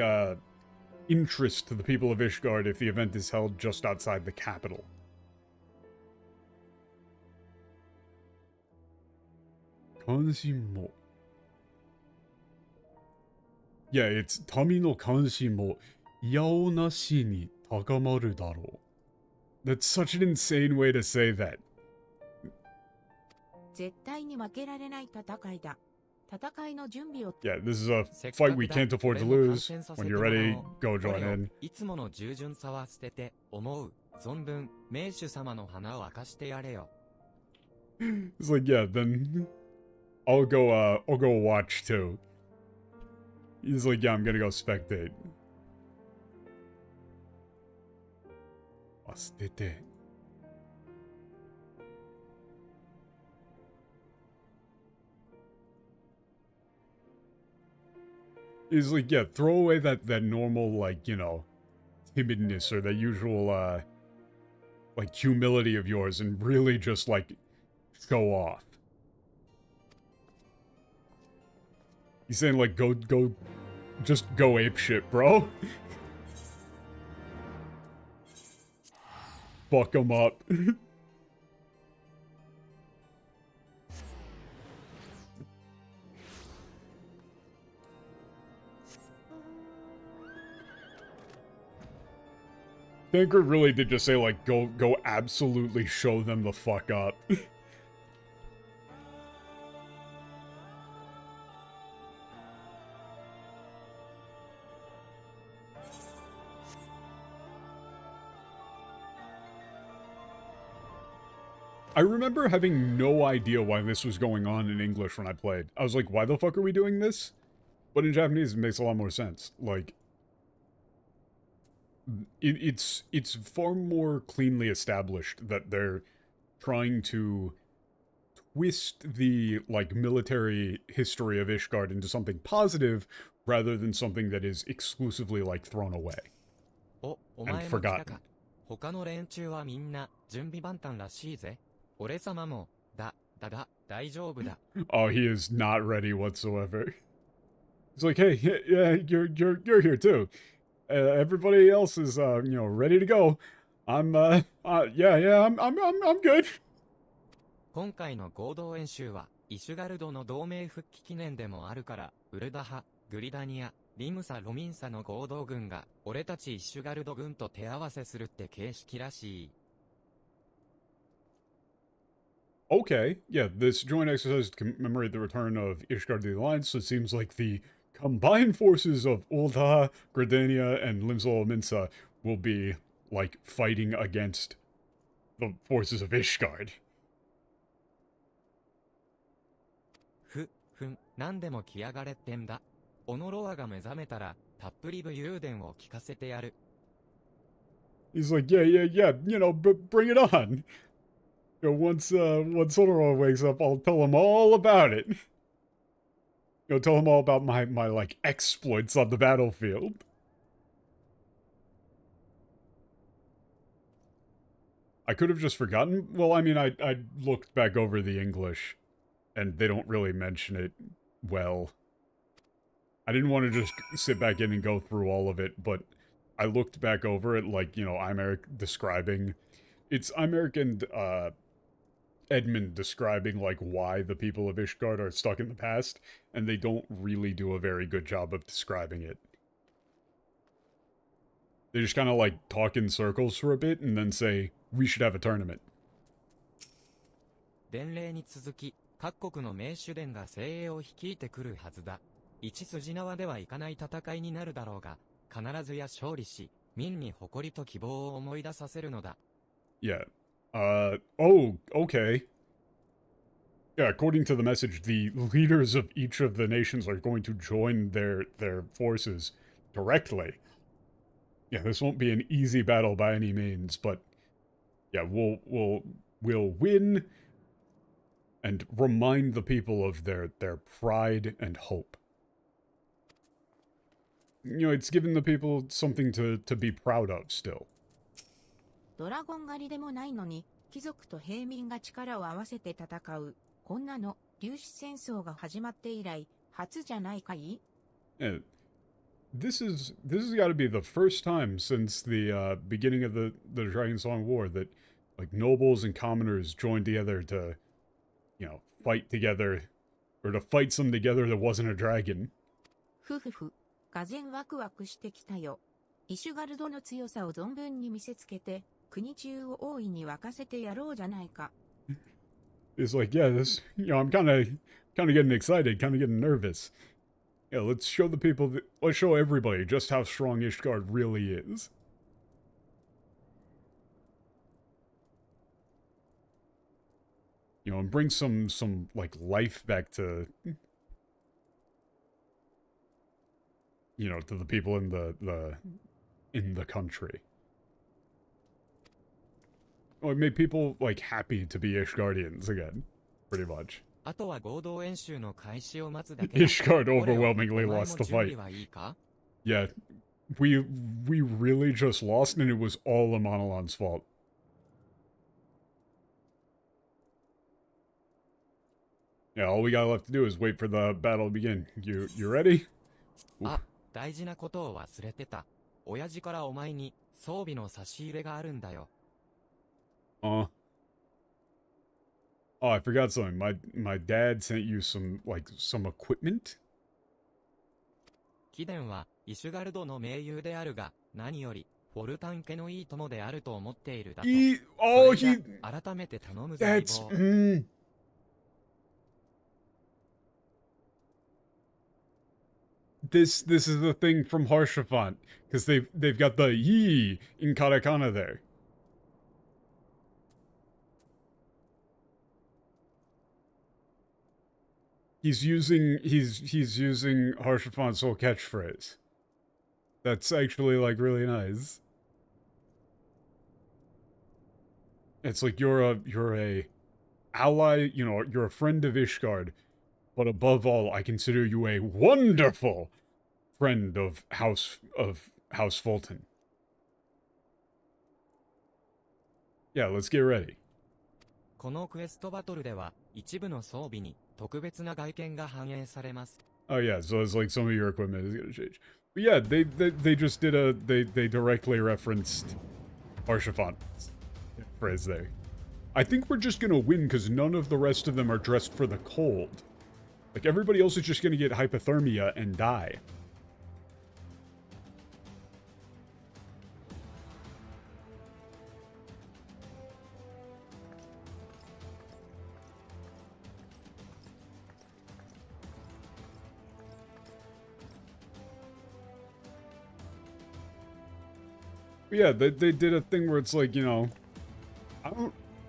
[SPEAKER 1] interest to the people of Ishgard if the event is held just outside the capital. Yeah, it's 民の関心もいやおなしに高まるだろう. That's such an insane way to say that.
[SPEAKER 3] 絶対に負けられない戦いだ。戦いの準備を。
[SPEAKER 1] Yeah, this is a fight we can't afford to lose. When you're ready, go join in.
[SPEAKER 2] いつもの従順さは捨てて、思う存分名手様の花を明かしてやれよ。
[SPEAKER 1] It's like, yeah, then I'll go watch too. He's like, yeah, I'm gonna go spectate. 捨てて. He's like, yeah, throw away that normal, like, you know, timidness or the usual, like, humility of yours and really just, like, show off. He's saying, like, just go apeshit, bro. Fuck him up. Thanker really did just say, like, go absolutely show them the fuck up. I remember having no idea why this was going on in English when I played. I was like, why the fuck are we doing this? But in Japanese, it makes a lot more sense. Like, it's far more cleanly established that they're trying to twist the, like, military history of Ishgard into something positive rather than something that is exclusively, like, thrown away and forgotten.
[SPEAKER 2] 他の連中はみんな準備万端らしいぜ。俺様も大丈夫だ。
[SPEAKER 1] Oh, he is not ready whatsoever. He's like, hey, yeah, you're here too. Everybody else is, you know, ready to go. I'm good.
[SPEAKER 2] 今回の合同演習は、イシュガルドの同盟復帰記念でもあるから、ウルダハ、グリダニア、リムサ・ロミンサの合同軍が、俺たちイシュガルド軍と手合わせするって形式らしい。
[SPEAKER 1] Okay, yeah, this joint exercise to commemorate the return of Ishgard to the Alliance, so it seems like the combined forces of Ulta, Gridania, and Limsol Minsa will be, like, fighting against the forces of Ishgard.
[SPEAKER 2] 何でも来やがれってんだ。オノロアが目覚めたら、たっぷり武勇伝を聞かせてやる。
[SPEAKER 1] He's like, yeah, you know, bring it on. You know, once Sonoro wakes up, I'll tell him all about it. You know, tell him all about my like, exploits on the battlefield. I could have just forgotten. Well, I mean, I looked back over the English, and they don't really mention it well. I didn't want to just sit back in and go through all of it, but I looked back over it, like, you know, Imeric describing... It's Imeric and, Edmund describing, like, why the people of Ishgard are stuck in the past, and they don't really do a very good job of describing it. They just kind of, like, talk in circles for a bit, and then say, we should have a tournament.
[SPEAKER 2] 伝令に続き、各国の名手伝が精鋭を率いてくるはずだ。一筋縄ではいかない戦いになるだろうが、必ずや勝利し、民に誇りと希望を思い出させるのだ。
[SPEAKER 1] Yeah. Oh, okay. Yeah, according to the message, the leaders of each of the nations are going to join their forces directly. Yeah, this won't be an easy battle by any means, but yeah, we'll win and remind the people of their pride and hope. You know, it's given the people something to be proud of still.
[SPEAKER 3] ドラゴン狩りでもないのに、貴族と平民が力を合わせて戦う。こんなの、粒子戦争が始まって以来、初じゃないかい？
[SPEAKER 1] Yeah, this has got to be the first time since the beginning of the Dragon Song War that like nobles and commoners joined together to, you know, fight together, or to fight some together that wasn't a dragon.
[SPEAKER 3] ふふふ、がぜんワクワクしてきたよ。イシュガルドの強さを存分に見せつけて、国中を大いに沸かせてやろうじゃないか。
[SPEAKER 1] It's like, yeah, this, you know, I'm kind of getting excited, kind of getting nervous. Yeah, let's show the people, let's show everybody just how strong Ishgard really is. You know, and bring some like life back to, you know, to the people in the country. Oh, it made people like happy to be Ishgardians again, pretty much.
[SPEAKER 2] あとは合同演習の開始を待つだけだ。
[SPEAKER 1] Ishgard
[SPEAKER 2] オレオ、
[SPEAKER 1] overwhelmingly
[SPEAKER 2] お前も
[SPEAKER 1] lost the
[SPEAKER 2] 準備
[SPEAKER 1] fight.
[SPEAKER 2] はいいか？
[SPEAKER 1] Yeah, we really just lost, and it was all Emmanellain's fault. Yeah, all we got left to do is wait for the battle to begin. You ready?
[SPEAKER 2] あ、大事なことを忘れてた。親父からお前に装備の差し入れがあるんだよ。
[SPEAKER 1] Oh, I forgot something. My dad sent you some equipment?
[SPEAKER 2] 貴殿はイシュガルドの盟友であるが、何よりフォルタン家のいい友であると思っているだと。
[SPEAKER 1] Oh,
[SPEAKER 2] それ
[SPEAKER 1] he
[SPEAKER 2] じゃ改めて頼むぞ。
[SPEAKER 1] that's
[SPEAKER 2] 相棒。
[SPEAKER 1] This is the thing from Harshafant, because they've got the yi in katakana there. He's using Harshafant's whole catchphrase. That's actually like really nice. It's like you're a ally, you know, you're a friend of Ishgard, but above all, I consider you a wonderful friend of House Fulton. Yeah, let's get ready.
[SPEAKER 2] このクエストバトルでは、一部の装備に特別な外見が反映されます。
[SPEAKER 1] Oh yeah, so it's like some of your equipment is gonna change. But yeah, they just did they directly referenced Harshafant's phrase there. I think we're just gonna win because none of the rest of them are dressed for the cold. Like everybody else is just gonna get hypothermia and die. But yeah, they did a thing where it's like, you know,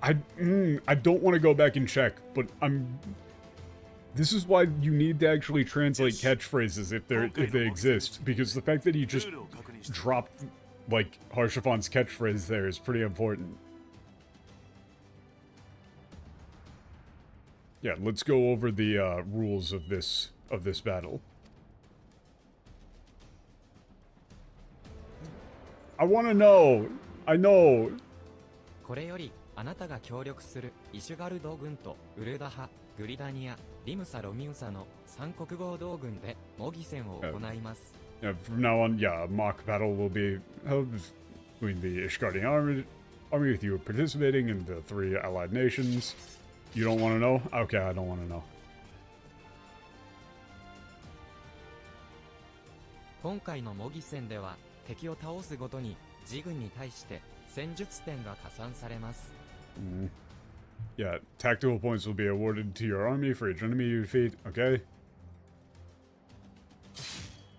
[SPEAKER 1] I don't want to go back and check, but this is why you need to actually translate catchphrases if they exist, because the fact that he just dropped like Harshafant's catchphrase there is pretty important. Yeah, let's go over the rules of this battle. I want to know. I know.
[SPEAKER 2] これより、あなたが協力するイシュガルド軍とウルダハ、グリダニア、リムサ・ロミウサの三国合同軍で模擬戦を行います。
[SPEAKER 1] Yeah, from now on, yeah, a mock battle will be held between the Ishgardian army with you participating in the 3 allied nations. You don't want to know? Okay, I don't want to know.
[SPEAKER 2] 今回の模擬戦では、敵を倒すごとに自軍に対して戦術点が加算されます。
[SPEAKER 1] Yeah, tactical points will be awarded to your army for each enemy you defeat. Okay.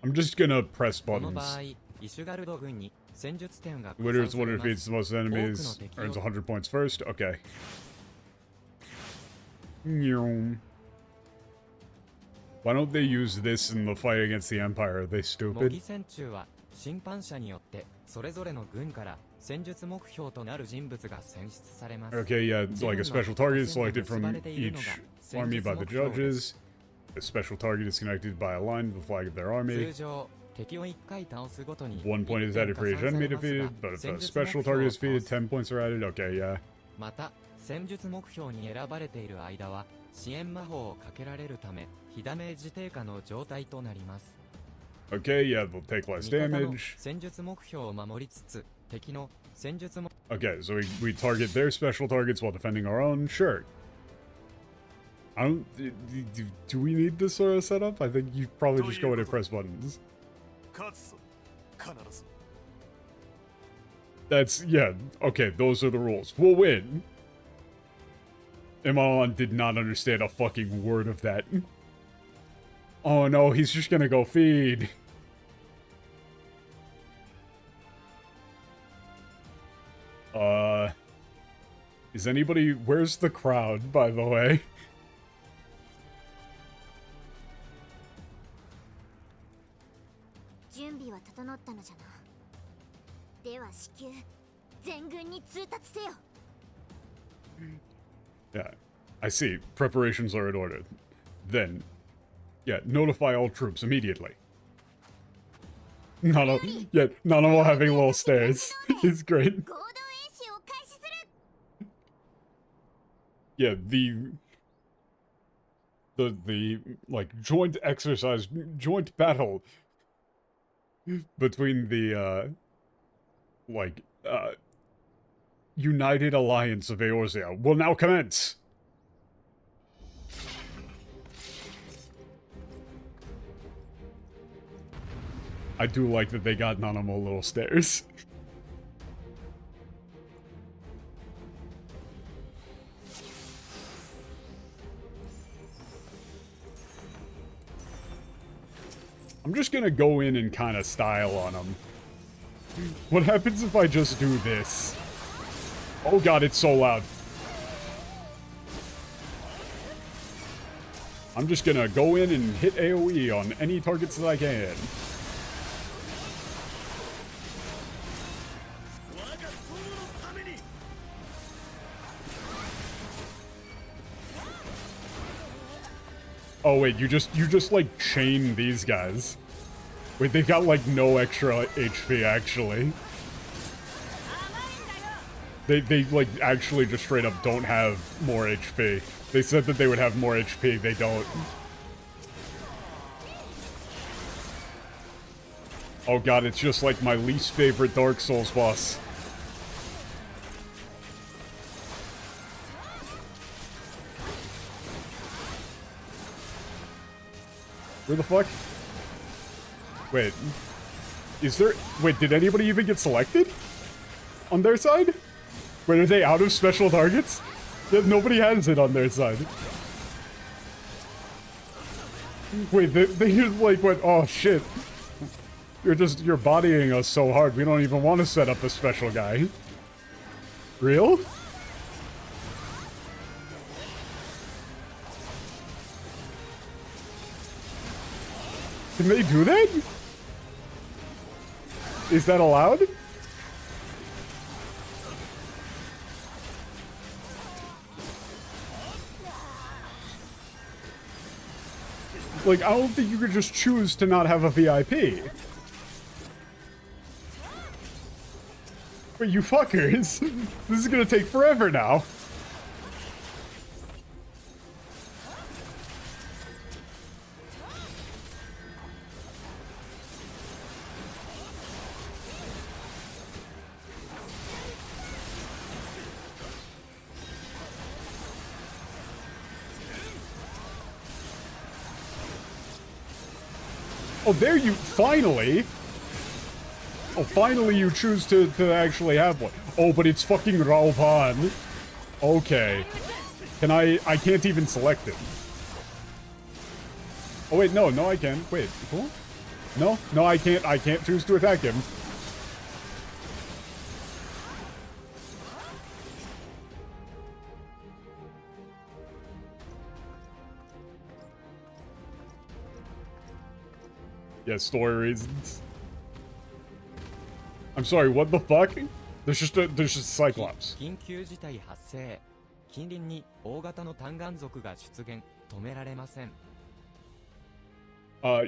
[SPEAKER 1] I'm just gonna press
[SPEAKER 2] この場
[SPEAKER 1] buttons.
[SPEAKER 2] 合、イシュガルド軍に戦術点が加
[SPEAKER 1] Winner's
[SPEAKER 2] 算さ
[SPEAKER 1] one
[SPEAKER 2] れ
[SPEAKER 1] who
[SPEAKER 2] ま
[SPEAKER 1] defeats
[SPEAKER 2] す。
[SPEAKER 1] the most enemies earns 100 points first. Okay. Why don't they use this in the fight against the Empire? Are they
[SPEAKER 2] 模擬
[SPEAKER 1] stupid?
[SPEAKER 2] 戦中は審判者によってそれぞれの軍から戦術目標となる人物が選出されます。
[SPEAKER 1] Okay, yeah, it's like a special target selected from
[SPEAKER 2] 結ばれているのが
[SPEAKER 1] each
[SPEAKER 2] 戦
[SPEAKER 1] army
[SPEAKER 2] 術
[SPEAKER 1] by
[SPEAKER 2] 目
[SPEAKER 1] the
[SPEAKER 2] 標です。
[SPEAKER 1] judges. A special target is connected by a line with the flag of their
[SPEAKER 2] 通
[SPEAKER 1] army.
[SPEAKER 2] 常、敵を1回倒すごとに
[SPEAKER 1] 1 point is
[SPEAKER 2] 1
[SPEAKER 1] added
[SPEAKER 2] 点
[SPEAKER 1] for each
[SPEAKER 2] 加算さ
[SPEAKER 1] enemy
[SPEAKER 2] れます
[SPEAKER 1] defeated,
[SPEAKER 2] が
[SPEAKER 1] but if a
[SPEAKER 2] 戦術
[SPEAKER 1] special
[SPEAKER 2] 目
[SPEAKER 1] target
[SPEAKER 2] 標
[SPEAKER 1] is
[SPEAKER 2] を倒
[SPEAKER 1] defeated,
[SPEAKER 2] す。
[SPEAKER 1] 10 points are added. Okay, yeah.
[SPEAKER 2] また、戦術目標に選ばれている間は支援魔法をかけられるため、火ダメージ低下の状態となります。
[SPEAKER 1] Okay, yeah, they'll take less
[SPEAKER 2] 味方の
[SPEAKER 1] damage.
[SPEAKER 2] 戦術目標を守りつつ、敵の戦術目
[SPEAKER 1] Okay, so we target their special targets while defending our own? Sure. I don't... Do we need this sort of setup? I think you probably just go in and press buttons.
[SPEAKER 6] 勝つぞ必ず
[SPEAKER 1] That's... yeah, okay, those are the rules. We'll win. Emmanellain did not understand a fucking word of that. Oh no, he's just gonna go feed. Is anybody... Where's the crowd, by the way?
[SPEAKER 8] 準備は整ったのじゃな。では至急全軍に通達せよ。
[SPEAKER 1] Yeah, I see. Preparations are in order. Then, yeah, notify all troops immediately. None of them are having little stairs. It's great.
[SPEAKER 8] 合同演習を開始する。
[SPEAKER 1] Yeah, the like joint exercise, joint battle between the United Alliance of Eorzea will now commence. I do like that they got Nanamo little stairs. I'm just gonna go in and kind of style on them. What happens if I just do this? Oh god, it's so loud. I'm just gonna go in and hit AoE on any targets that I can. Oh wait, you just like chain these guys. Wait, they've got like no extra HP actually. They like actually just straight up don't have more HP. They said that they would have more HP, they don't. Oh god, it's just like my least favorite Dark Souls boss. Where the fuck? Wait. Is there... Wait, did anybody even get selected? On their side? Wait, are they out of special targets? Nobody has it on their side. Wait, they just like went, oh shit. You're bodying us so hard, we don't even want to set up a special guy. Real? Can they do that? Is that allowed? Like, I don't think you could just choose to not have a VIP. But you fuckers, this is gonna take forever now. Oh, there you... Finally! Oh, finally you choose to actually have one. Oh, but it's fucking Raupan. Okay. Can I can't even select it. Oh wait, no, I can. Wait, cool? No, I can't choose to attack him. Yeah, story reasons. I'm sorry, what the fuck? There's just Cyclops.
[SPEAKER 2] 緊急事態発生。近隣に大型の単眼族が出現。止められません。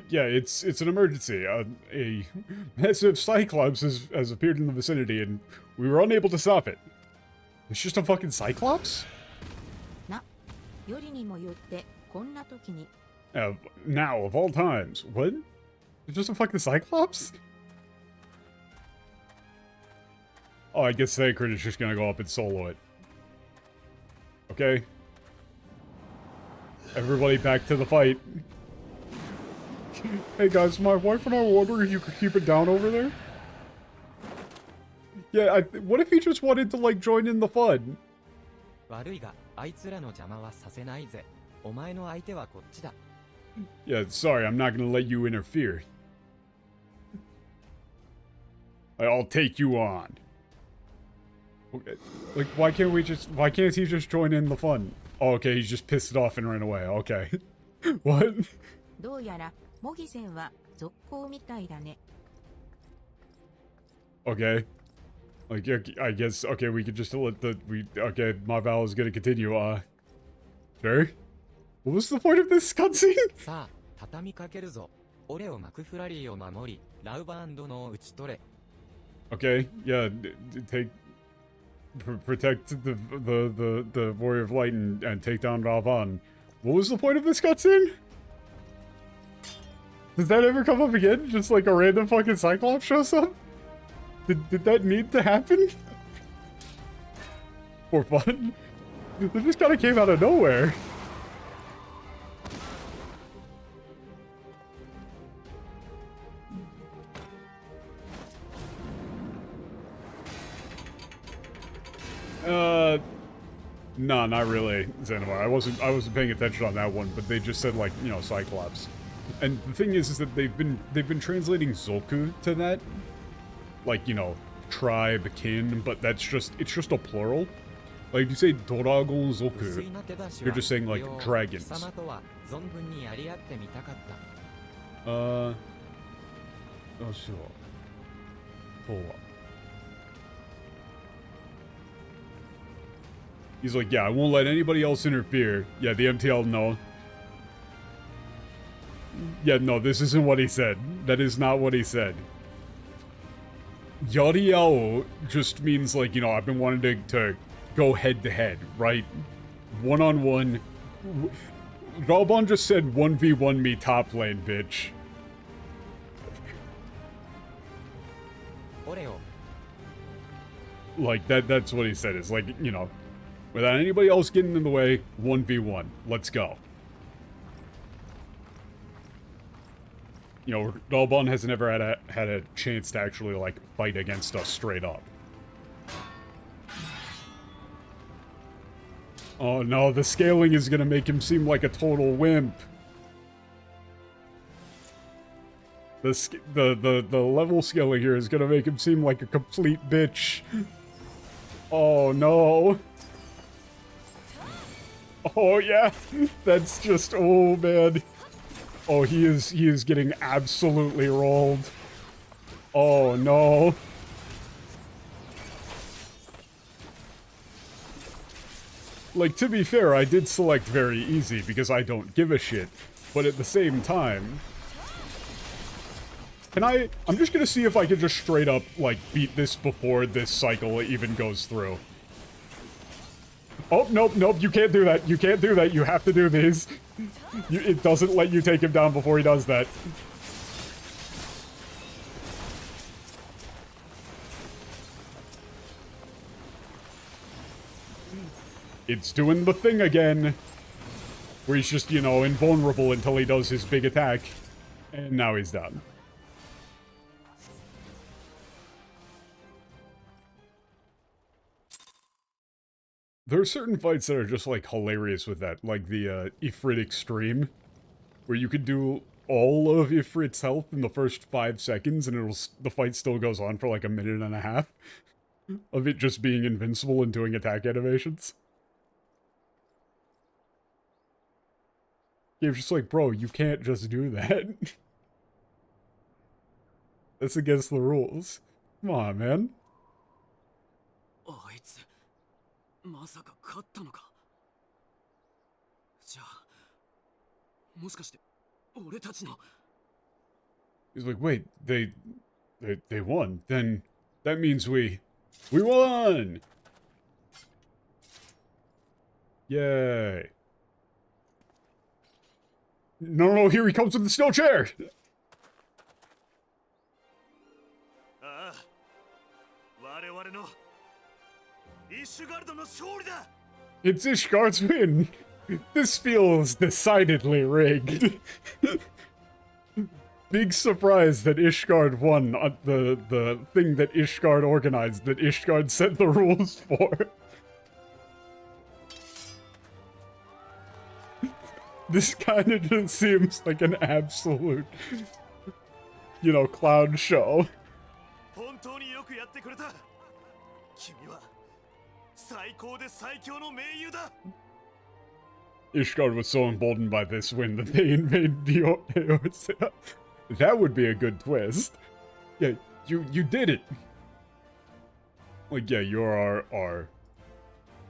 [SPEAKER 1] Yeah, it's an emergency. A massive Cyclops has appeared in the vicinity, and we were unable to stop it. It's just a fucking Cyclops?
[SPEAKER 3] な、よりにもよってこんな時に
[SPEAKER 1] Now, of all times. What? It's just a fucking Cyclops? Oh, I guess Sacred is just gonna go up and solo it. Okay. Everybody back to the fight. Hey guys, my wife and I were wondering if you could keep it down over there? Yeah, what if he just wanted to, like, join in the fun?
[SPEAKER 2] 悪いが、あいつらの邪魔はさせないぜ。お前の相手はこっちだ。
[SPEAKER 1] Yeah, sorry, I'm not gonna let you interfere. I'll take you on. Okay. Like, why can't he just join in the fun? Oh, okay, he's just pissed it off and ran away. Okay. What?
[SPEAKER 3] どうやら模擬戦は続行みたいだね。
[SPEAKER 1] Okay. Like, I guess, okay, we could just let okay, my battle is gonna continue, sure? What was the point of this cutscene?
[SPEAKER 2] さあ、畳みかけるぞ。オレオ・マクフラリーを守り、ラウバンドのを打ち取れ。
[SPEAKER 1] Okay, yeah, protect the Warrior of Light and take down Ravan. What was the point of this cutscene? Does that ever come up again? Just like a random fucking Cyclops shows up? Did that need to happen? For fun? It just kind of came out of nowhere. No, not really, Xanamar. I wasn't paying attention on that one, but they just said, like, you know, Cyclops. And the thing is that they've been translating Zoku to that, like, you know, tribe, kin, but it's just a plural. Like, if you say Doragon Zoku, you're just saying, like, dragons. Oh, sure. He's like, yeah, I won't let anybody else interfere. Yeah, the MTL, no. Yeah, no, this isn't what he said. That is not what he said. Yariao just means, like, you know, I've been wanting to go head-to-head, right? One-on-one. Raban just said 1v1 me top lane, bitch. Like, that's what he said. It's like, you know, without anybody else getting in the way, 1v1. Let's go. You know, Dalbon has never had a chance to actually, like, fight against us straight up. Oh no, the scaling is gonna make him seem like a total wimp. The level scaling here is gonna make him seem like a complete bitch. Oh no. Oh yeah, that's just, oh man. Oh, he is getting absolutely rolled. Oh no. Like, to be fair, I did select very easy because I don't give a shit. But at the same time, I'm just gonna see if I can just straight up, like, beat this before this cycle even goes through. Oh, nope, you can't do that. You can't do that. You have to do these. It doesn't let you take him down before he does that. It's doing the thing again. Where he's just, you know, invulnerable until he does his big attack. And now he's done. There are certain fights that are just, like, hilarious with that. Like the, Ifrit Extreme, where you could do all of Ifrit's health in the first 5 seconds, and the fight still goes on for, like, a minute and a half of it just being invincible and doing attack animations. You're just like, bro, you can't just do that. That's against the rules. Come on, man.
[SPEAKER 4] あいつまさか勝ったのか。じゃあもしかして俺たちの
[SPEAKER 1] He's like, wait, they won. Then that means we won! Yay. No, here he comes with the steel chair!
[SPEAKER 6] ああ、我々のイッシュガルドの勝利だ。
[SPEAKER 1] It's Ishgard's win! This feels decidedly rigged. Big surprise that Ishgard won the thing that Ishgard organized, that Ishgard set the rules for. This kind of just seems like an absolute, you know, clown show.
[SPEAKER 6] 本当によくやってくれた。君は最高で最強の盟友だ。
[SPEAKER 1] Ishgard was so emboldened by this win that they invaded Eorzea. That would be a good twist. Yeah, you did it. Like, yeah, you're our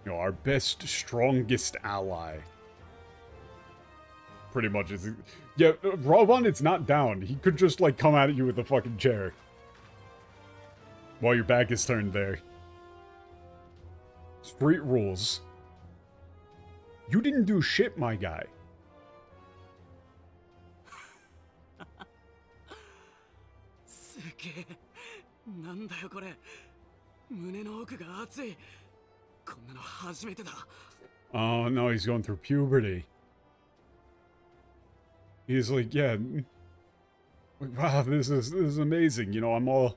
[SPEAKER 1] you know, our best, strongest ally. Pretty much is. Yeah, Robon, it's not down. He could just, like, come at you with a fucking chair. While your back is turned there. Street rules. You didn't do shit, my guy.
[SPEAKER 4] すげえ。なんだよこれ。胸の奥が熱い。こんなの初めてだ。
[SPEAKER 1] Oh no, he's going through puberty. He's like, yeah, wow, this is amazing. You know, I'm all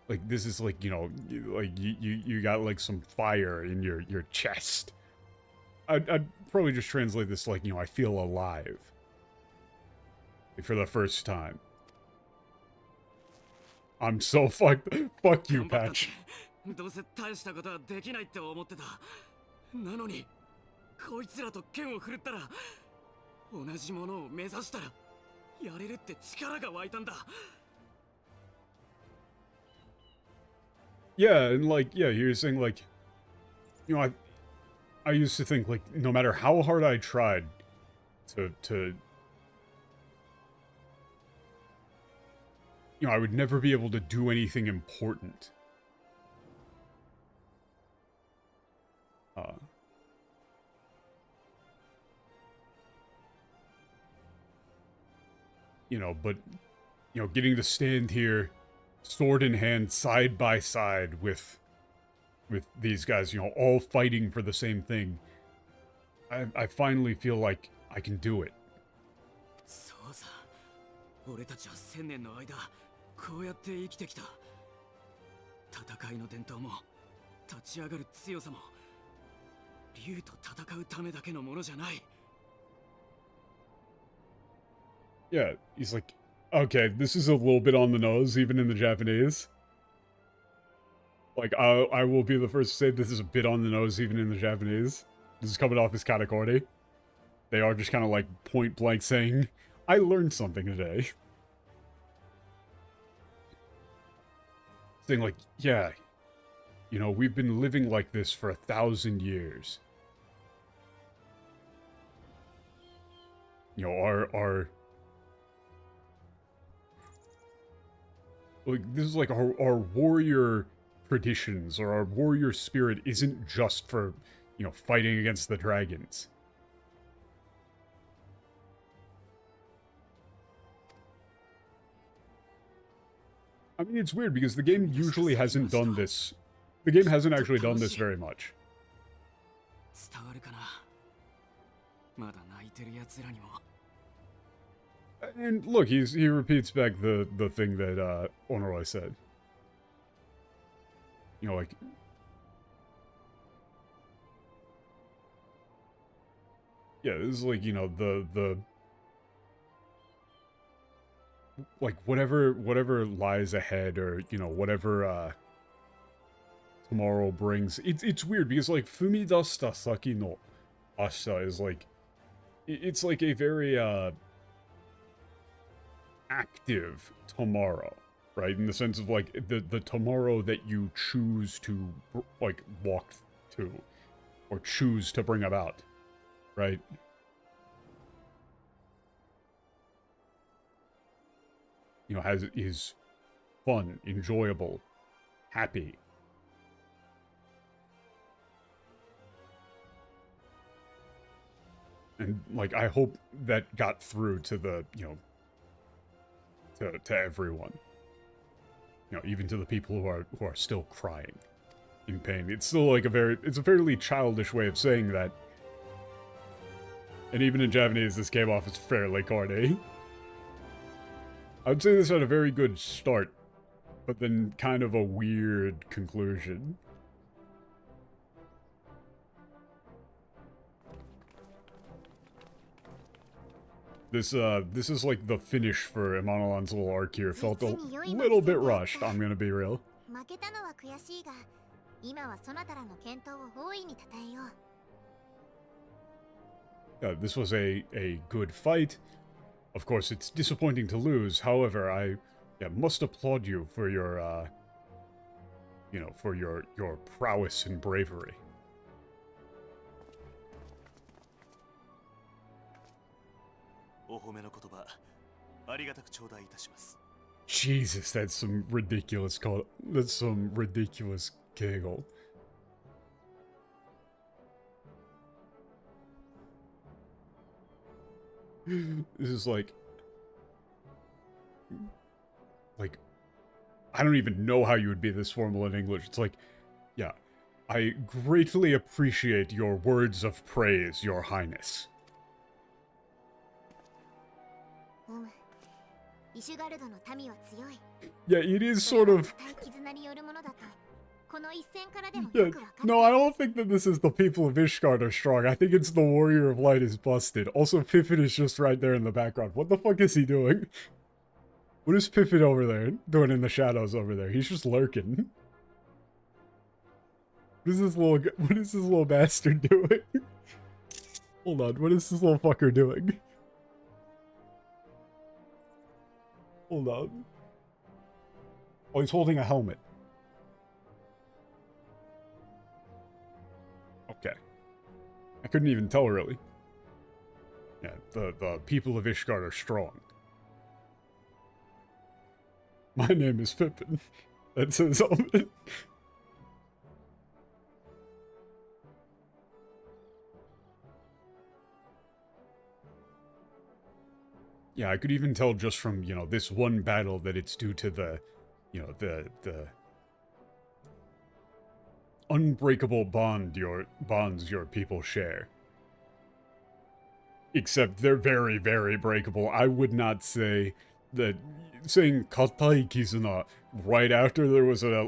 [SPEAKER 1] like, this is like, you know, like you got like some fire in your chest. I'd probably just translate this like, you know, I feel alive. Like, for the first time. I'm so fucked. Fuck you, Patch.
[SPEAKER 4] どうせ大したことはできないって思ってた。なのに、こいつらと剣を振るったら、同じものを目指したら、やれるって力が湧いたんだ。
[SPEAKER 1] Yeah, and like, yeah, you're saying like, you know, I used to think like, no matter how hard I tried to you know, I would never be able to do anything important. You know, but, you know, getting to stand here, sword in hand, side by side with these guys, you know, all fighting for the same thing, I finally feel like I can do it.
[SPEAKER 4] そうさ。俺たちは1000年の間、こうやって生きてきた。戦いの伝統も、立ち上がる強さも、竜と戦うためだけのものじゃない。
[SPEAKER 1] Yeah, he's like, okay, this is a little bit on the nose, even in the Japanese. Like, I will be the first to say this is a bit on the nose, even in the Japanese. This is coming off as kind of corny. They are just kind of like point blank saying, I learned something today. Saying like, yeah, you know, we've been living like this for 1,000 years. You know, our like, this is like our warrior traditions, or our warrior spirit isn't just for, you know, fighting against the dragons. I mean, it's weird because the game usually hasn't done this. The game hasn't actually done this very much.
[SPEAKER 4] 伝わるかな。まだ泣いてる奴らにも。
[SPEAKER 1] And look, he repeats back the thing that Onoroy said. You know, like, Yeah, this is like, you know, the like whatever lies ahead, or, you know, whatever tomorrow brings. It's weird because like Fumidasta Saki no Ashita is like, it's like a very active tomorrow, right? In the sense of like the tomorrow that you choose to like walk to or choose to bring about, right? You know, is fun, enjoyable, happy. And like I hope that got through to the, you know, to everyone. You know, even to the people who are still crying in pain. It's still like it's a fairly childish way of saying that. And even in Japanese, this came off as fairly corny. I would say this had a very good start, but then kind of a weird conclusion. This is like the finish for Emmanellain's little arc here. Felt a little bit rushed, I'm gonna be real. This was a good fight. Of course, it's disappointing to lose. However, I must applaud you for your, you know, for your prowess and bravery. Jesus, that's some ridiculous kegel. This is like, I don't even know how you would be this formal in English. It's like, yeah, I greatly appreciate your words of praise, Your Highness. Yeah, it is sort of... Yeah, no, I don't think that this is the people of Ishgard are strong. I think it's the Warrior of Light is busted. Also, Pippin is just right there in the background. What the fuck is he doing? What is Pippin over there doing in the shadows over there? He's just lurking. What is this little bastard doing? Hold on, what is this little fucker doing? Hold on. Oh, he's holding a helmet. Okay. I couldn't even tell, really. Yeah, the people of Ishgard are strong. My name is Pippin. That says helmet. Yeah, I could even tell just from, you know, this one battle that it's due to the, you know, the unbreakable bonds your people share. Except they're very, very breakable. I would not say that saying katai kizuna right after there was a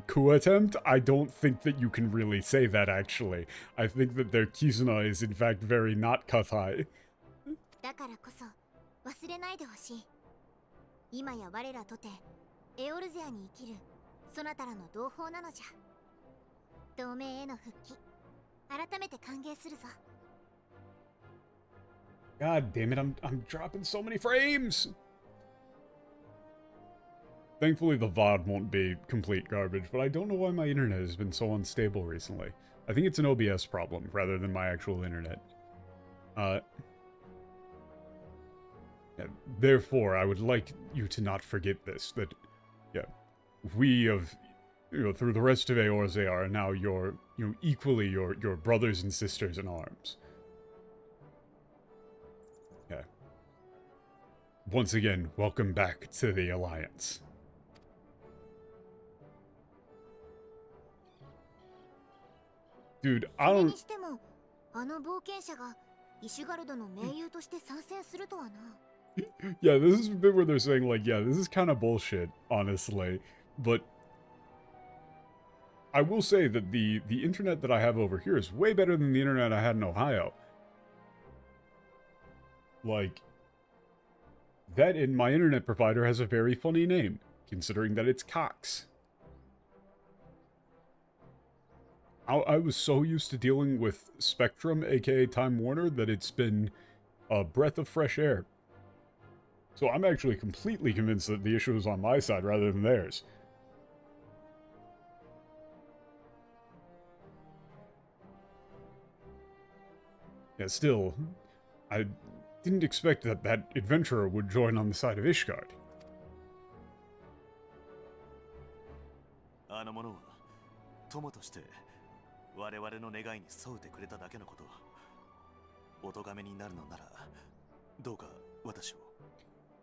[SPEAKER 1] coup attempt, I don't think that you can really say that, actually. I think that their kizuna is in fact very not katai.
[SPEAKER 8] 忘れないでほしい。今や我らとてエオルゼアに生きるそなたらの同胞なのじゃ。同盟への復帰、改めて歓迎するぞ。
[SPEAKER 1] God damn it, I'm dropping so many frames! Thankfully the VOD won't be complete garbage, but I don't know why my internet has been so unstable recently. I think it's an OBS problem rather than my actual internet. Yeah, therefore, I would like you to not forget this, that, yeah, we of, you know, through the rest of Eorze are now your, you know, equally your brothers and sisters in arms. Yeah. Once again, welcome back to the Alliance. Dude, I don't... Yeah, this is a bit where they're saying, like, yeah, this is kind of bullshit, honestly. But I will say that the internet that I have over here is way better than the internet I had in Ohio. Like, that in my internet provider has a very funny name, considering that it's Cox. I was so used to dealing with Spectrum, aka Time Warner, that it's been a breath of fresh air. So I'm actually completely convinced that the issue is on my side rather than theirs. Yeah, still, I didn't expect that that adventurer would join on the side of Ishgard.
[SPEAKER 6] あの者は友として我々の願いに沿うてくれただけのこと。お咎めになるのならどうか私を。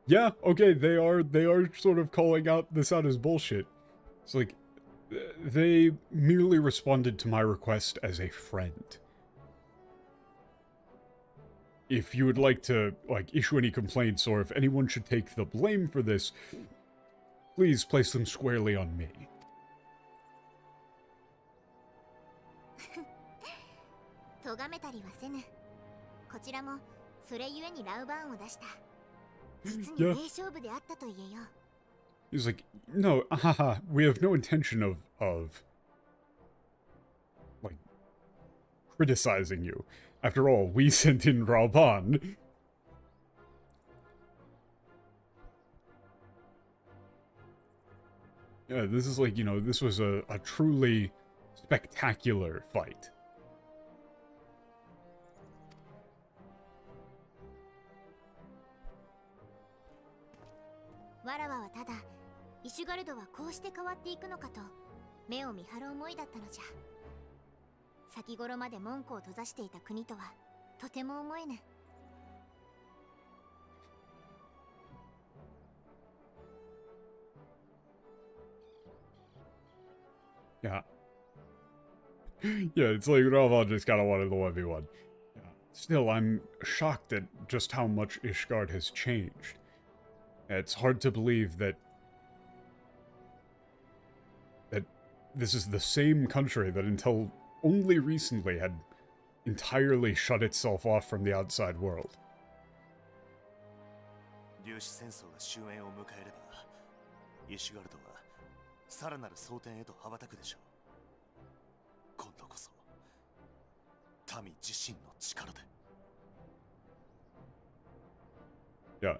[SPEAKER 1] Yeah, okay, they are sort of calling out this out as bullshit. It's like, they merely responded to my request as a friend. If you would like to, like, issue any complaints, or if anyone should take the blame for this, please place them squarely on me.
[SPEAKER 8] 咎めたりはせぬ。こちらもそれゆえにラウバーンを出した。実に名勝負であったと言えよ。
[SPEAKER 1] He's like, no, haha, we have no intention of, like, criticizing you. After all, we sent in Rauban. Yeah, this is like, you know, this was a truly spectacular fight.
[SPEAKER 8] わらわはただイシュガルドはこうして変わっていくのかと目を見張る思いだったのじゃ。先頃まで門戸を閉ざしていた国とはとても思えぬ。
[SPEAKER 1] Yeah. Yeah, it's like Raval just kind of wanted the 1v1. Yeah. Still, I'm shocked at just how much Ishgard has changed. It's hard to believe that this is the same country that until only recently had entirely shut itself off from the outside world.
[SPEAKER 6] 粒子戦争が終焉を迎えれば、イシュガルドはさらなる蒼天へと羽ばたくでしょう。今度こそ民自身の力で。
[SPEAKER 1] Yeah.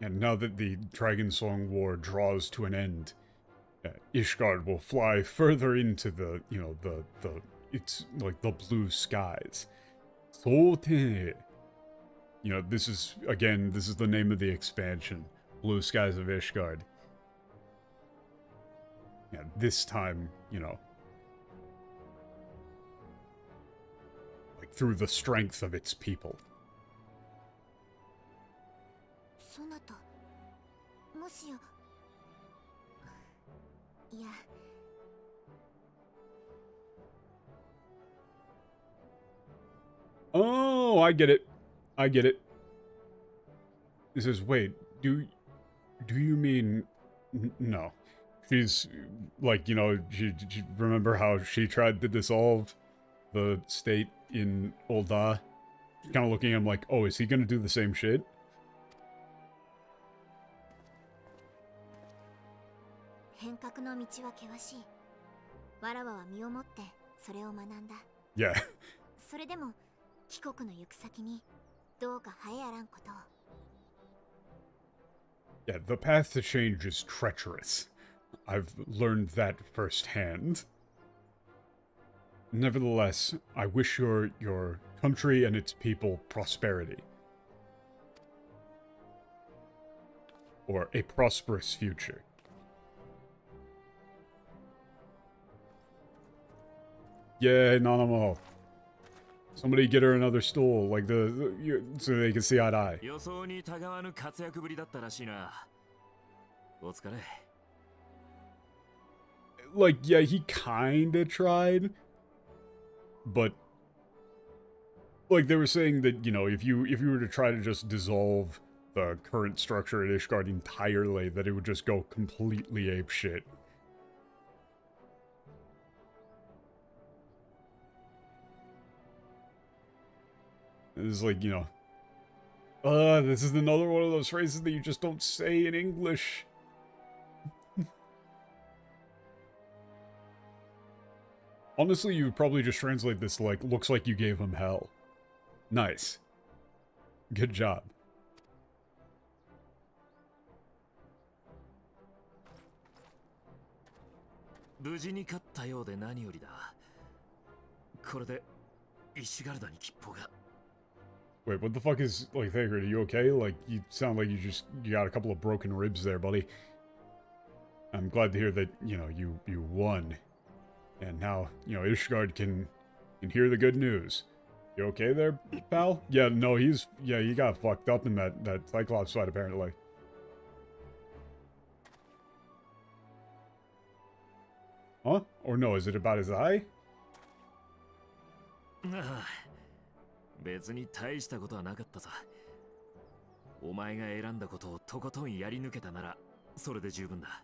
[SPEAKER 1] And now that the Dragon Song War draws to an end, Ishgard will fly further into the, you know, it's like the blue skies. Sote. You know, this is the name of the expansion. Blue Skies of Ishgard. Yeah, this time, you know, like through the strength of its people.
[SPEAKER 8] そなた、もしや、いや。
[SPEAKER 1] Oh, I get it. I get it. He says, wait, do you mean... No. She's, like, you know, she remember how she tried to dissolve the state in Ul'dah? She's kind of looking at him like, oh, is he gonna do the same shit?
[SPEAKER 8] 変革の道は険しい。わらわは身をもってそれを学んだ。
[SPEAKER 1] Yeah.
[SPEAKER 8] それでも帰国の行く先にどうか栄えあらんことを。
[SPEAKER 1] Yeah, the path to change is treacherous. I've learned that firsthand. Nevertheless, I wish your country and its people prosperity. Or a prosperous future. Yay, Nanamo. Somebody get her another stool, like so they can see eye to eye.
[SPEAKER 4] 予想にたがわぬ活躍ぶりだったらしいな。お疲れ。
[SPEAKER 1] Like, yeah, he kinda tried, but like they were saying that, you know, if you were to try to just dissolve the current structure at Ishgard entirely, that it would just go completely apeshit. It's like, you know, This is another one of those phrases that you just don't say in English. Honestly, you would probably just translate this like, looks like you gave him hell. Nice. Good job.
[SPEAKER 4] 無事に勝ったようで何よりだ。これで石ガルダに吉報が。
[SPEAKER 1] Wait, what the fuck is, like, Thaker, are you okay? Like, you sound like you got a couple of broken ribs there, buddy. I'm glad to hear that, you know, you won. And now, you know, Ishgard can hear the good news. You okay there, pal? Yeah, no, he got fucked up in that Cyclops fight, apparently. Huh? Or no, is it about his eye?
[SPEAKER 4] 別に大したことはなかったさ。お前が選んだことをとことんやり抜けたなら、それで十分だ。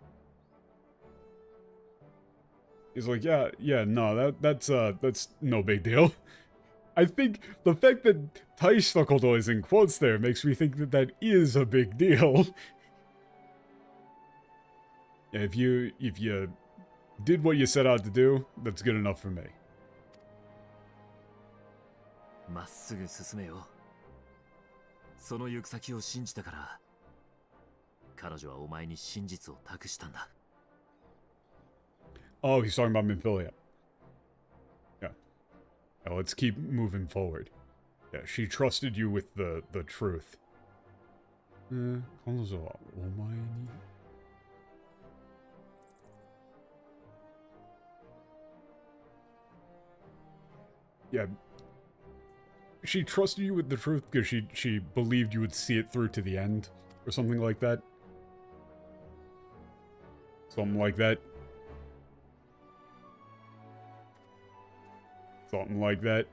[SPEAKER 1] He's like, yeah, no, that's no big deal. I think the fact that taishita koto is in quotes there makes me think that that is a big deal. Yeah, if you did what you set out to do, that's good enough for me.
[SPEAKER 4] まっすぐ進めよ。その行く先を信じたから、彼女はお前に真実を託したんだ。
[SPEAKER 1] Oh, he's talking about Minfilia. Yeah. Now let's keep moving forward. Yeah, she trusted you with the truth. 彼女はお前に Yeah. She trusted you with the truth because she believed you would see it through to the end. Or something like that. Something like that. Something like that.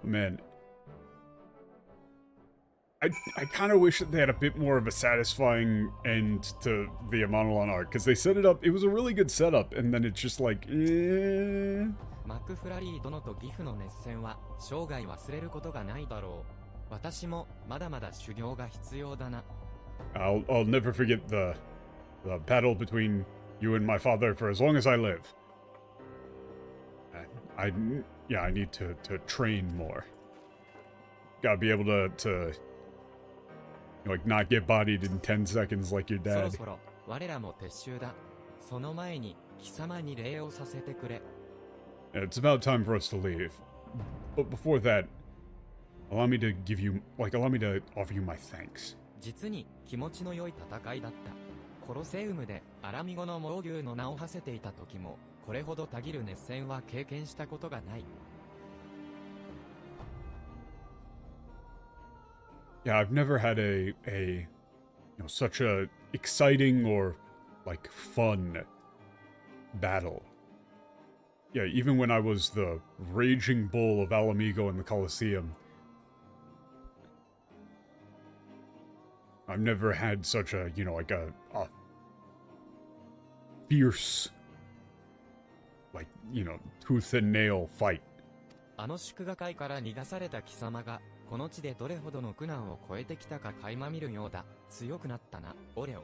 [SPEAKER 1] Man. I kind of wish that they had a bit more of a satisfying end to the Emmanellain arc, because they set it up, it was a really good setup, and then it's just like,
[SPEAKER 2] マクフラリー殿とギフの熱戦は生涯忘れることがないだろう。私もまだまだ修行が必要だな。
[SPEAKER 1] I'll never forget the battle between you and my father for as long as I live. I need to train more. Gotta be able to like not get bodied in 10 seconds like your
[SPEAKER 2] そろ
[SPEAKER 1] dad.
[SPEAKER 2] そろ我らも撤収だ。その前に貴様に礼をさせてくれ。
[SPEAKER 1] Yeah, it's about time for us to leave. But before that, allow me to offer you my thanks.
[SPEAKER 2] 実に気持ちの良い戦いだった。コロセウムでアラミゴの猛牛の名を馳せていた時も、これほどたぎる熱戦は経験したことがない。
[SPEAKER 1] Yeah, I've never had a such a exciting or like fun battle. Yeah, even when I was the raging bull of Alamigo in the Colosseum, I've never had such a, like a fierce, like, tooth and nail fight.
[SPEAKER 2] あの祝賀会から逃がされた貴様が、この地でどれほどの苦難を越えてきたか垣間見るようだ。強くなったな、オレオ。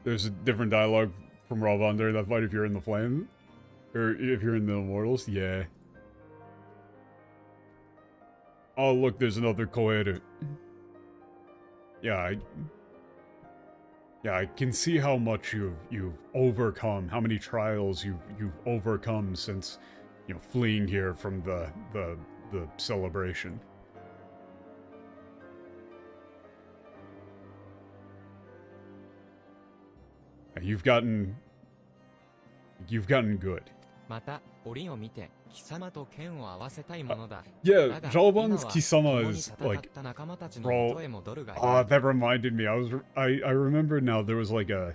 [SPEAKER 1] There's a different dialogue from Ralvan during that fight if you're in the flame. Or if you're in the Immortals, yeah. Oh, look, there's another Koeru. Yeah, I can see how much you've overcome, how many trials you've overcome since, fleeing here from the celebration. You've gotten good.
[SPEAKER 2] また、折を見て、貴様と剣を合わせたいものだ。
[SPEAKER 1] Yeah, Jalban's Kisama is like,
[SPEAKER 2] 仲間たちの
[SPEAKER 1] bro.
[SPEAKER 2] 元へ戻るがいい。
[SPEAKER 1] That reminded me. I remember now. There was like a.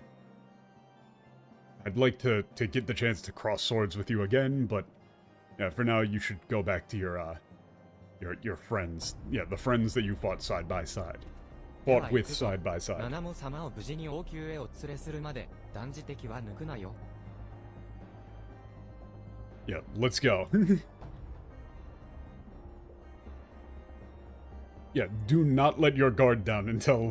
[SPEAKER 1] I'd like to get the chance to cross swords with you again, but yeah, for now you should go back to your friends. Yeah, the friends that you fought side by side. fought with side by side.
[SPEAKER 2] ナナモ様を無事に王宮へお連れするまで断じ敵は抜くなよ。
[SPEAKER 1] Yeah, let's go. Yeah, do not let your guard down until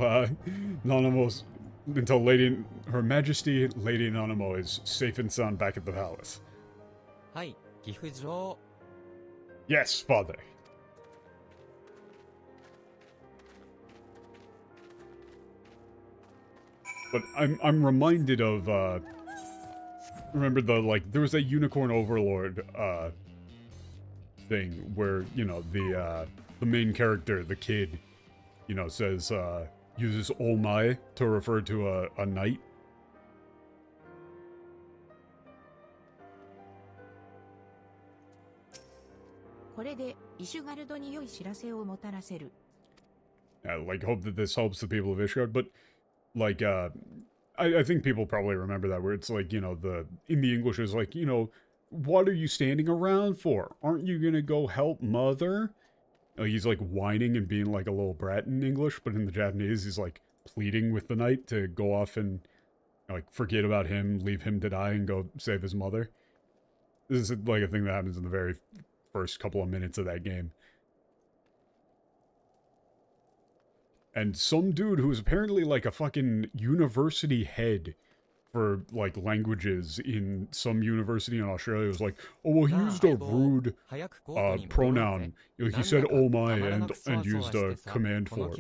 [SPEAKER 1] until Lady Her Majesty Lady Nanamo is safe and sound back at the palace.
[SPEAKER 2] はい、岐阜城。
[SPEAKER 1] Yes, father. But I'm reminded of remember there was a unicorn overlord thing where, you know, the main character, the kid, you know, says uses omai to refer to a knight. I like hope that this helps the people of Ishgard, but like I think people probably remember that where it's like, you know, in the English is like, you know, what are you standing around for? Aren't you gonna go help mother? Like, he's like whining and being like a little brat in English, but in the Japanese he's like pleading with the knight to go off and like forget about him, leave him to die and go save his mother. This is like a thing that happens in the very first couple of minutes of that game. And some dude who's apparently like a fucking university head for like languages in some university in Australia was like, oh well, he used a rude pronoun. You know, he said oh my and used a command form.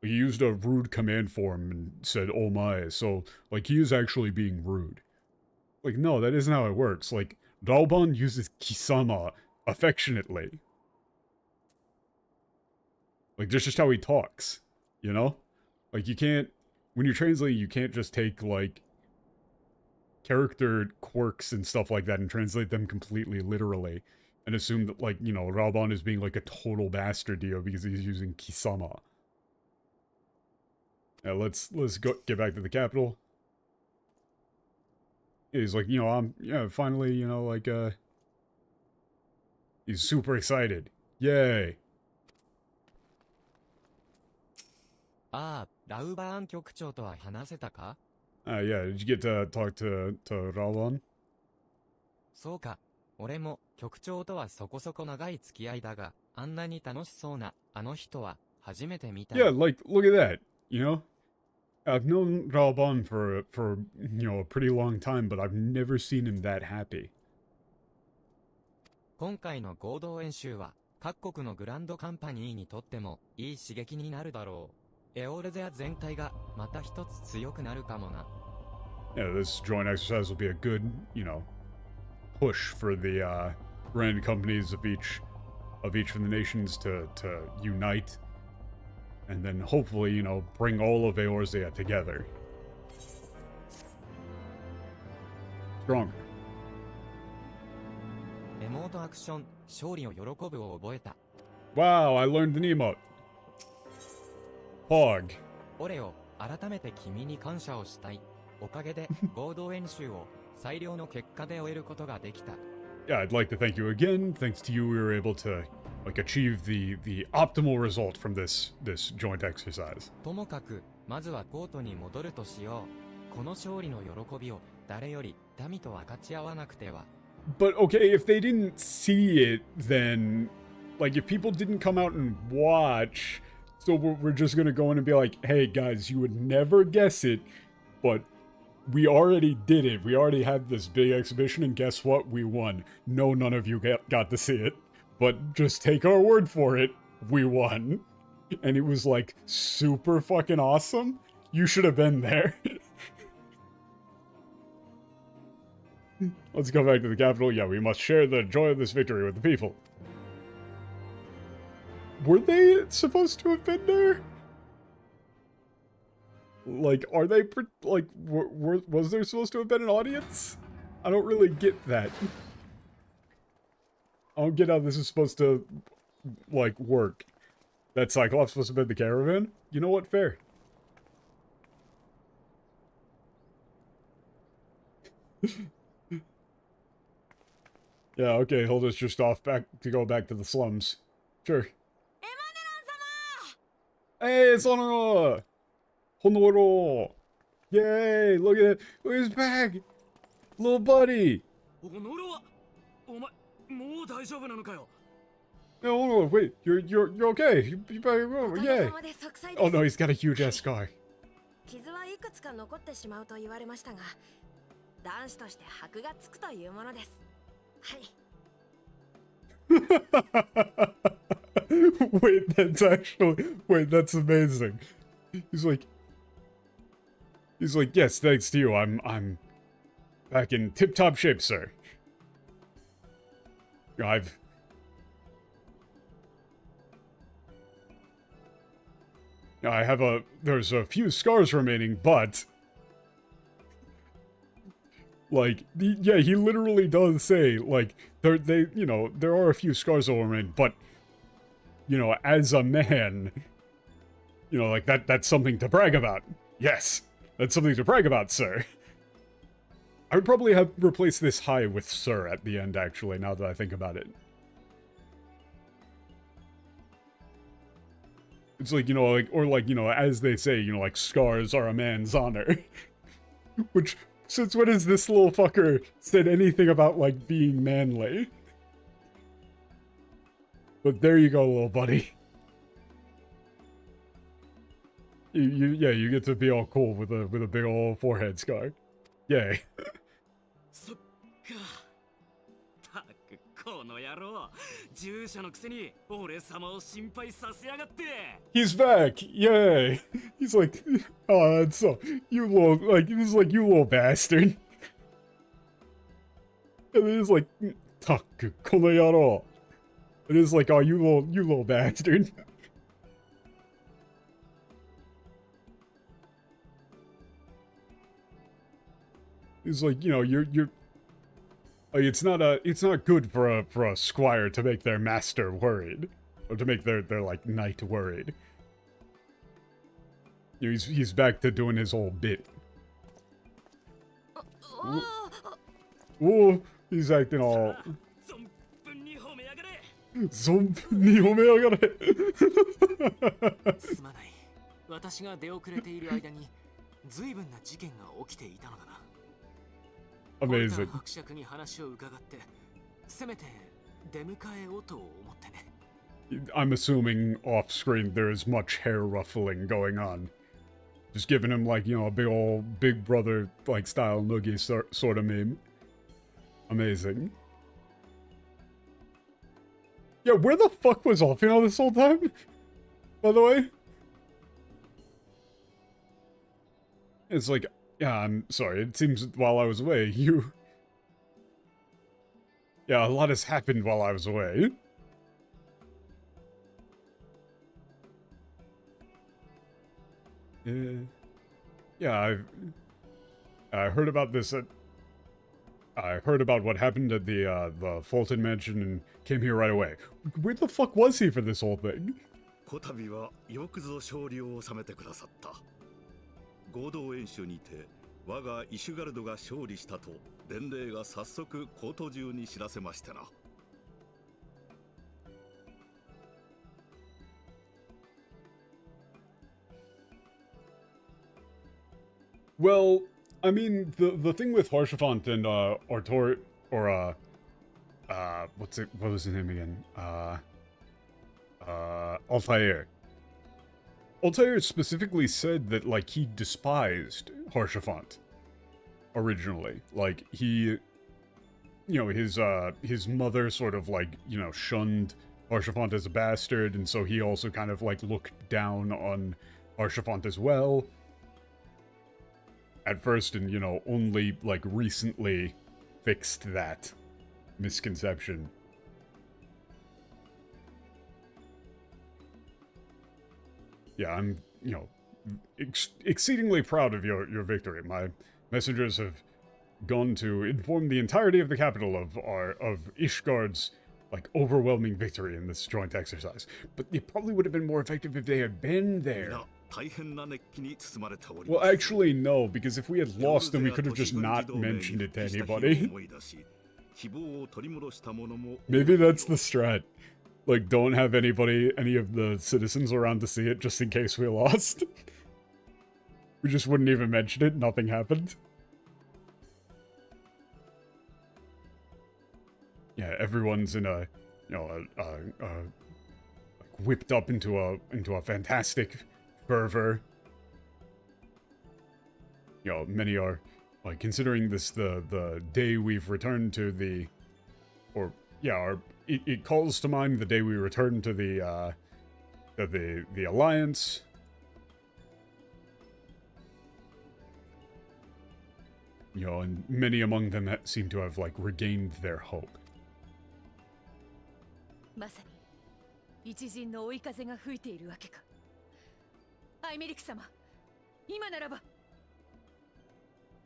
[SPEAKER 1] He used a rude command form and said oh my, so like he is actually being rude. Like no, that isn't how it works. Like Raoban uses kisama affectionately. Like, that's just how he talks, you know? Like, you can't, when you're translating, you can't just take, like, character quirks and stuff like that and translate them completely literally and assume that, like, you know, Raoban is being, like, a total bastard to you because he's using Kisama. Yeah, let's go get back to the capital. Yeah, he's like, you know, finally, you know, like, he's super excited. Yay.
[SPEAKER 2] Ah, ラウバーン局長とは話せたか?
[SPEAKER 1] Yeah, did you get to talk to Raoban?
[SPEAKER 2] そうか。俺も局長とはそこそこ長い付き合いだが、あんなに楽しそうなあの人は初めて見た。
[SPEAKER 1] Yeah, like, look at that, you know? I've known Raoban for, you know, a pretty long time, but I've never seen him that happy.
[SPEAKER 2] 今回の合同演習は、各国のグランドカンパニーにとってもいい刺激になるだろう。エオルゼア全体がまた一つ強くなるかもな。
[SPEAKER 1] Yeah, this joint exercise will be a good, you know, push for the grand companies of each of the nations to unite, and then hopefully, you know, bring all of Eorzea together. Stronger.
[SPEAKER 2] エモートアクション、勝利を喜ぶを覚えた。
[SPEAKER 1] Wow, I learned an emote. Pog.
[SPEAKER 2] オレオ、改めて君に感謝をしたい。おかげで合同演習を最良の結果で終えることができた。
[SPEAKER 1] Yeah, I'd like to thank you again. Thanks to you, we were able to like achieve the optimal result from this joint exercise.
[SPEAKER 2] ともかく、まずはコートに戻るとしよう。この勝利の喜びを誰より民と分かち合わなくては。
[SPEAKER 1] But okay, if they didn't see it, then like if people didn't come out and watch, so we're just gonna go in and be like, hey guys, you would never guess it, but we already did it. We already had this big exhibition, and guess what? We won. No, none of you got to see it, but just take our word for it. We won. And it was like super fucking awesome. You should have been there. Let's go back to the capital. Yeah, we must share the joy of this victory with the people. Were they supposed to have been there? Like, are they, like, was there supposed to have been an audience? I don't really get that. I don't get how this is supposed to, like, work. That Cyclops supposed to have been the caravan? You know what? Fair. Yeah, okay, he'll just off back to go back to the slums. Sure. Hey, it's Honoro! Honoro! Yay! Look at it! Look at his bag! Little buddy!
[SPEAKER 4] おのろはお前もう大丈夫なのかよ
[SPEAKER 1] No, Honoro, wait, you're okay. You better go.
[SPEAKER 5] おかげ
[SPEAKER 1] Yay!
[SPEAKER 5] さまで息災です
[SPEAKER 1] Oh no, he's got a huge ass scar.
[SPEAKER 5] 傷はいくつか残ってしまうと言われましたが、男子として箔がつくというものです。はい。
[SPEAKER 1] Wait, that's amazing. He's like, yes, thanks to you, I'm back in tip-top shape, sir. There's a few scars remaining, but like, yeah, he literally does say, like, there are a few scars that remain, but, you know, as a man, you know, like, that's something to brag about. Yes, that's something to brag about, sir. I would probably have replaced this hi with sir at the end, actually, now that I think about it. It's like, you know, like, or like, you know, as they say, you know, like, scars are a man's honor. Which, since when has this little fucker said anything about, like, being manly? But there you go, little buddy. You get to be all cool with a big old forehead scar. Yay.
[SPEAKER 4] そっかたくこの野郎従者のくせに俺様を心配させやがって
[SPEAKER 1] He's back! Yay! He's like, oh, that's so, you little, like, he's like, you little bastard. And then he's like, taku, kono yaro. And it's like, oh, you little bastard. He's like, you know, you're like, it's not good for a squire to make their master worried, or to make their like knight worried. You know, he's back to doing his old bit. Whoa, he's acting all. 存分に褒めやがれ
[SPEAKER 4] すまない。私が出遅れている間に随分な事件が起きていたのだな。
[SPEAKER 1] Amazing.
[SPEAKER 4] 伯爵に話を伺って、せめて出迎えようと思ってね。
[SPEAKER 1] I'm assuming off screen there is much hair ruffling going on. Just giving him like, you know, a big old Big Brother like style noogie sort of meme. Amazing. Yeah, where the fuck was Alfino this whole time? By the way? It's like, yeah, I'm sorry, it seems while I was away, yeah, a lot has happened while I was away. Yeah, I heard about this I heard about what happened at the Fulton Mansion and came here right away. Where the fuck was he for this whole thing?
[SPEAKER 7] こたびはよくぞ勝利を収めてくださった。合同演習にて我がイシュガルドが勝利したと伝令が早速コート中に知らせましてな。
[SPEAKER 1] Well, I mean, the thing with Harshaphant and Artor, or what was his name again? Altair. Altair specifically said that, like, he despised Harshaphant originally. Like, he, you know, his mother sort of, like, you know, shunned Harshaphant as a bastard, and so he also kind of, like, looked down on Harshaphant as well. At first, and, you know, only, like, recently fixed that misconception. Yeah, I'm, you know, exceedingly proud of your victory. My messengers have gone to inform the entirety of the capital of Ishgard's, like, overwhelming victory in this joint exercise. But it probably would have been more effective if they had been there. Well, actually, no, because if we had lost, then we could have just not mentioned it to anybody. Maybe that's the strat. Like, don't have any of the citizens around to see it, just in case we lost. We just wouldn't even mention it, nothing happened. Yeah, everyone's in a, you know, whipped up into a fantastic fervor. You know, many are, like, considering this the day we've returned to the, or yeah, it calls to mind the day we returned to the Alliance. You know, and many among them seem to have, like, regained their hope.
[SPEAKER 9] まさに一陣の追い風が吹いているわけか。アイメリク様、今ならば。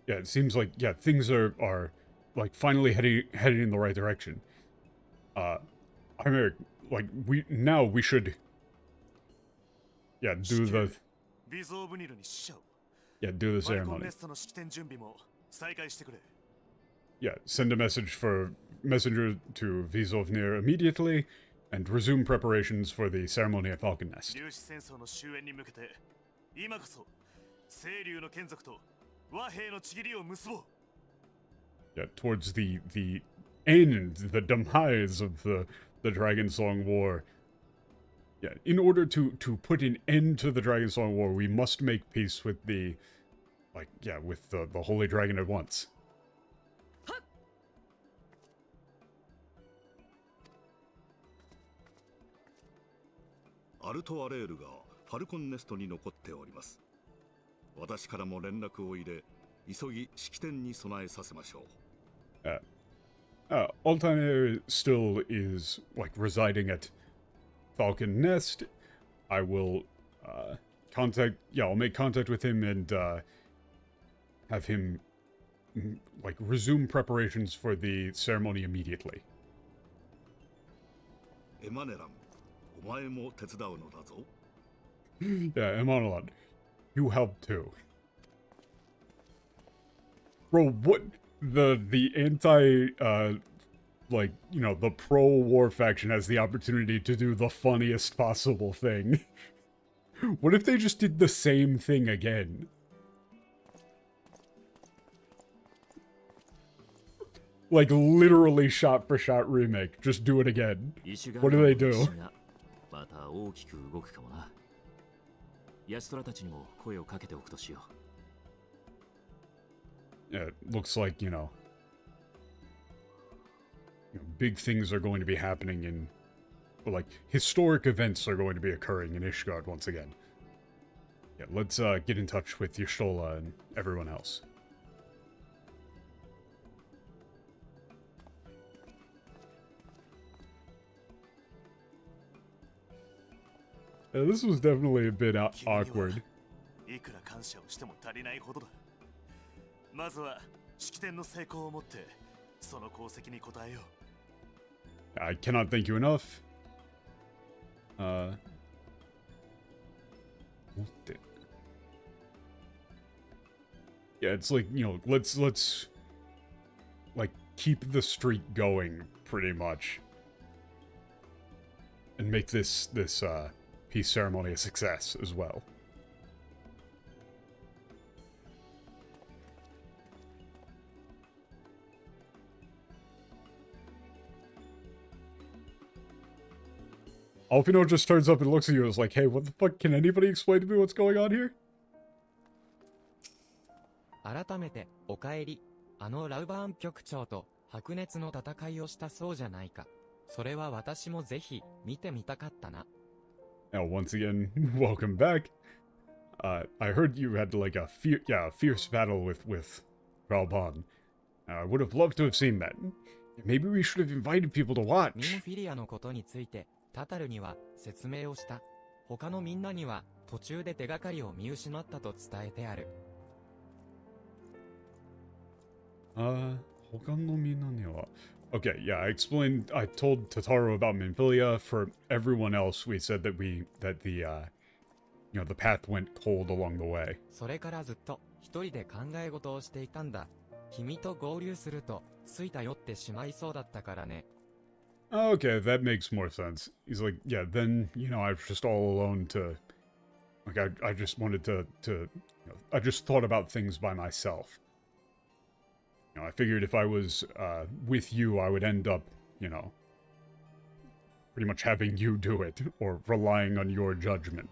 [SPEAKER 1] Yeah, it seems like, yeah, things are like finally heading in the right direction. I mean, like we should, yeah, do the ceremony. Yeah, send a messenger to Vizovnir immediately, and resume preparations for the ceremony at Falcon Nest. Yeah, towards the end, the demise of the Dragonsong War. Yeah, in order to put an end to the Dragonsong War, we must make peace with the, like, yeah, with the Holy Dragon at once. Altair still is, like, residing at Falcon Nest. I will, I'll make contact with him and, have him, like, resume preparations for the ceremony immediately.
[SPEAKER 7] Emmanellain, お前も手伝うのだぞ.
[SPEAKER 1] Yeah, Emmanellain, you help too. Bro, what? The anti, like, you know, the pro-war faction has the opportunity to do the funniest possible thing. What if they just did the same thing again? Like, literally shot-for-shot remake. Just do it again. What do they do? Yeah, it looks like, you know, big things are going to be happening in, like, historic events are going to be occurring in Ishgard once again. Yeah, let's get in touch with Y'shtola and everyone else. Yeah, this was definitely a bit awkward. I cannot thank you enough. Yeah, it's like, you know, let's like keep the streak going pretty much, and make this peace ceremony a success as well. Alpino just turns up and looks at you and is like, hey, what the fuck? Can anybody explain to me what's going on here?
[SPEAKER 2] 改めて、お帰り。ラウバーン局長と白熱の戦いをしたそうじゃないか。それは私もぜひ見てみたかったな。
[SPEAKER 1] Now, once again, welcome back. I heard you had like a fierce battle with Ralban. I would have loved to have seen that. Maybe we should have invited people to watch.
[SPEAKER 2] ミモフィリアのことについて、タタルには説明をした。他のみんなには途中で手がかりを見失ったと伝えてある。
[SPEAKER 1] 他のみんなには... Okay, yeah, I told Tataru about Minfilia. For everyone else, we said that the, you know, the path went cold along the way.
[SPEAKER 2] それからずっと一人で考え事をしていたんだ。君と合流するとついた酔ってしまいそうだったからね。
[SPEAKER 1] Okay, that makes more sense. He's like, yeah, then, you know, I was just all alone to... Like, I just wanted to you know, I just thought about things by myself. You know, I figured if I was, with you, I would end up, you know, pretty much having you do it, or relying on your judgment.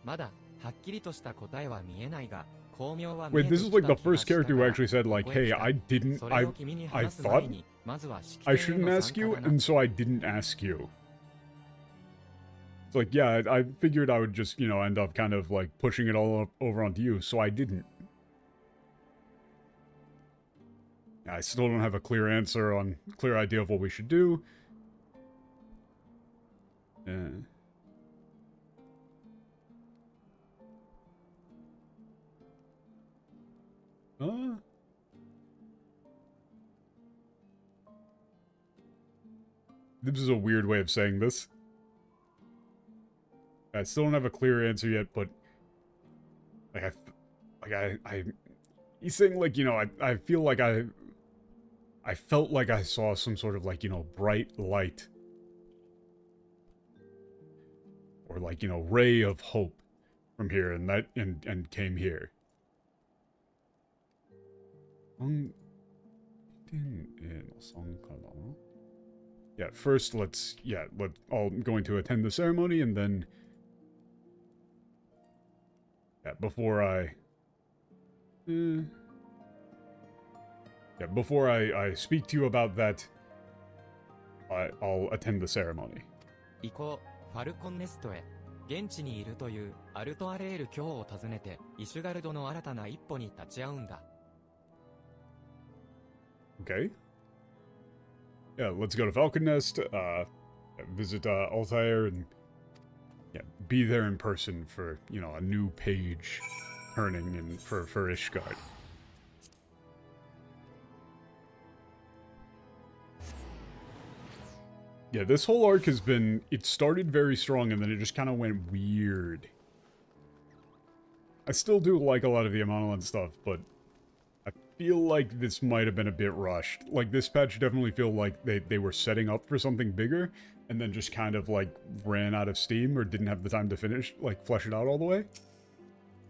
[SPEAKER 2] まだはっきりとした答えは見えないが、巧妙は見
[SPEAKER 1] Wait,
[SPEAKER 2] えて
[SPEAKER 1] this
[SPEAKER 2] き
[SPEAKER 1] is
[SPEAKER 2] た
[SPEAKER 1] like the
[SPEAKER 2] 気が
[SPEAKER 1] first
[SPEAKER 2] した
[SPEAKER 1] character
[SPEAKER 2] か
[SPEAKER 1] who
[SPEAKER 2] ら
[SPEAKER 1] actually said,
[SPEAKER 2] こ
[SPEAKER 1] like,
[SPEAKER 2] こへ
[SPEAKER 1] hey,
[SPEAKER 2] 来た。
[SPEAKER 1] I didn't,
[SPEAKER 2] それを君に
[SPEAKER 1] I
[SPEAKER 2] 話す前
[SPEAKER 1] thought
[SPEAKER 2] にまずは式
[SPEAKER 1] I
[SPEAKER 2] 典へ
[SPEAKER 1] shouldn't
[SPEAKER 2] の
[SPEAKER 1] ask
[SPEAKER 2] 参加
[SPEAKER 1] you,
[SPEAKER 2] だな。
[SPEAKER 1] and so I didn't ask you. It's like, yeah, I figured I would just, you know, end up kind of, like, pushing it all over onto you, so I didn't. I still don't have a clear answer on, clear idea of what we should do. This is a weird way of saying this. I still don't have a clear answer yet, but he's saying, like, you know, I feel like I felt like I saw some sort of, like, you know, bright light, or, like, you know, ray of hope from here, and that and came here. Yeah, first let's all going to attend the ceremony, and then before I speak to you about that, I'll attend the ceremony.
[SPEAKER 2] 行こう、ファルコンネストへ。現地にいるというアルトアレール卿を訪ねて、イシュガルドの新たな一歩に立ち会うんだ。
[SPEAKER 1] Okay. Yeah, let's go to Falcon Nest, visit Altair, and be there in person for, you know, a new page turning and for Ishgard. Yeah, this whole arc has been, it started very strong and then it just kind of went weird. I still do like a lot of the Emmanellain stuff, but I feel like this might have been a bit rushed. Like, this patch definitely feel like they were setting up for something bigger, and then just kind of, like, ran out of steam or didn't have the time to finish, like, flesh it out all the way.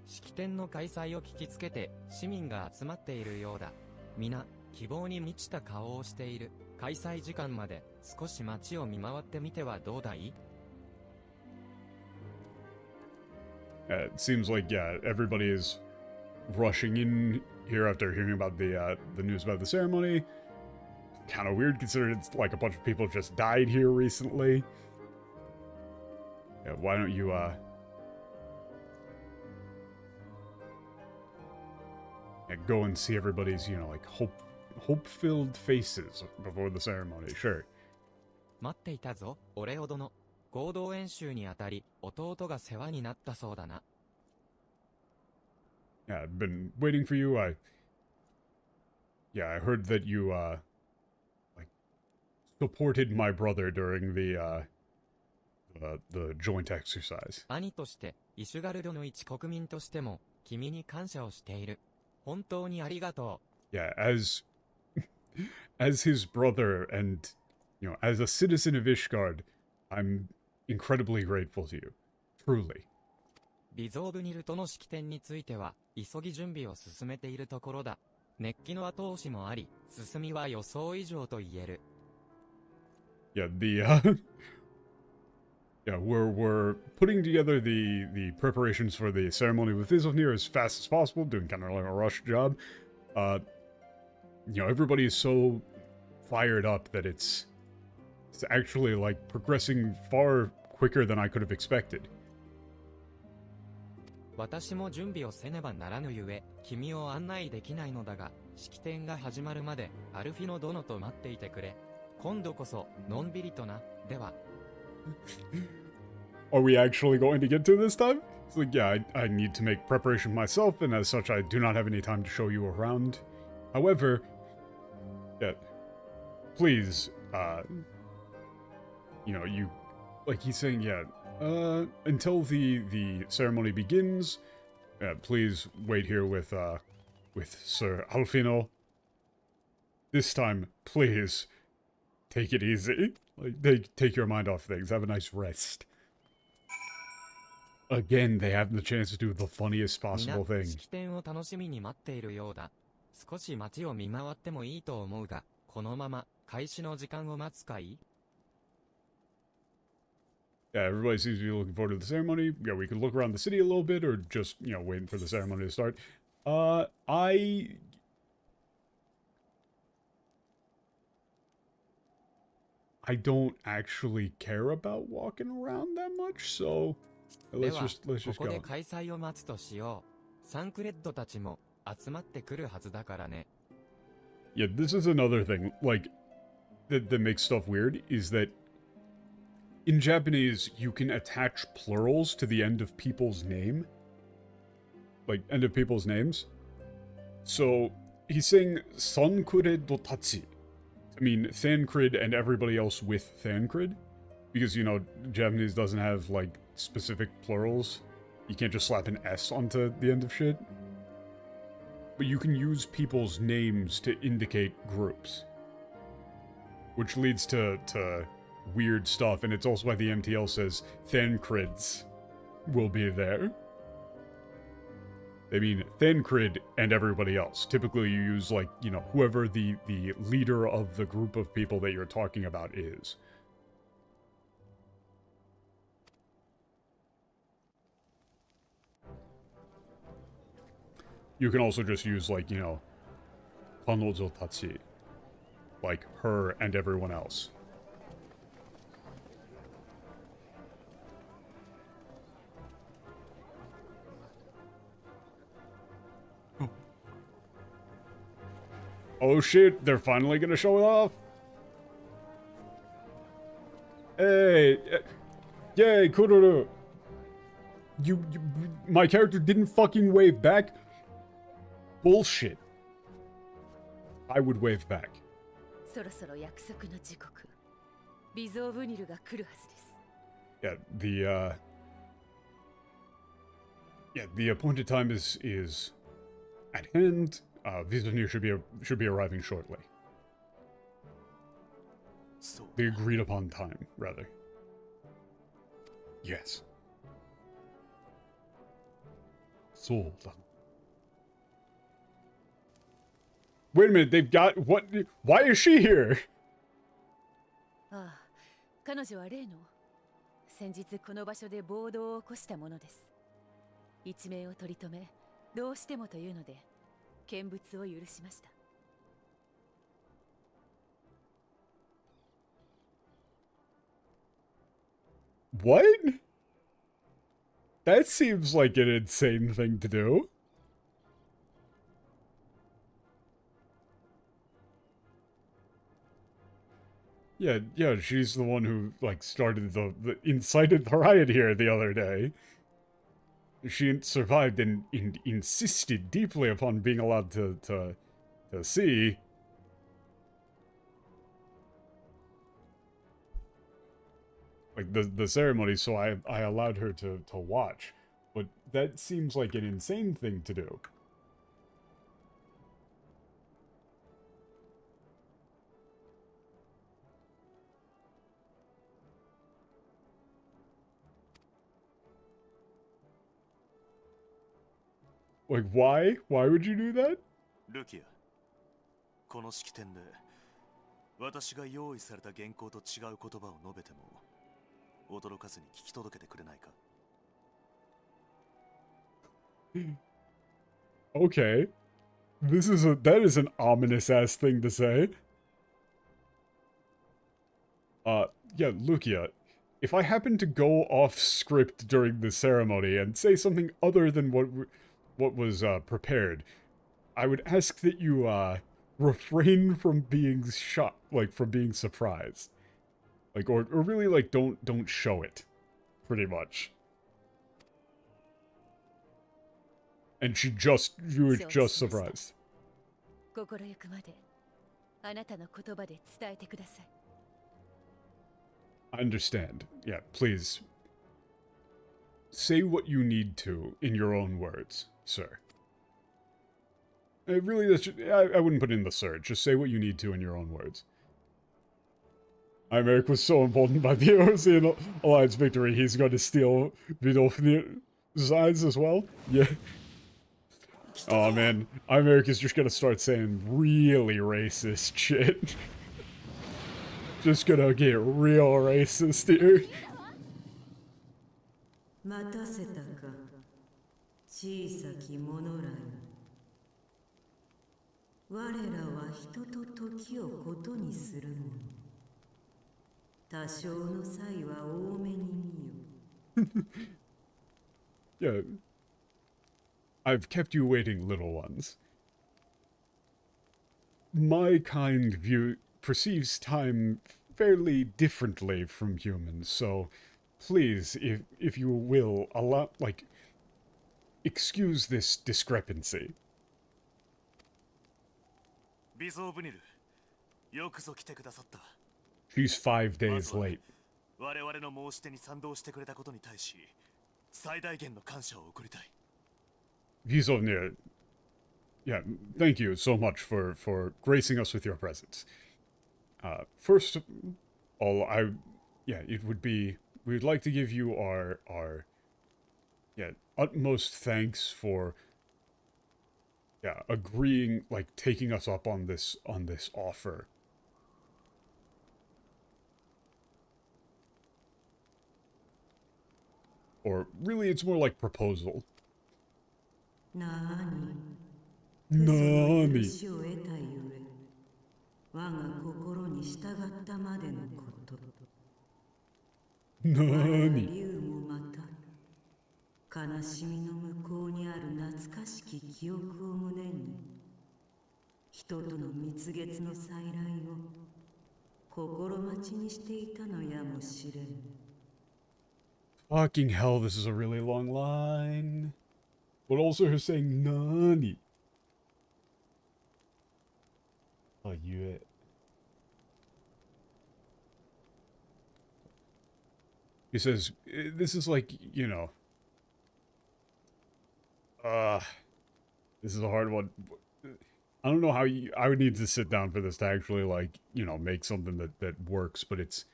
[SPEAKER 2] 式典の開催を聞きつけて、市民が集まっているようだ。皆、希望に満ちた顔をしている。開催時間まで少し街を見回ってみてはどうだい?
[SPEAKER 1] It seems like, yeah, everybody is rushing in here after hearing about the news about the ceremony. Kind of weird considering it's like a bunch of people just died here recently. Yeah, why don't you, go and see everybody's, you know, like, hope-filled faces before the ceremony, sure.
[SPEAKER 2] 待っていたぞ、オレオ殿。合同演習にあたり、弟が世話になったそうだな。
[SPEAKER 1] Yeah, I've been waiting for you. I heard that you, like, supported my brother during the joint exercise.
[SPEAKER 2] 兄として、イシュガルドの一国民としても、君に感謝をしている。本当にありがとう。
[SPEAKER 1] Yeah, as his brother and, you know, as a citizen of Ishgard, I'm incredibly grateful to you. Truly.
[SPEAKER 2] リゾーブニルとの式典については、急ぎ準備を進めているところだ。熱気の後押しもあり、進みは予想以上と言える。
[SPEAKER 1] Yeah, yeah, we're putting together the preparations for the ceremony with Isofnir as fast as possible, doing kind of like a rush job. You know, everybody is so fired up that it's actually, like, progressing far quicker than I could have expected.
[SPEAKER 2] 私も準備をせねばならぬゆえ、君を案内できないのだが、式典が始まるまで、アルフィノ殿と待っていてくれ。今度こそ、のんびりとな。では。
[SPEAKER 1] Are we actually going to get to this time? It's like, yeah, I need to make preparation myself, and as such, I do not have any time to show you around. However, yeah, please, you know, you, like he's saying, yeah, until the ceremony begins, please wait here with Sir Alfino. This time, please, take it easy. Like, take your mind off things. Have a nice rest. Again, they have the chance to do the funniest
[SPEAKER 2] みんな
[SPEAKER 1] possible thing.
[SPEAKER 2] 式典を楽しみに待っているようだ。少し街を見回ってもいいと思うが、このまま開始の時間を待つかい？
[SPEAKER 1] Yeah, everybody seems to be looking forward to the ceremony. Yeah, we could look around the city a little bit, or just, you know, waiting for the ceremony to start. I don't actually care about walking around that much, so
[SPEAKER 2] で
[SPEAKER 1] let's
[SPEAKER 2] は、
[SPEAKER 1] just
[SPEAKER 2] ここで
[SPEAKER 1] go.
[SPEAKER 2] 開催を待つとしよう。サンクレッドたちも集まってくるはずだからね。
[SPEAKER 1] Yeah, this is another thing, like, that makes stuff weird, is that in Japanese, you can attach plurals to the end of people's name. Like, end of people's names. So, he's saying Sankure Dotachi. I mean, Thancred and everybody else with Thancred. Because, you know, Japanese doesn't have, like, specific plurals. You can't just slap an S onto the end of shit. But you can use people's names to indicate groups. Which leads to weird stuff, and it's also why the MTL says Thancreds will be there. They mean Thancred and everybody else. Typically you use, like, you know, whoever the leader of the group of people that you're talking about is. You can also just use, like, you know, Kanojo Tachi. Like, her and everyone else. Oh shit, they're finally gonna show it off? Hey! Yay, Kururu! My character didn't fucking wave back? Bullshit. I would wave back.
[SPEAKER 9] そろそろ約束の時刻。ビゾーブニルが来るはずです。
[SPEAKER 1] Yeah, the appointed time is at hand. Vizonir should be arriving shortly. The agreed upon time, rather. Yes. So. Wait a minute, they've got what? Why is she here?
[SPEAKER 9] ああ、彼女は例の先日この場所で暴動を起こしたものです。一命を取り留め、どうしてもというので見物を許しました。
[SPEAKER 1] What? That seems like an insane thing to do. Yeah, she's the one who, like, started the incited the riot here the other day. She survived and insisted deeply upon being allowed to see. Like, the ceremony, so I allowed her to watch. But that seems like an insane thing to do. Like, why? Why would you do that?
[SPEAKER 6] ルキア、この式典で私が用意された原稿と違う言葉を述べても驚かずに聞き届けてくれないか?
[SPEAKER 1] Okay. That is an ominous ass thing to say. Yeah, Lukia, if I happen to go off script during the ceremony and say something other than what was prepared, I would ask that you refrain from being shocked, like from being surprised. Like, or really, like, don't show it, pretty much. And you were just surprised.
[SPEAKER 9] 心ゆくまであなたの言葉で伝えてください。
[SPEAKER 1] I understand. Yeah, please. Say what you need to in your own words, sir. I wouldn't put in the sir. Just say what you need to in your own words. Imeric was so emboldened by the Eorzean Alliance victory, he's going to steal Vidolfin's eyes as well? Yeah. Oh man, Imeric is just gonna start saying really racist shit. Just gonna get real racist here.
[SPEAKER 10] 待たせたか、小さき者らよ。我らは人と時をことにするもの。多少の際は多めに見よ。
[SPEAKER 1] Yeah. I've kept you waiting, little ones. My kind perceives time fairly differently from humans, so please, if you will, excuse this discrepancy.
[SPEAKER 6] ビゾーブニル、よくぞ来てくださった。
[SPEAKER 1] She's 5 days late.
[SPEAKER 6] 我々の申し出に賛同してくれたことに対し、最大限の感謝を送りたい。
[SPEAKER 1] Vizovnir, yeah, thank you so much for gracing us with your presence. First of all, we'd like to give you our utmost thanks for, agreeing, taking us up on this offer. Or really, it's more like proposal.
[SPEAKER 10] なー
[SPEAKER 1] に
[SPEAKER 10] 許しを得たゆえ、我が心に従ったまでのこと。
[SPEAKER 1] なーに
[SPEAKER 10] 竜もまた、悲しみの向こうにある懐かしき記憶を胸に、人との蜜月の再来を心待ちにしていたのやもしれん。
[SPEAKER 1] Fucking hell, this is a really long line. But also her saying Nani. Oh, you. He says, this is like, you know. This is a hard one. I don't know how I would need to sit down for this to actually, like, you know, make something that works, but it's,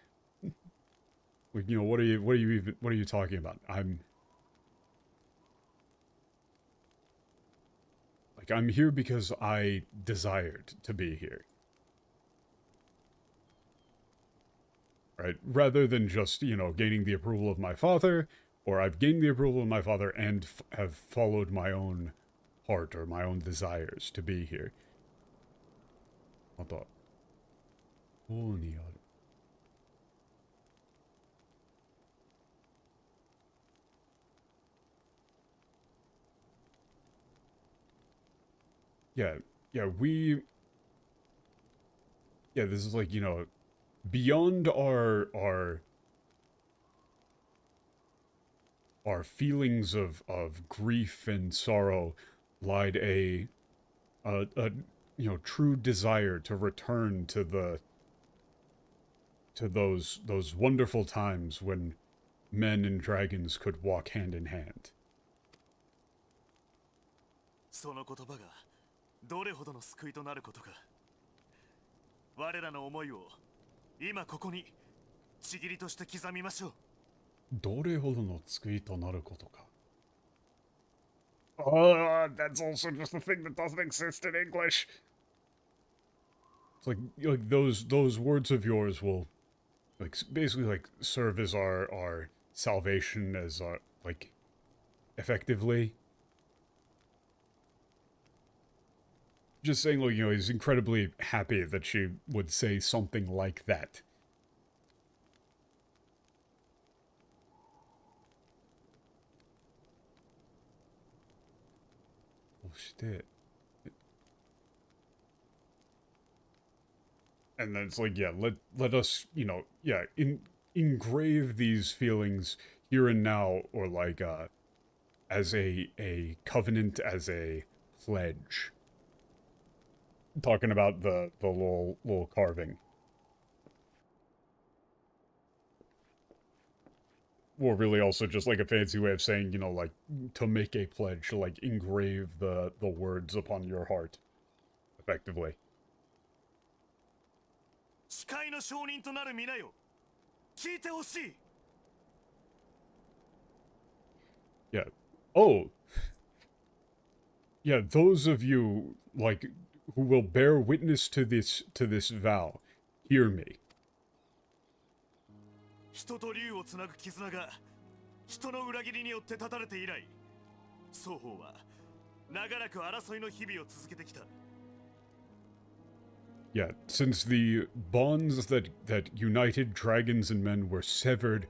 [SPEAKER 1] you know, what are you talking about? I'm here because I desired to be here. Right? Rather than just, you know, gaining the approval of my father, or I've gained the approval of my father and have followed my own heart or my own desires to be here. Yeah, this is like, you know, beyond our feelings of grief and sorrow lied a you know, true desire to return to those wonderful times when men and dragons could walk hand in hand.
[SPEAKER 6] その言葉がどれほどの救いとなることか。我らの思いを今ここにちぎりとして刻みましょう。
[SPEAKER 1] どれほどの救いとなることか。That's also just a thing that doesn't exist in English. It's like those words of yours will, like, basically, like, serve as our salvation, as our, like, effectively. Just saying, like, you know, he's incredibly happy that she would say something like that. Oh, shit. And then it's like, yeah, let us, you know, yeah, engrave these feelings here and now, or like, as a covenant, as a pledge. Talking about the little carving. Or really also just like a fancy way of saying, you know, like, to make a pledge, to like engrave the words upon your heart. Effectively.
[SPEAKER 6] 誓いの証人となる皆よ、聞いてほしい。
[SPEAKER 1] Yeah. Oh. Yeah, those of you, like, who will bear witness to this vow, hear me.
[SPEAKER 6] 人と竜をつなぐ絆が人の裏切りによって断たれて以来、双方は長らく争いの日々を続けてきた。
[SPEAKER 1] Yeah, since the bonds that united dragons and men were severed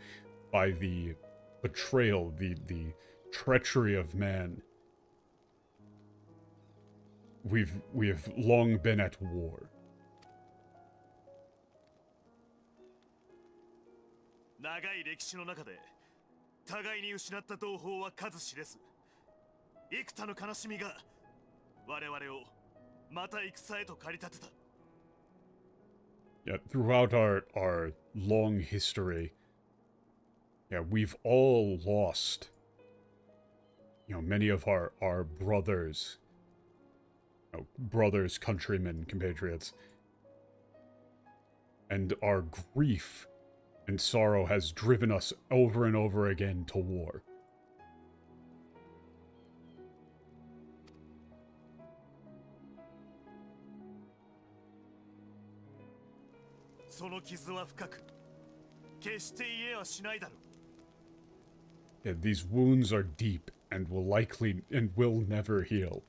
[SPEAKER 1] by the betrayal, the treachery of man, we have long been at war.
[SPEAKER 6] 長い歴史の中で互いに失った同胞は数知れず、幾多の悲しみが我々をまた戦へと駆り立てた。
[SPEAKER 1] Yeah, throughout our long history, yeah, we've all lost, many of our brothers, brothers, countrymen, compatriots, and our grief and sorrow has driven us over and over again to war.
[SPEAKER 6] その傷は深く、決して癒えはしないだろう。
[SPEAKER 1] Yeah, these wounds are deep and will never heal.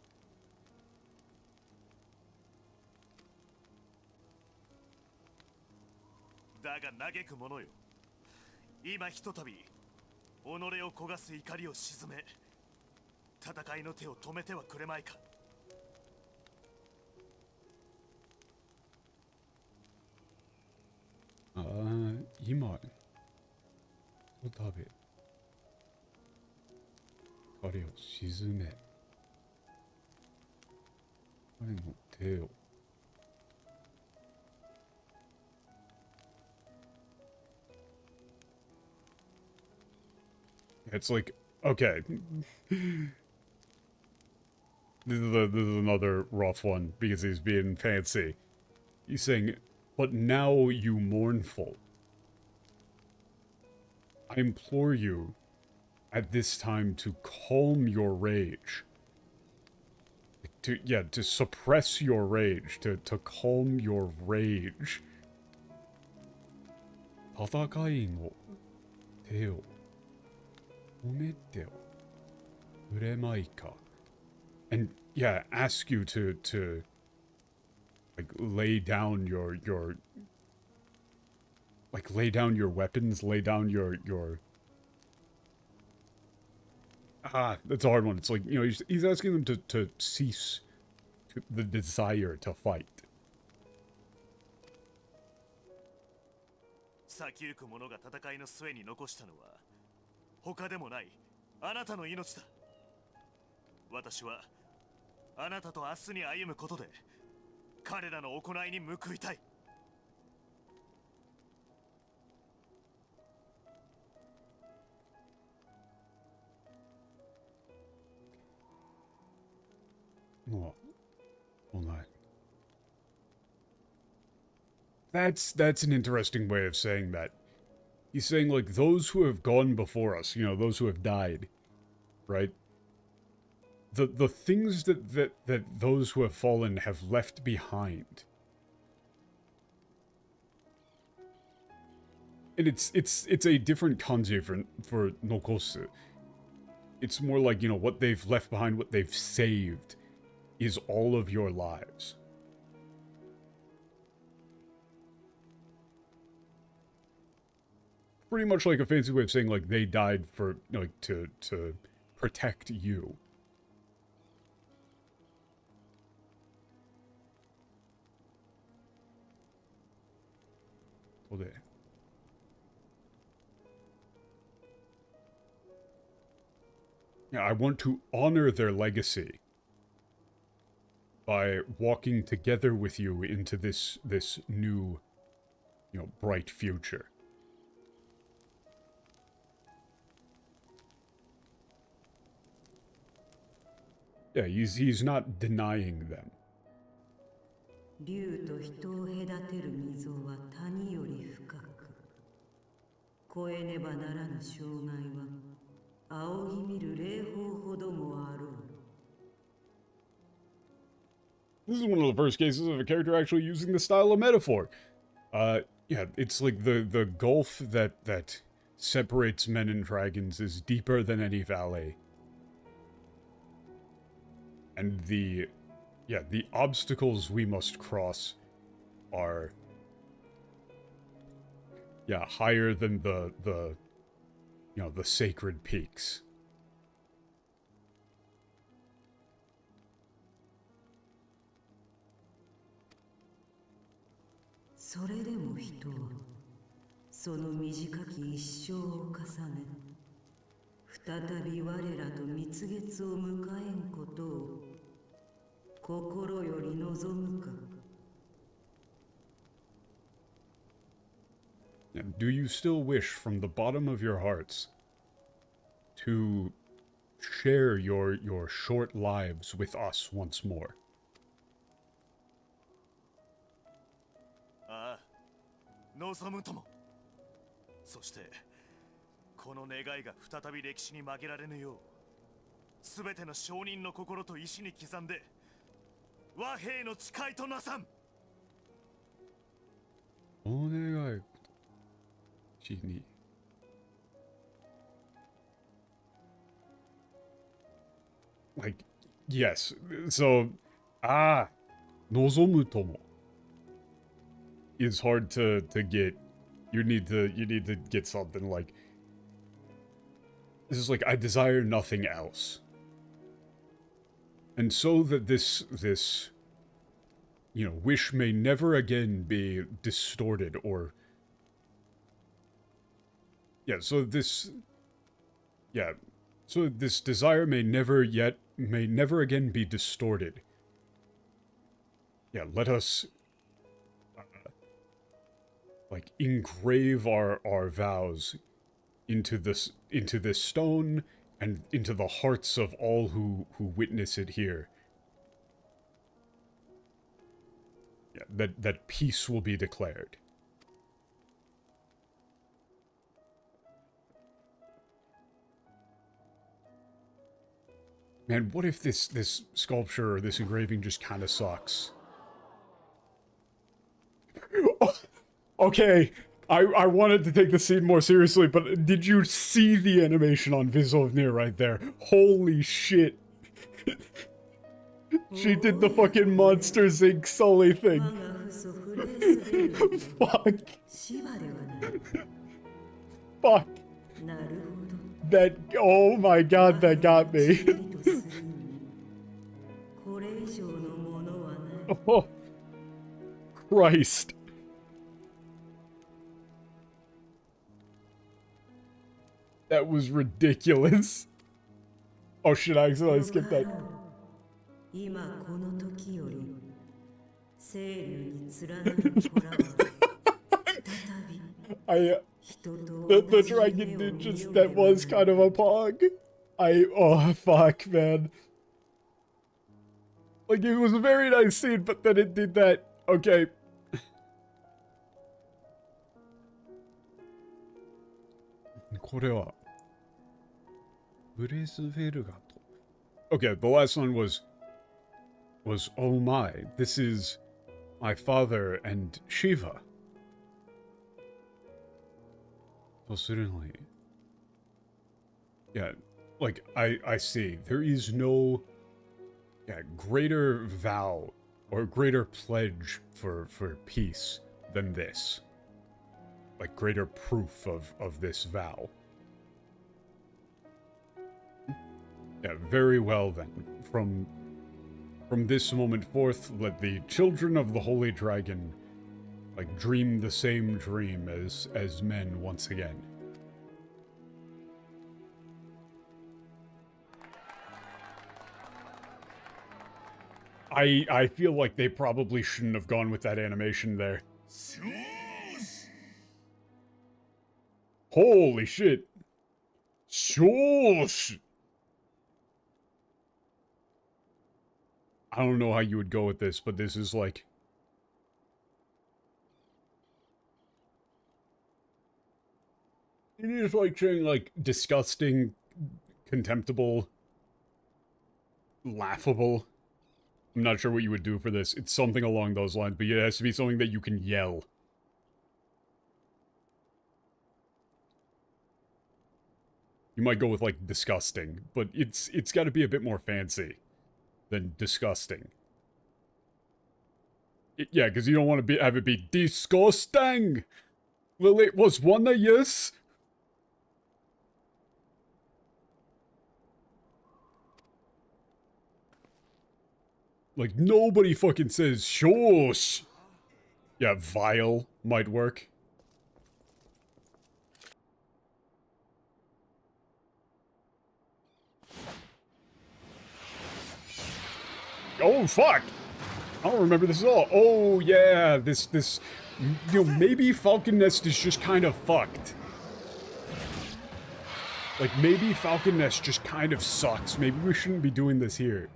[SPEAKER 6] だが嘆く者よ、今ひとたび己を焦がす怒りを鎮め、戦いの手を止めてはくれまいか。
[SPEAKER 1] 今、食べ、彼を沈め、彼の手を。It's like, okay. This is another rough one because he's being fancy. He's saying, but now you mournful, I implore you at this time to calm your rage. To suppress your rage, to calm your rage. 戦いの手を止めてはくれまいか. And yeah, ask you to like lay down your like lay down your weapons, lay down your that's a hard one. It's like, he's asking them to cease the desire to fight.
[SPEAKER 6] 先行く者が戦いの末に残したのは他でもないあなたの命だ。私はあなたと明日に歩むことで彼らの行いに報いたい。
[SPEAKER 1] Well, hold on. That's an interesting way of saying that. He's saying, like, those who have gone before us, those who have died, right? The things that those who have fallen have left behind. And it's a different kanji for nokosu. It's more like, what they've left behind, what they've saved is all of your lives. Pretty much like a fancy way of saying, like, they died for, like, to protect you. Hold it. Yeah, I want to honor their legacy by walking together with you into this new, bright future. Yeah, he's not denying them.
[SPEAKER 10] 竜と人を隔てる溝は谷より深く、越えねばならぬ障害は仰ぎ見る霊峰ほどもあろう。
[SPEAKER 1] This is one of the first cases of a character actually using the style of metaphor. Yeah, it's like the gulf that separates men and dragons is deeper than any valley. And the obstacles we must cross are, yeah, higher than the sacred peaks.
[SPEAKER 10] それでも人はその短き一生を重ね、再び我らと蜜月を迎えんことを心より望むか。
[SPEAKER 1] Do you still wish from the bottom of your hearts to share your short lives with us once more?
[SPEAKER 6] ああ、望むとも。そしてこの願いが再び歴史に曲げられぬよう、すべての商人の心と石に刻んで和平の誓いとなさん。
[SPEAKER 1] お願い。地に。Like, yes. So, nozomu tomo is hard to get. You need to get something like, this is like, I desire nothing else. And so that this wish may never again be distorted or, so this desire may never again be distorted. Yeah, let us like engrave our vows into this stone and into the hearts of all who witness it here. Yeah, that peace will be declared. Man, what if this sculpture or this engraving just kind of sucks? Okay, I wanted to take the scene more seriously, but did you see the animation on Vizovnir right there? Holy shit. She did the fucking Monsters Inc. Sully thing. Fuck. Fuck. That, oh my god, that got me. Oh, Christ. That was ridiculous. Oh shit, I accidentally skipped that. The dragon did just, that was kind of a pog. Oh fuck, man. Like, it was a very nice scene, but then it did that. Okay. Okay, the last one was oh my, this is my father and Shiva. So suddenly, yeah, like I see, there is no greater vow or greater pledge for peace than this. Like, greater proof of this vow. Yeah, very well then. From this moment forth, let the children of the Holy Dragon, like, dream the same dream as men once again. I feel like they probably shouldn't have gone with that animation there. Holy shit. Shush. I don't know how you would go with this, but this is like It is like saying, like, disgusting, contemptible, laughable. I'm not sure what you would do for this. It's something along those lines, but it has to be something that you can yell. You might go with, like, disgusting, but it's got to be a bit more fancy than disgusting. Yeah, because you don't want to have it be disgusting! Well, it was one of yous. Like, nobody fucking says shush. Yeah, vile might work. Oh, fuck! I don't remember this at all. Oh, yeah, this, you know, maybe Falcon Nest is just kind of fucked. Like, maybe Falcon Nest just kind of sucks. Maybe we shouldn't be doing this here.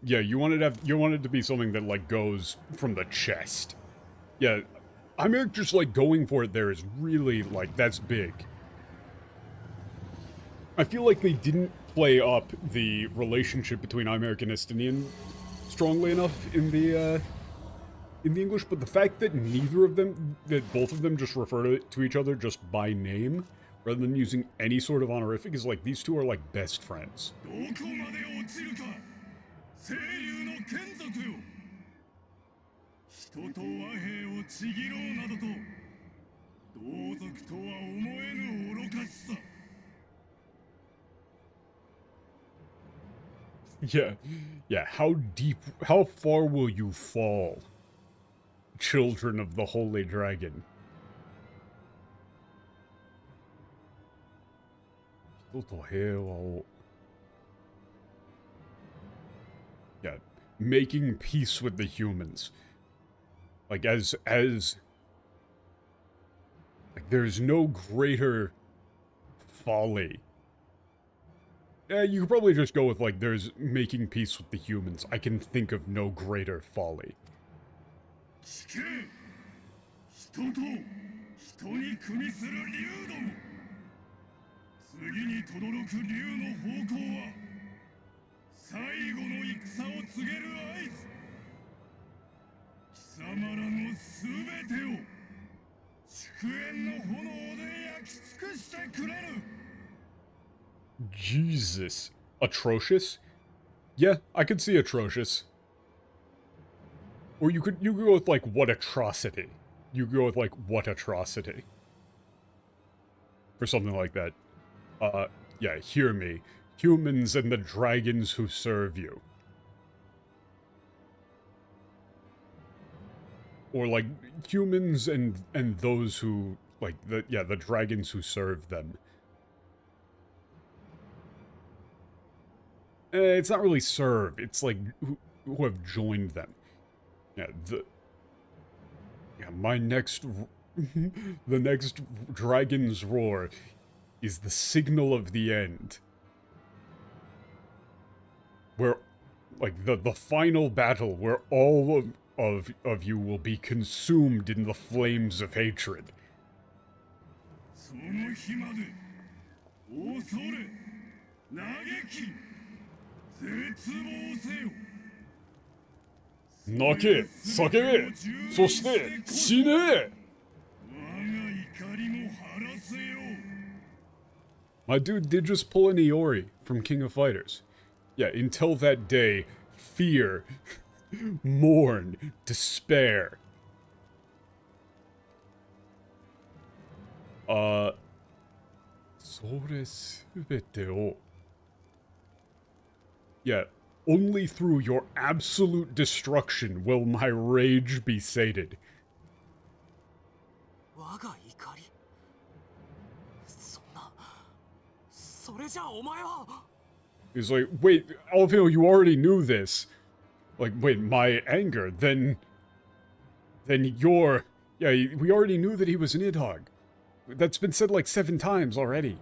[SPEAKER 1] Yeah, you wanted to be something that, like, goes from the chest. Yeah, I'm just, like, going for it there is really, like, that's big. I feel like they didn't play up the relationship between Imeric and Estinian strongly enough in the English, but the fact that both of them just refer to each other just by name, rather than using any sort of honorific, is like, these two are, like, best friends.
[SPEAKER 7] 清流の眷属よ人と和平をちぎろうなどと同族とは思えぬ愚かしさ
[SPEAKER 1] Yeah, how far will you fall, children of the Holy Dragon? Yeah, making peace with the humans. Like, like, there's no greater folly. Yeah, you could probably just go with, like, there's making peace with the humans. I can think of no greater folly.
[SPEAKER 7] 人と人に国する竜ども次に轟く竜の方向は最後の戦を告げる合図貴様らのすべてを祝宴の炎で焼き尽くしてくれる
[SPEAKER 1] Jesus. Atrocious? Yeah, I could see atrocious. Or you could go with, like, what atrocity. You could go with, like, what atrocity. For something like that. Yeah, hear me. Humans and the dragons who serve you. Or, like, humans and those who, like, the dragons who serve them. It's not really serve, it's, like, who have joined them. Yeah, my next... the next dragon's roar is the signal of the end. Where, like, the final battle where all of you will be consumed in the flames of hatred. Nake, sakebe, soshite, shine! My dude did just pull an Iori from King of Fighters. Yeah, until that day, fear, mourn, despair. Sore subete o. Yeah, only through your absolute destruction will my rage be sated. He's like, wait, Alvino, you already knew this. Like, wait, my anger, then Yeah, we already knew that he was an Idhog. That's been said like 7 times already.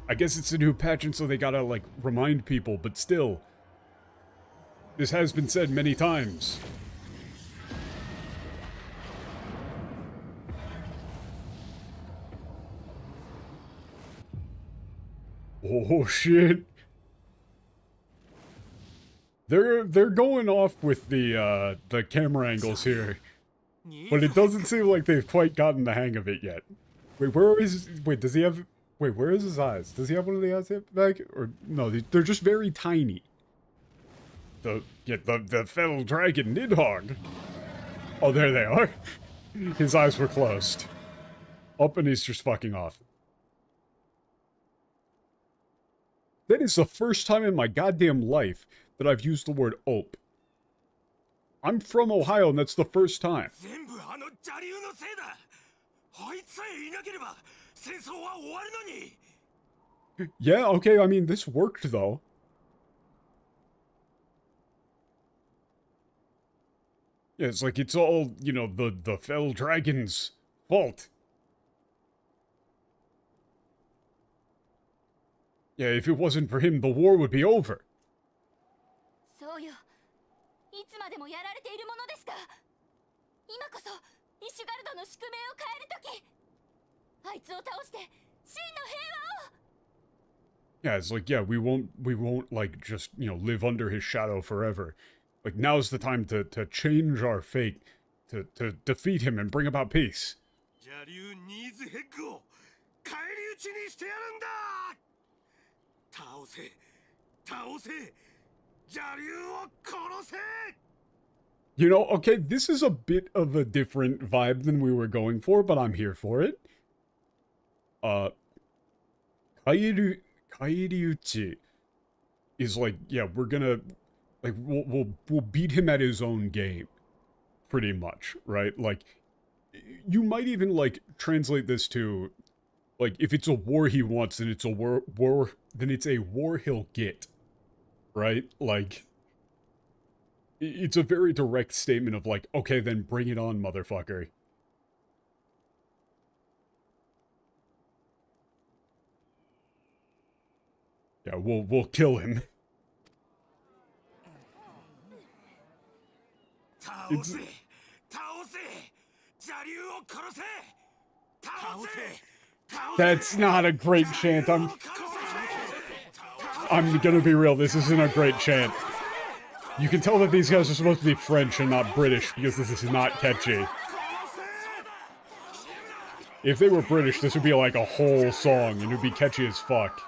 [SPEAKER 1] I guess it's a new patch and so they gotta, like, remind people, but still. This has been said many times. Oh, shit. They're going off with the camera angles here. But it doesn't seem like they've quite gotten the hang of it yet. Wait, where is... Wait, does he have... Wait, where is his eyes? Does he have one of the eyes back? Or, no, they're just very tiny. The fellow dragon Nidhogg. Oh, there they are. His eyes were closed. Up and he's just fucking off. That is the first time in my goddamn life that I've used the word ope. I'm from Ohio, and that's the first time. Yeah, okay, I mean, this worked, though. Yeah, it's like it's all, you know, the fell dragon's fault. Yeah, if it wasn't for him, the war would be over. Yeah, it's like, yeah, we won't, like, just, you know, live under his shadow forever. Like, now's the time to change our fate, to defeat him and bring about peace. You know, okay, this is a bit of a different vibe than we were going for, but I'm here for it. Kairiuchi is like, yeah, we're gonna, like, we'll beat him at his own game, pretty much, right? Like, you might even, like, translate this to, like, if it's a war he wants, then it's a then it's a war he'll get, right? Like, it's a very direct statement of, like, okay, then bring it on, motherfucker. Yeah, we'll kill him. That's not a great chant. I'm gonna be real, this isn't a great chant. You can tell that these guys are supposed to be French and not British because this is not catchy. If they were British, this would be like a whole song and it would be catchy as fuck.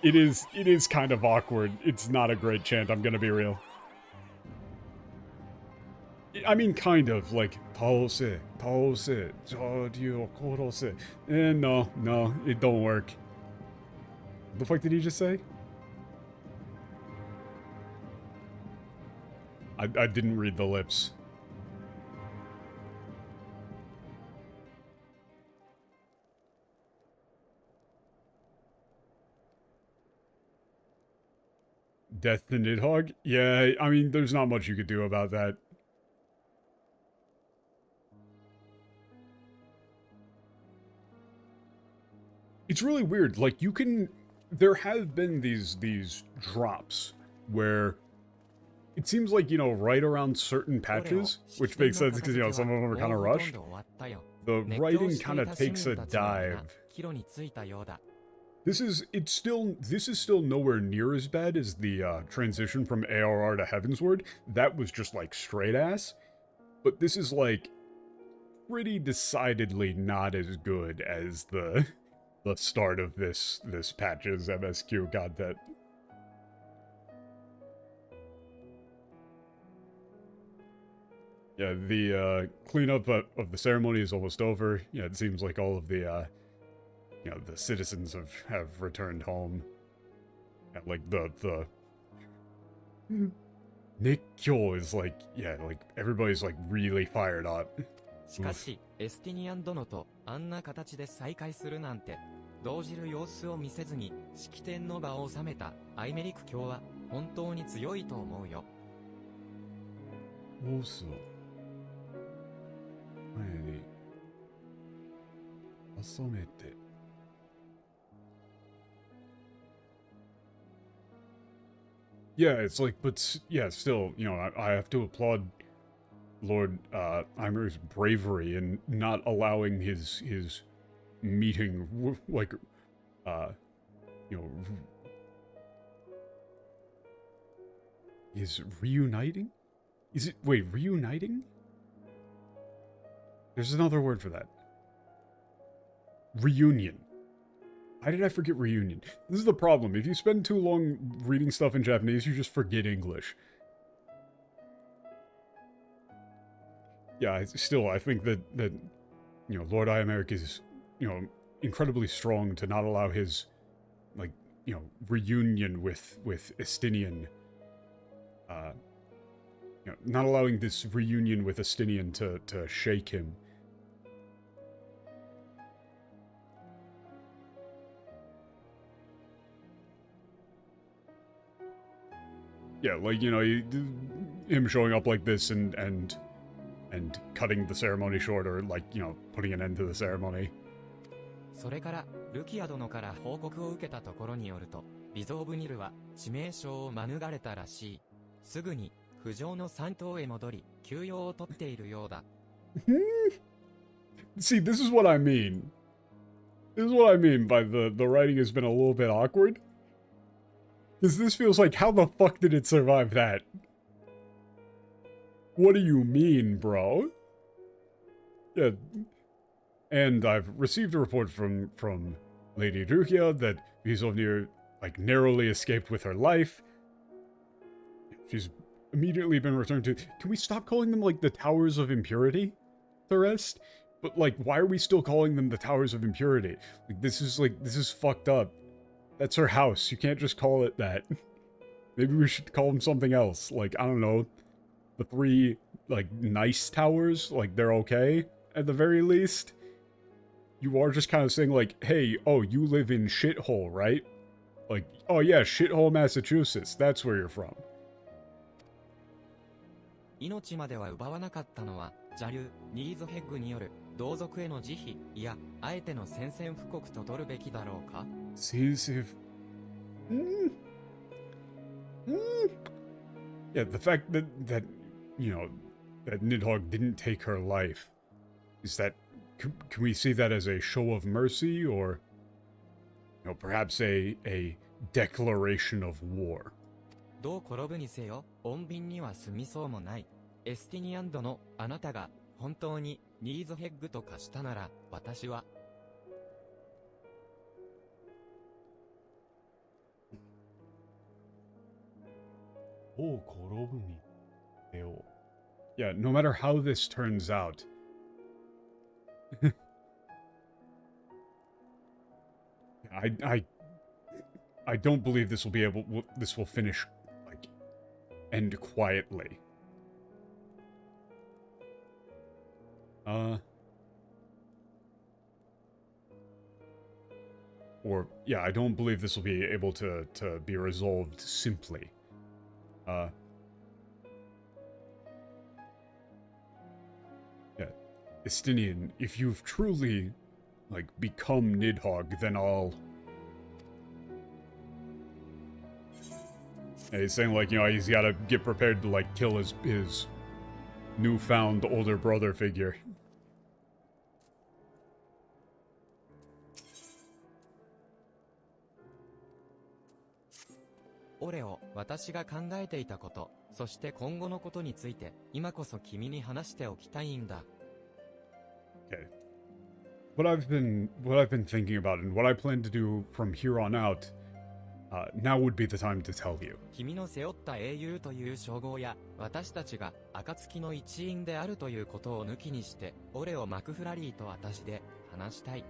[SPEAKER 1] It is kind of awkward. It's not a great chant, I'm gonna be real. I mean, kind of, like, taose, jaryu korose. No, it don't work. What the fuck did he just say? I didn't read the lips. Death to Nidhogg? Yeah, I mean, there's not much you could do about that. It's really weird, like, you can... There have been these drops where it seems like, you know, right around certain patches, which makes sense because, you know, some of them are kind of rushed, the writing kind of takes a dive. This is still nowhere near as bad as the transition from ARR to Heavensward. That was just, like, straight ass. But this is, like, pretty decidedly not as good as the start of this patch's MSQ content. Yeah, the cleanup of the ceremony is almost over. Yeah, it seems like all of the you know, the citizens have returned home. And, like, the Nikkyo is like, yeah, like, everybody's, like, really fired up.
[SPEAKER 2] しかし、エスティニアン殿とあんな形で再会するなんて、動じる様子を見せずに式典の場を収めたアイメリク卿は本当に強いと思うよ。
[SPEAKER 1] Also, Asomete. Yeah, it's like, but yeah, still, you know, I have to applaud Lord Eimer's bravery in not allowing his meeting, like, you know, is reuniting? Is it, wait, reuniting? There's another word for that. Reunion. Why did I forget reunion? This is the problem. If you spend too long reading stuff in Japanese, you just forget English. Yeah, still, I think that, you know, Lord Iameric is, you know, incredibly strong to not allow his, like, you know, reunion with Estinian, you know, not allowing this reunion with Estinian to shake him. Yeah, like, you know, him showing up like this and cutting the ceremony short, or, like, you know, putting an end to the ceremony.
[SPEAKER 2] それからルキア殿から報告を受けたところによると、ビゾーブニルは致命傷を免れたらしい。すぐに浮上の山島へ戻り休養を取っているようだ。
[SPEAKER 1] See, this is what I mean. This is what I mean by the writing has been a little bit awkward. Because this feels like, how the fuck did it survive that? What do you mean, bro? Yeah. And I've received a report from Lady Rukia that Vizovnir, like, narrowly escaped with her life. She's immediately been returned to... Can we stop calling them, like, the Towers of Impurity? The rest? But, like, why are we still calling them the Towers of Impurity? Like, this is fucked up. That's her house. You can't just call it that. Maybe we should call them something else. Like, I don't know. The 3, like, nice towers. Like, they're okay, at the very least. You are just kind of saying, like, hey, oh, you live in Shithole, right? Like, oh yeah, Shithole, Massachusetts. That's where you're from.
[SPEAKER 2] 命までは奪わなかったのは、邪竜、ニーズヘッグによる同族への慈悲、いや、あえての宣戦布告と取るべきだろうか?
[SPEAKER 1] Yeah, the fact that you know, that Nidhogg didn't take her life, is that, can we see that as a show of mercy, or, you know, perhaps a declaration of war?
[SPEAKER 2] どう転ぶにせよ、穏便には済みそうもない。エスティニアン殿、あなたが本当にニーズヘッグと化したなら、私は。
[SPEAKER 1] Oh, korobuni. Yeah, no matter how this turns out. I don't believe this will finish, like, end quietly. Or, yeah, I don't believe this will be able to be resolved simply. Yeah, Estinian, if you've truly, like, become Nidhogg, then I'll... Yeah, he's saying, like, you know, he's gotta get prepared to, like, kill his newfound older brother figure.
[SPEAKER 2] Oreを私が考えていたこと、そして今後のことについて、今こそ君に話しておきたいんだ。
[SPEAKER 1] Okay. What I've been thinking about and what I plan to do from here on out, now would be the time to tell you.
[SPEAKER 2] 君の背負った英雄という称号や、私たちが暁の一員であるということを抜きにして、俺をマクフラリーと私で話したい。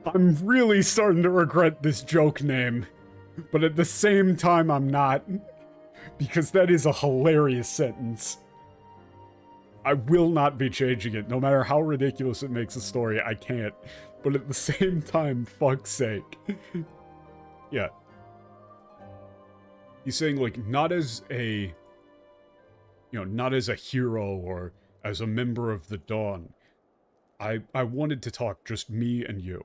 [SPEAKER 1] I'm really starting to regret this joke name, but at the same time I'm not, because that is a hilarious sentence. I will not be changing it, no matter how ridiculous it makes the story, I can't. But at the same time, fuck's sake. Yeah. He's saying, like, not as a, you know, not as a hero or as a member of the Dawn, I wanted to talk, just me and you.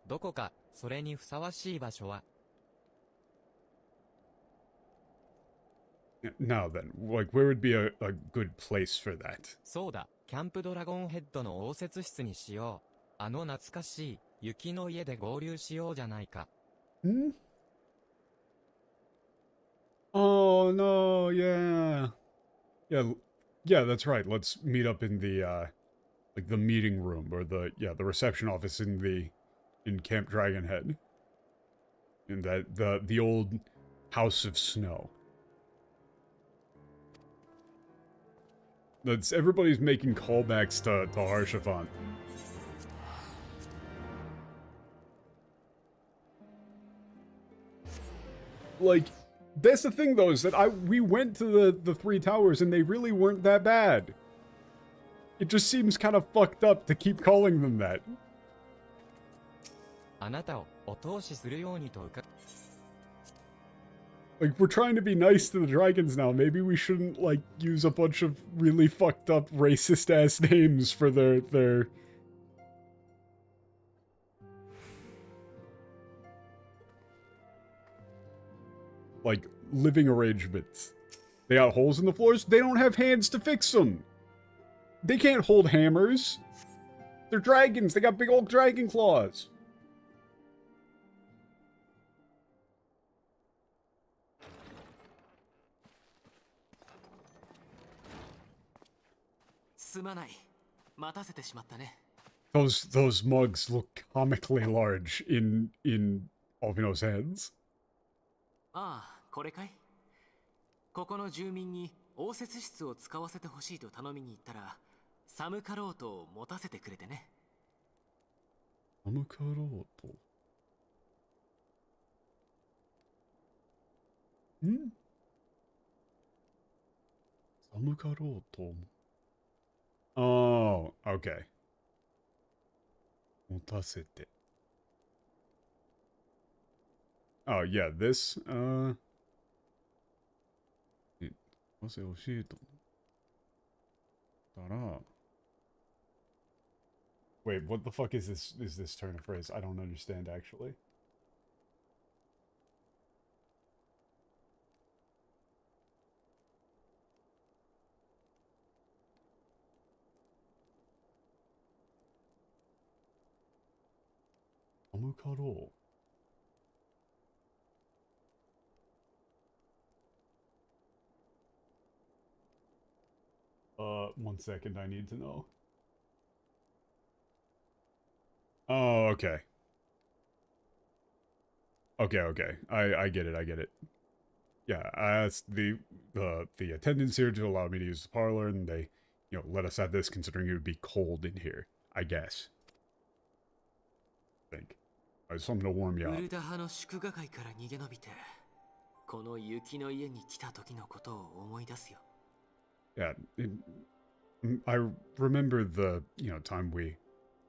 [SPEAKER 2] どこか、それにふさわしい場所は。
[SPEAKER 1] Now then, like, where would be a good place for that?
[SPEAKER 2] そうだ、キャンプドラゴンヘッドの応接室にしよう。あの懐かしい、雪の家で合流しようじゃないか。
[SPEAKER 1] Hmm? Oh, no, yeah. Yeah, that's right. Let's meet up in the, like, the meeting room, or the reception office in Camp Dragonhead. In the old House of Snow. Everybody's making callbacks to Harshavant. Like, that's the thing though, is that we went to the three towers and they really weren't that bad. It just seems kind of fucked up to keep calling them that.
[SPEAKER 2] あなたをお通しするようにとうか。
[SPEAKER 1] Like, we're trying to be nice to the dragons now. Maybe we shouldn't, like, use a bunch of really fucked up racist-ass names for their... like, living arrangements. They got holes in the floors? They don't have hands to fix them! They can't hold hammers! They're dragons! They got big old dragon claws! Those mugs look comically large in Alvino's hands.
[SPEAKER 4] ああ、これかい。ここの住民に応接室を使わせてほしいと頼みに行ったら、サムカロートを持たせてくれてね。
[SPEAKER 1] サムカロート。ん？サムカロート。Oh, okay. 持たせて。Oh, yeah, this, 持たせほしいと思ったら、wait, what the fuck is this turn of phrase? I don't understand, actually. Amukaro. One second, I need to know. Oh, okay. Okay. I get it. Yeah, I asked the attendants here to allow me to use the parlor, and they, let us have this considering it would be cold in here, I guess. I think. Something to warm you up.
[SPEAKER 4] ウルダ派の祝賀会から逃げ延びて、この雪の家に来た時のことを思い出すよ。
[SPEAKER 1] Yeah, I remember the, time we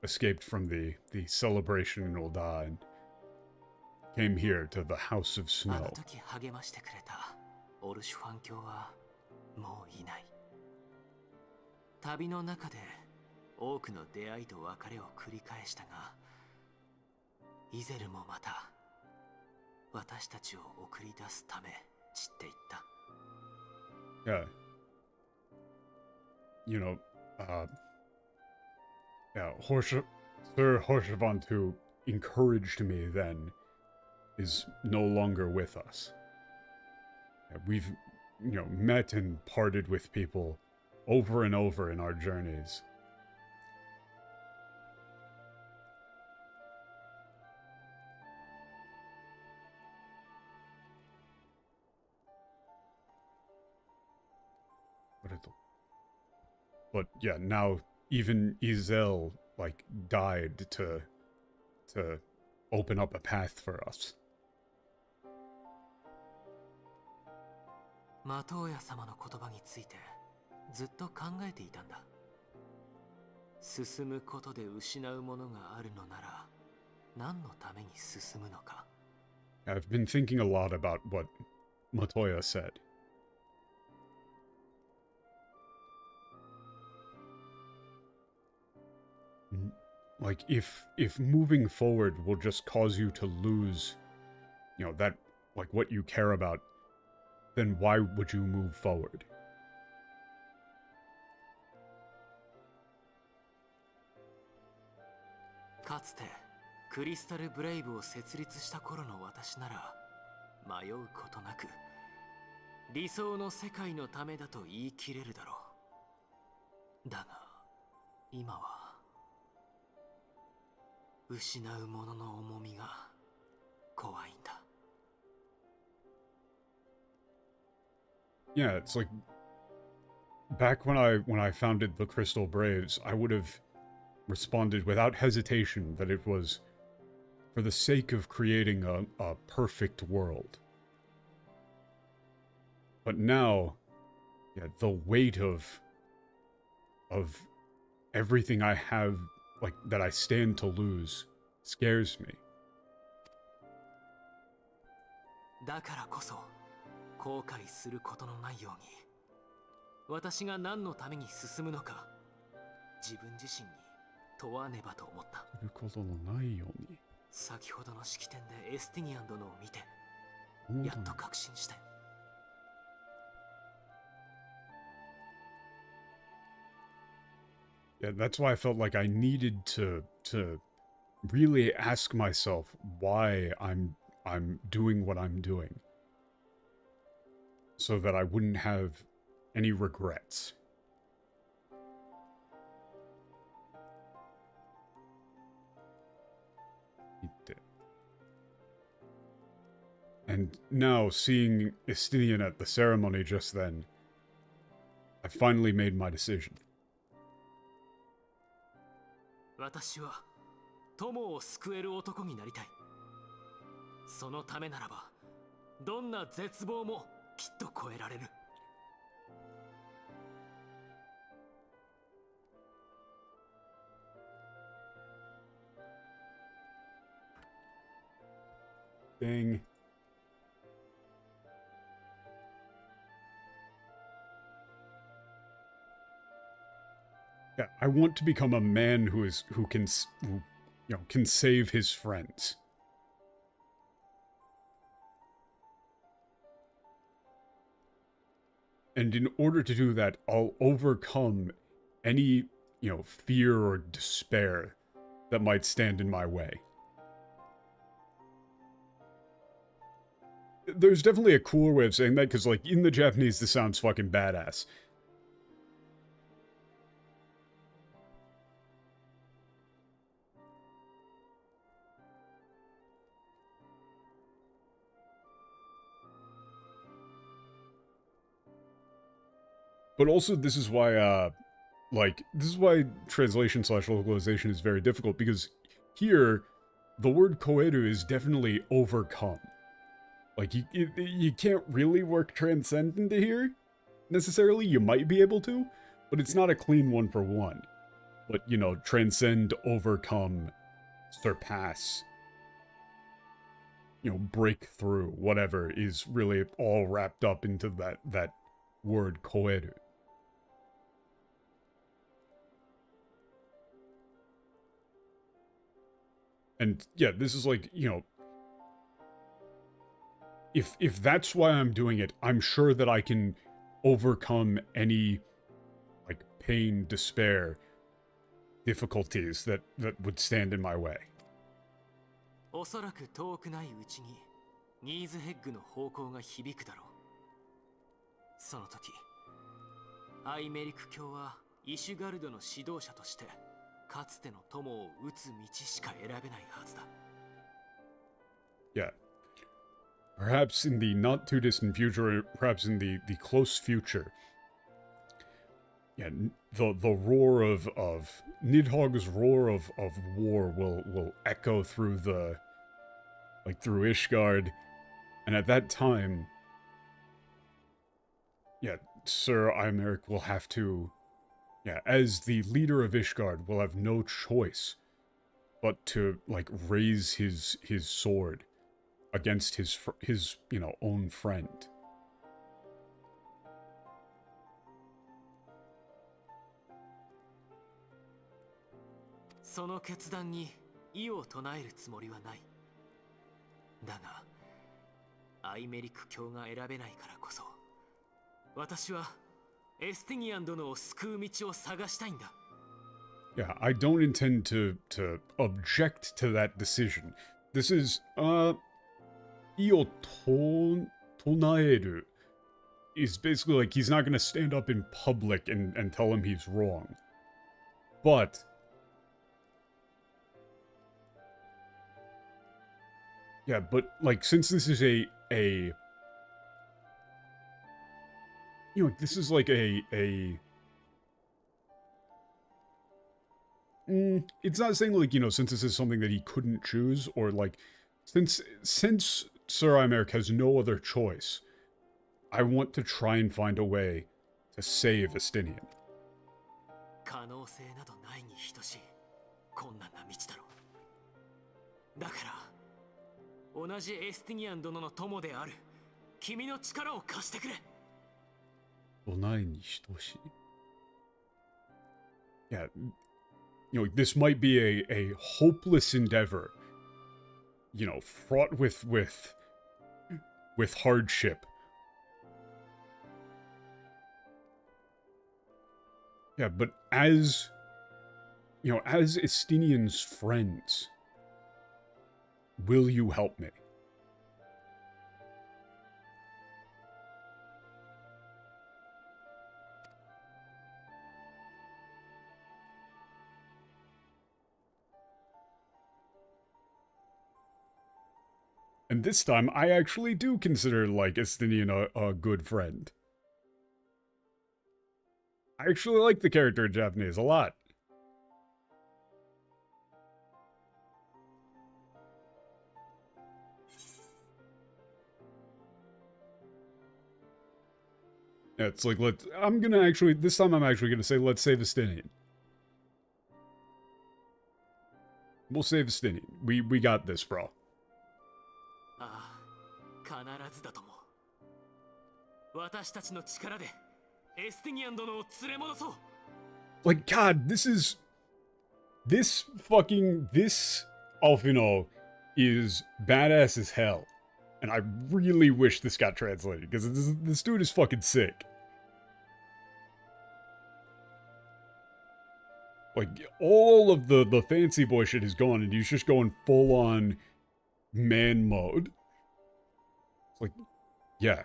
[SPEAKER 1] escaped from the celebration in Ulda and came here to the House of
[SPEAKER 4] あの
[SPEAKER 1] Snow.
[SPEAKER 4] 時励ましてくれたオルシュファン教はもういない。旅の中で多くの出会いと別れを繰り返したが、イゼルもまた私たちを送り出すため散っていった。
[SPEAKER 1] Yeah. Sir Harshavant, who encouraged me then, is no longer with us. We've, met and parted with people over and over in our journeys. But yeah, now even Izel, like, died to open up a path for us.
[SPEAKER 4] マトーヤ様の言葉についてずっと考えていたんだ。進むことで失うものがあるのなら何のために進むのか。
[SPEAKER 1] I've been thinking a lot about what Matoya said. like, if moving forward will just cause you to lose, you know, that, like, what you care about, then why would you move forward?
[SPEAKER 4] かつてクリスタルブレイブを設立した頃の私なら迷うことなく理想の世界のためだと言い切れるだろう。だが今は失うものの重みが怖いんだ。
[SPEAKER 1] Yeah, it's like back when I founded the Crystal Braves, I would have responded without hesitation that it was for the sake of creating a perfect world. But now, yeah, the weight of everything I have, like, that I stand to lose, scares me.
[SPEAKER 4] だからこそ後悔することのないように私が何のために進むのか自分自身に問わねばと思った。
[SPEAKER 1] することのないように。
[SPEAKER 4] 先ほどの式典でエスティニアン殿を見てやっと確信して。
[SPEAKER 1] Yeah, that's why I felt like I needed to really ask myself why I'm doing what I'm doing, so that I wouldn't have any regrets. And now, seeing Estinian at the ceremony just then, I finally made my decision.
[SPEAKER 4] 私は友を救える男になりたい。そのためならばどんな絶望もきっと超えられる。
[SPEAKER 1] Dang. Yeah, I want to become a man who can save his friends. And in order to do that, I'll overcome any, fear or despair that might stand in my way. There's definitely a cooler way of saying that, because, like, in the Japanese, this sounds fucking badass. But also, this is why, translation/localization is very difficult, because here, the word koeru is definitely overcome. Like, you can't really work transcend into here, necessarily. You might be able to, but it's not a clean one-for-one. But, transcend, overcome, surpass, break through, whatever, is really all wrapped up into that word koeru. And yeah, this is like, if that's why I'm doing it, I'm sure that I can overcome any, like, pain, despair, difficulties that would stand in my way.
[SPEAKER 4] おそらく遠くないうちにニーズヘッグの方向が響くだろう。その時、アイメリク教はイシュガルドの指導者としてかつての友を撃つ道しか選べないはずだ。
[SPEAKER 1] Yeah. Perhaps in the not too distant future, perhaps in the close future. Yeah, the roar of Nidhogg's roar of war will echo through through Ishgard, and at that time, yeah, Sir Imeric will have to, as the leader of Ishgard, will have no choice but to, like, raise his sword against his own friend.
[SPEAKER 4] そその決断に異を唱えるつもりはない。だがアイメリク教が選べないからこそ、私はエスティニアン殿を救う道を探したいんだ。
[SPEAKER 1] Yeah, I don't intend to object to that decision. This is, 意を唱える is basically like he's not gonna stand up in public and tell him he's wrong. But yeah, but like since this is a you know, this is like it's not saying like, you know, since this is something that he couldn't choose, or like since Sir Imeric has no other choice, I want to try and find a way to save Estinian.
[SPEAKER 4] 可能性などないに等しい困難な道だろう。だから同じエスティニアン殿の友である君の力を貸してくれ。
[SPEAKER 1] ないに等しい Yeah, you know, this might be a hopeless endeavor, you know, fraught with hardship. Yeah, but as, you know, as Estinian's friends, will you help me? And this time, I actually do consider, like, Estinian a good friend. I actually like the character in Japanese a lot. Yeah, it's like, this time I'm actually gonna say, let's save Estinian. We'll save Estinian. We got this, bro.
[SPEAKER 4] ああ、必ずだと思う。私たちの力でエスティニアン殿を連れ戻そう。
[SPEAKER 1] Like, God, this Alfino is badass as hell. And I really wish this got translated, because this dude is fucking sick. Like, all of the fancy boy shit is gone, and he's just going full-on man mode. It's like, yeah.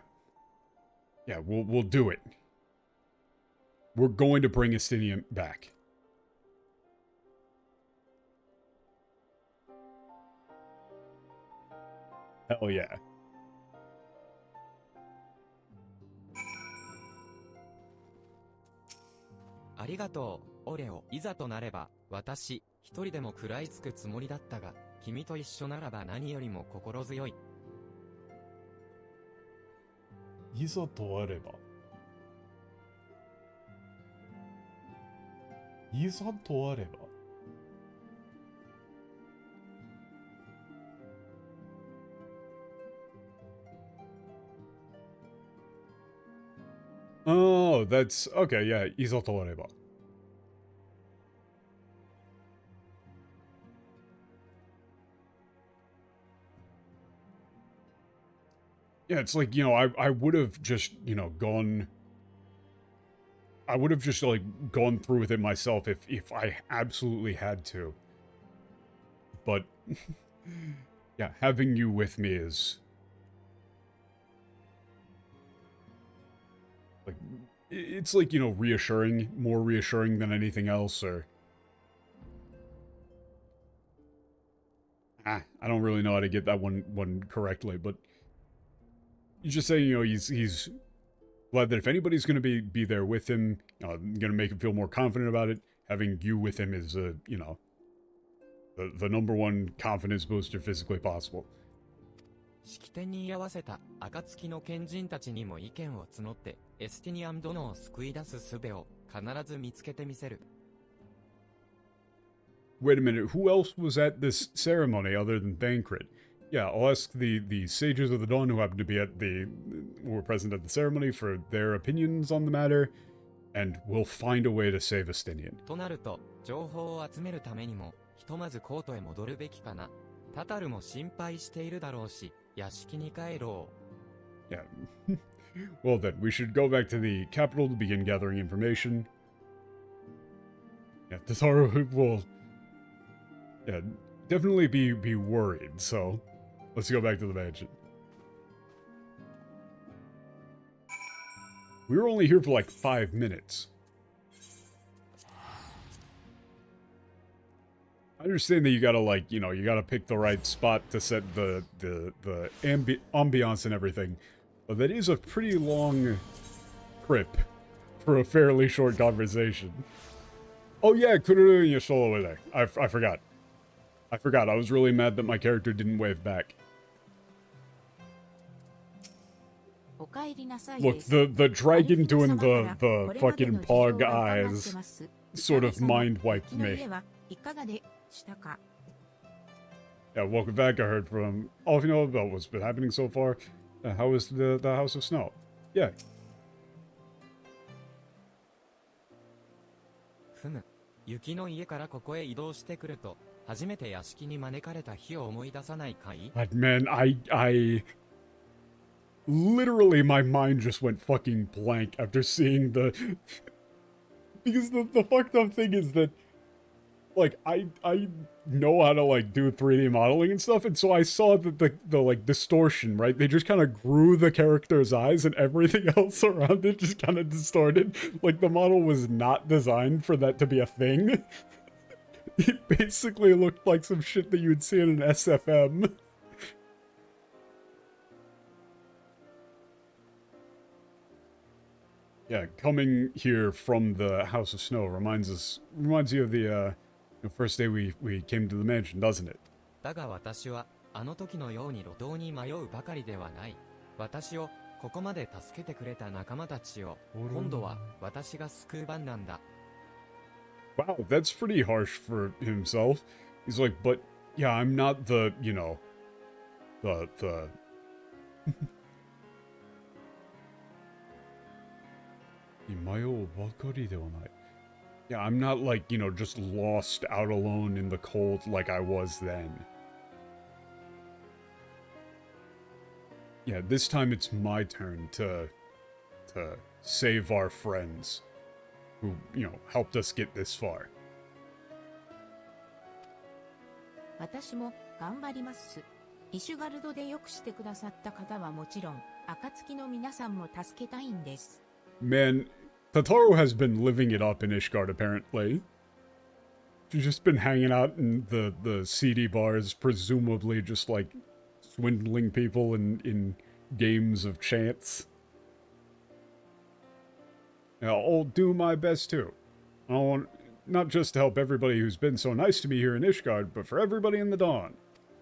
[SPEAKER 1] Yeah, we'll do it. We're going to bring Estinian back. Hell yeah.
[SPEAKER 2] ありがとう、オレオ。いざとなれば、私、一人でも食らいつくつもりだったが、君と一緒ならば何よりも心強い。
[SPEAKER 1] いざとあれば。いざとあれば。Oh, that's okay. Yeah, いざとあれば. Yeah, it's like, you know, I would have just, you know, I would have just, like, gone through with it myself if I absolutely had to. But, yeah, having you with me is... like, it's like, you know, reassuring, more reassuring than anything else, or... I don't really know how to get that one correctly, but... you just say, you know, he's glad that if anybody's going to be there with him, going to make him feel more confident about it, having you with him is, you know, the number one confidence booster physically possible.
[SPEAKER 2] 式典に居合わせた暁の賢人たちにも意見を募って、エスティニアン殿を救い出す術を必ず見つけてみせる。
[SPEAKER 1] Wait a minute, who else was at this ceremony other than Thancred? Yeah, I'll ask the sages of the dawn who happen to be who were present at the ceremony for their opinions on the matter, and we'll find a way to save Estinian.
[SPEAKER 2] となると、情報を集めるためにも、ひとまずコートへ戻るべきかな。タタルも心配しているだろうし、屋敷に帰ろ
[SPEAKER 1] Yeah. Well then, we should go back to the capital to begin gathering information. Yeah, Tataru will... Yeah, definitely be worried, so... Let's go back to the mansion. We were only here for like 5 minutes. I understand that you gotta, like, you know, you gotta pick the right spot to set the ambiance and everything. But that is a pretty long trip for a fairly short conversation. Oh yeah, Kururu and Yashola were there. I forgot. I forgot. I was really mad that my character didn't wave back. Look, the dragon doing the fucking pog eyes sort of mind wiped me. Yeah, welcome back. I heard from all of you know about what's been happening so far. How is the House of Snow? Yeah.
[SPEAKER 2] ふむ。雪の家からここへ移動してくると、初めて屋敷に招かれた日を思い出さないかい？
[SPEAKER 1] But man, I literally my mind just went fucking blank after seeing the because the fucked up thing is that like I know how to like do 3D modeling and stuff, and so I saw that the like distortion, right? They just kind of grew the character's eyes and everything else around it just kind of distorted. Like the model was not designed for that to be a thing. It basically looked like some shit that you would see in an SFM. Yeah, coming here from the House of Snow reminds you of the first day we came to the mansion, doesn't it?
[SPEAKER 2] だが私は、あの時のように路頭に迷うばかりではない。私を、ここまで助けてくれた仲間たちを、今度は、私が救う番なんだ。
[SPEAKER 1] Wow, that's pretty harsh for himself. He's like, but, yeah, I'm not the, you know, the... Yeah, I'm not like, you know, just lost out alone in the cold like I was then. Yeah, this time it's my turn to save our friends who, you know, helped us get this far.
[SPEAKER 3] 私も頑張ります。イシュガルドでよくしてくださった方はもちろん、暁の皆さんも助けたいんです。
[SPEAKER 1] Man, Tataru has been living it up in Ishgard, apparently. She's just been hanging out in the seedy bars, presumably just, like, swindling people in games of chance. Now, I'll do my best, too. I want not just to help everybody who's been so nice to me here in Ishgard, but for everybody in the Dawn.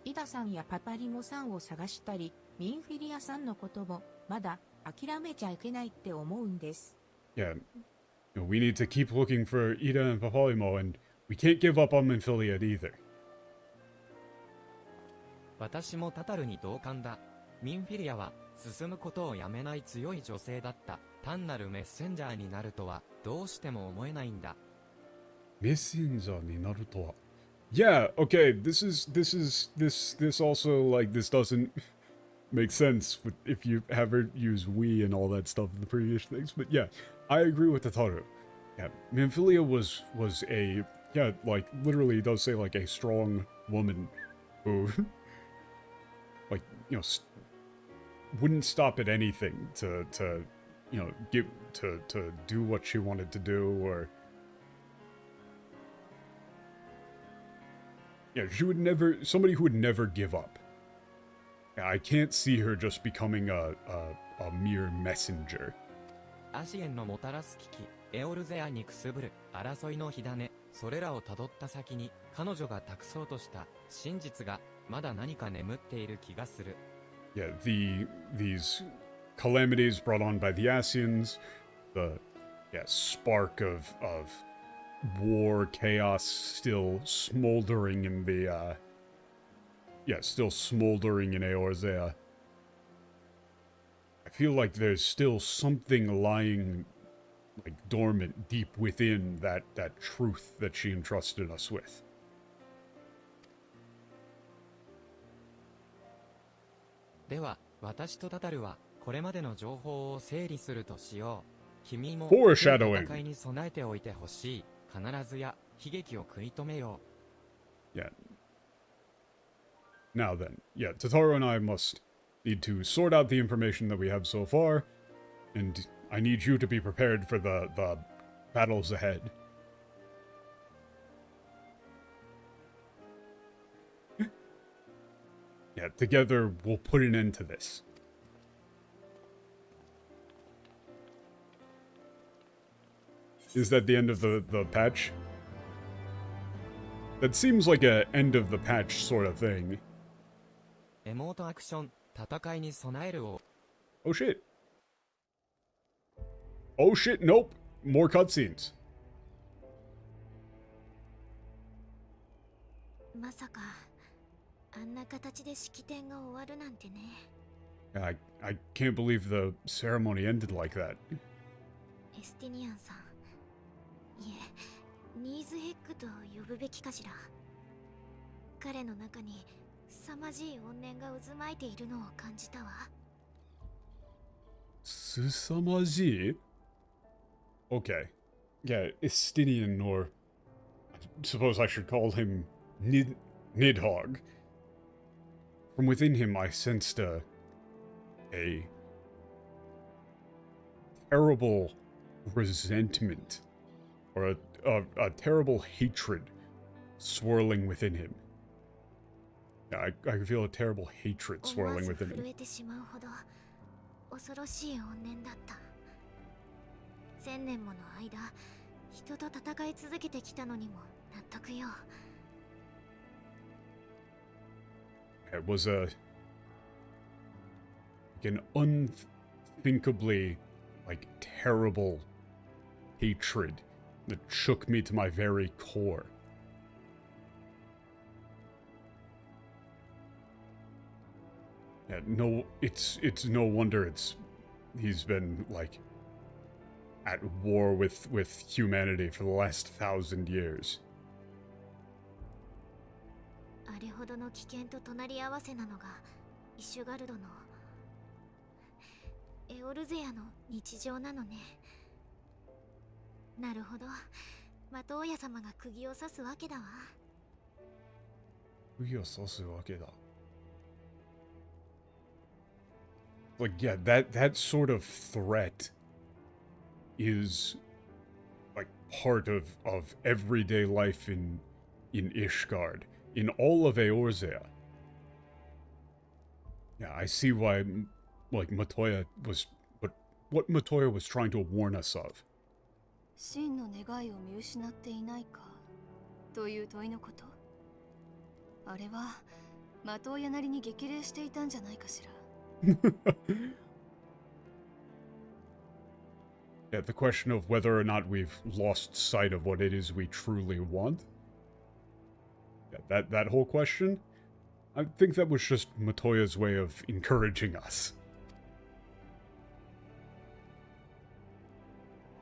[SPEAKER 3] イダさんやパパリモさんを探したり、ミンフィリアさんのことも、まだ諦めちゃいけないって思うんです。
[SPEAKER 1] Yeah, you know, we need to keep looking for Ida and Papalimo, and we can't give up on Minfilia either.
[SPEAKER 2] 私もタタルに同感だ。ミンフィリアは、進むことをやめない強い女性だった。単なるメッセンジャーになるとは、どうしても思えないんだ。
[SPEAKER 1] Messenger ni naru to wa. Yeah, okay, this also, like, this doesn't make sense if you ever use we and all that stuff in the previous things, but yeah, I agree with Tataru. Yeah, Minfilia was a, yeah, like, literally does say, like, a strong woman who, like, you know, wouldn't stop at anything to you know, to do what she wanted to do, or... Yeah, she would never... Somebody who would never give up. Yeah, I can't see her just becoming a mere messenger.
[SPEAKER 2] アシエンのもたらす危機、エオルゼアにくすぶる、争いの火種、それらをたどった先に、彼女が託そうとした真実が、まだ何か眠っている気がする。
[SPEAKER 1] Yeah, these calamities brought on by the Asians, the spark of war, chaos still smoldering in the, still smoldering in Eorzea. I feel like there's still something lying, like, dormant deep within that truth that she entrusted us with.
[SPEAKER 2] では、私とタタルは、これまでの情報を整理するとしよう。君も、
[SPEAKER 1] Foreshadowing.
[SPEAKER 2] 戦いに備えておいてほしい。必ずや、悲劇を食い止めよ
[SPEAKER 1] う。Yeah. Now then, yeah, Tataru and I need to sort out the information that we have so far, and I need you to be prepared for the battles ahead. Yeah, together we'll put an end to this. Is that the end of the patch? That seems like a end of the patch sort of thing.
[SPEAKER 2] う。エモートアクション、戦いに備えるを。
[SPEAKER 1] Oh shit. Oh shit, nope. More cutscenes.
[SPEAKER 5] まさかあんな形で式典が終わるなんてね。
[SPEAKER 1] I can't believe the ceremony ended like that.
[SPEAKER 5] エスティニアンさん、いえ、ニーズヘッグと呼ぶべきかしら。彼の中に凄まじい怨念が渦巻いているのを感じたわ。
[SPEAKER 1] Susamaji? Okay. Yeah, Estinian, or I suppose I should call him Nidhogg. From within him I sensed a terrible resentment, or a terrible hatred swirling within him. Yeah, I can feel a terrible hatred swirling within him.
[SPEAKER 5] 思わず震えてしまうほど恐ろしい怨念だった。千年もの間、人と戦い続けてきたのにも納得よ。
[SPEAKER 1] It was an unthinkably, terrible hatred that shook me to my very core. Yeah, no, it's no wonder he's been, at war with humanity for the last 1,000 years.
[SPEAKER 5] あれほどの危険と隣り合わせなのがイシュガルドのエオルゼアの日常なのね。なるほど、マトウヤ様が釘を刺すわけだわ。
[SPEAKER 1] 釘を刺すわけだ。Yeah, that sort of threat is part of everyday life in Ishgard, in all of Eorzea. Yeah, I see why Matoya was what Matoya was trying to warn us of.
[SPEAKER 5] 真の願いを見失っていないかという問いのこと。あれはマトウヤなりに激励していたんじゃないかしら。
[SPEAKER 1] Yeah, the question of whether or not we've lost sight of what it is we truly want. Yeah, that whole question, I think that was just Matoya's way of encouraging us.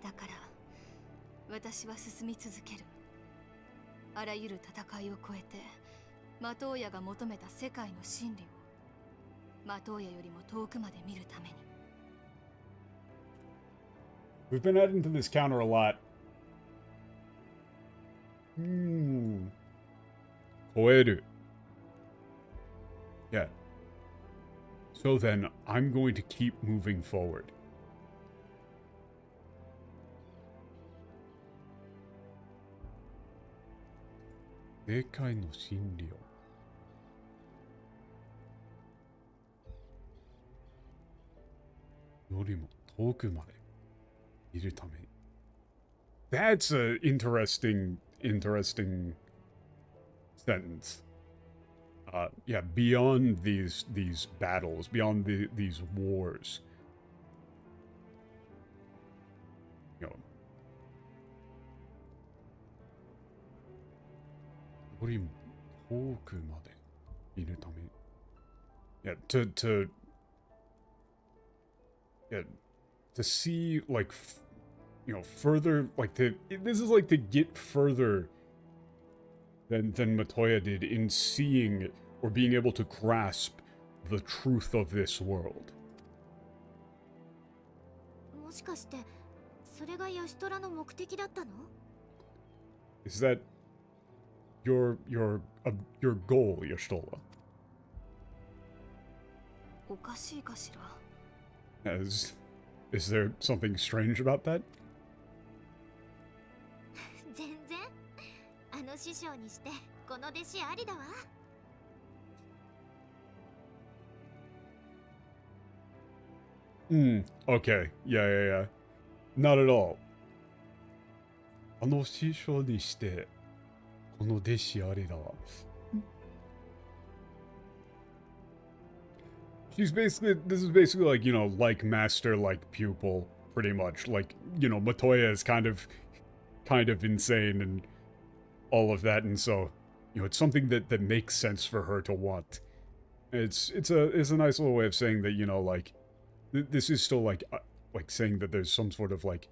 [SPEAKER 5] だから私は進み続ける。あらゆる戦いを超えてマトウヤが求めた世界の真理をマトウヤよりも遠くまで見るために。
[SPEAKER 1] We've been adding to this counter a lot. Koeru. Yeah. So then, I'm going to keep moving forward. Sekai no shinri o. Yorimo touku made. That's an interesting sentence. Yeah, beyond these battles, beyond these wars. You know, yeah, to see, further, this is to get further than Matoya did in seeing or being able to grasp the truth of this world.
[SPEAKER 8] もしかしてそれがヤシトラの目的だったの？
[SPEAKER 1] Is that your goal, Y'shtola?
[SPEAKER 5] おかしいかしら。
[SPEAKER 1] Is there something strange about that?
[SPEAKER 8] 全然。あの師匠にしてこの弟子ありだわ。
[SPEAKER 1] Okay. Yeah. Not at all. あの師匠にしてこの弟子ありだわ。This is basically like, you know, like master, like pupil, pretty much. Like, you know, Matoya is kind of insane and all of that, and so, you know, it's something that makes sense for her to want. It's a nice little way of saying that, you know, like, this is still like saying that there's some sort of like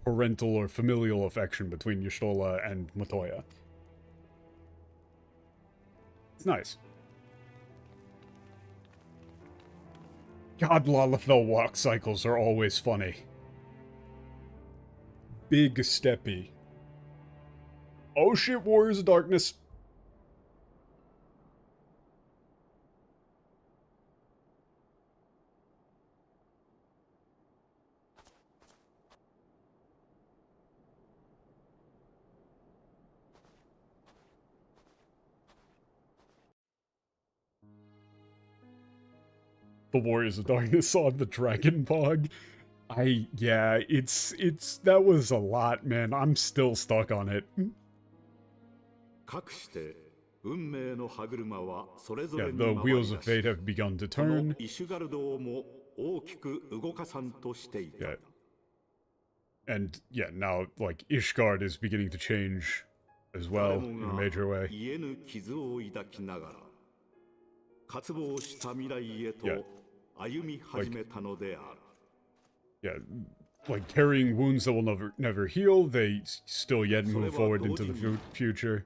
[SPEAKER 1] parental or familial affection between Y'shtola and Matoya. It's nice. God, Lalafell walk cycles are always funny. Big steppy. Oh shit, Warriors of Darkness. The Warriors of Darkness on the Dragon Bog. Yeah, it's that was a lot, man. I'm still stuck on it. Yeah, the wheels of fate have begun to turn. Yeah. And yeah, now like Ishgard is beginning to change as well in a major way. Yeah, like carrying wounds that will never heal, they still yet move forward into the future.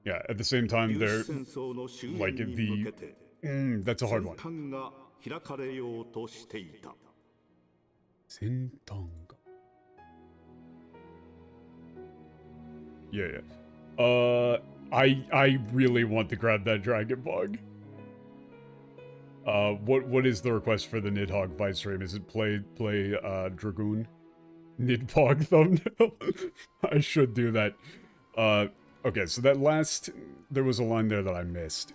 [SPEAKER 1] Yeah, at the same time, they're like that's a hard one. Sentanga. Yeah. I really want to grab that dragon bug. What is the request for the Nidhogg fight stream? Is it play Dragoon? Nidhogg thumbnail? I should do that. Okay, so that last, there was a line there that I missed.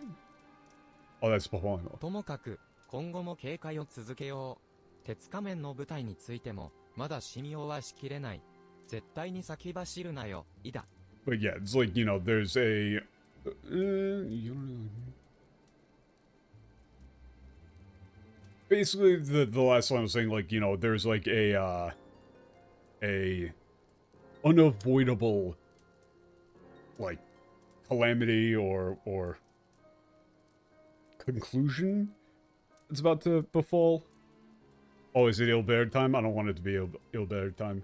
[SPEAKER 1] Oh, that's Papano.
[SPEAKER 2] ともかく、今後も警戒を続けよう。鉄仮面の舞台についても、まだ信用はしきれない。絶対に先走るなよ、イダ。
[SPEAKER 1] But yeah, it's like, you know, there's a... Basically, the last line was saying, like, you know, there's like a unavoidable, like, calamity or conclusion that's about to befall. Oh, is it Ilberd time? I don't want it to be Ilberd time.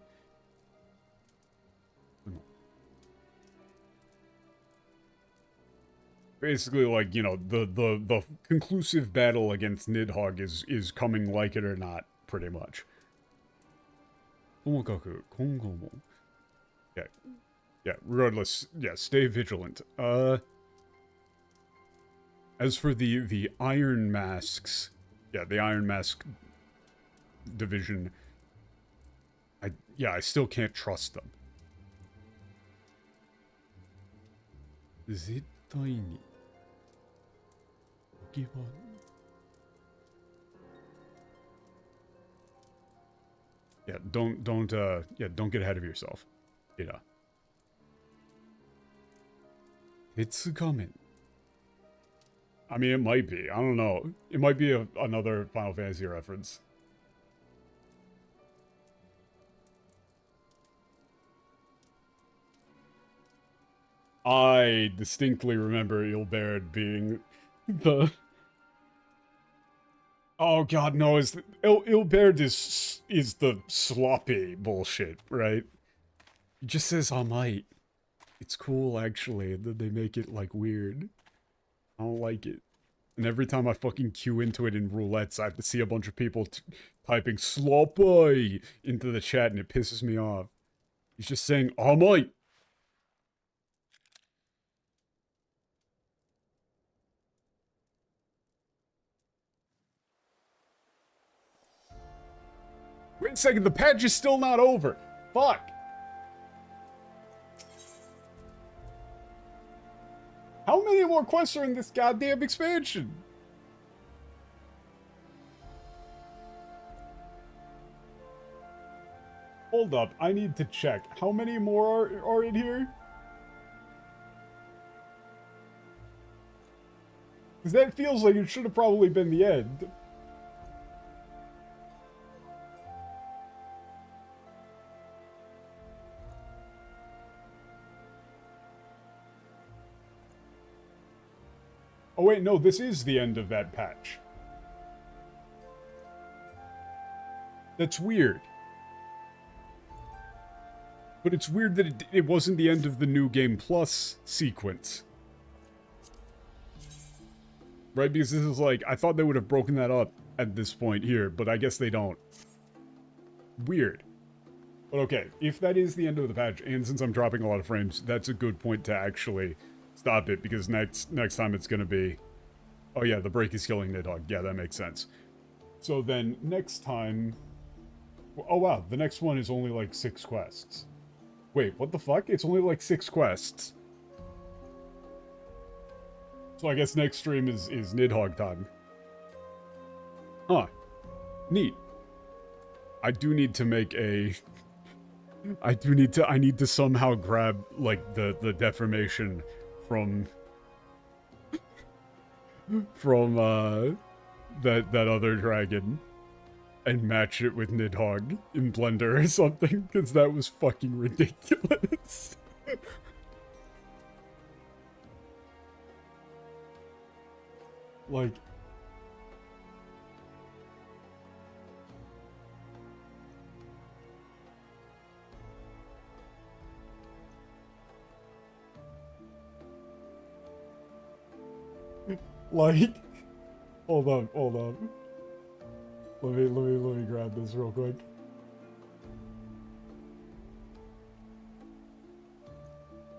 [SPEAKER 1] Basically, like, you know, the conclusive battle against Nidhogg is coming like it or not, pretty much. Yeah, regardless, yeah, stay vigilant. As for the Iron Masks, yeah, the Iron Mask division, I still can't trust them. Zettai. Yeah, don't get ahead of yourself. Yeah. It's coming. I mean, it might be. I don't know. It might be another Final Fantasy reference. I distinctly remember Ilberd being the Oh god, no, Ilberd is the sloppy bullshit, right? He just says I might. It's cool, actually, and then they make it, like, weird. I don't like it. And every time I fucking queue into it in roulettes, I have to see a bunch of people typing sloppy into the chat, and it pisses me off. He's just saying, I might. Wait a second, the patch is still not over. Fuck. How many more quests are in this goddamn expansion? Hold up, I need to check. How many more are in here? Because that feels like it should have probably been the end. Oh wait, no, this is the end of that patch. That's weird. But it's weird that it wasn't the end of the New Game Plus sequence. Right, because this is like, I thought they would have broken that up at this point here, but I guess they don't. Weird. But okay, if that is the end of the patch, and since I'm dropping a lot of frames, that's a good point to actually stop it, because next time it's gonna be... Oh yeah, the break is killing Nidhogg. Yeah, that makes sense. So then, next time... Oh wow, the next one is only like 6 quests. Wait, what the fuck? It's only like 6 quests. So I guess next stream is Nidhogg time. Huh. Neat. I do need to make a... I need to somehow grab, like, the deformation from that other dragon and match it with Nidhogg in Blender or something, because that was fucking ridiculous. Like... Like... Hold on. Let me grab this real quick.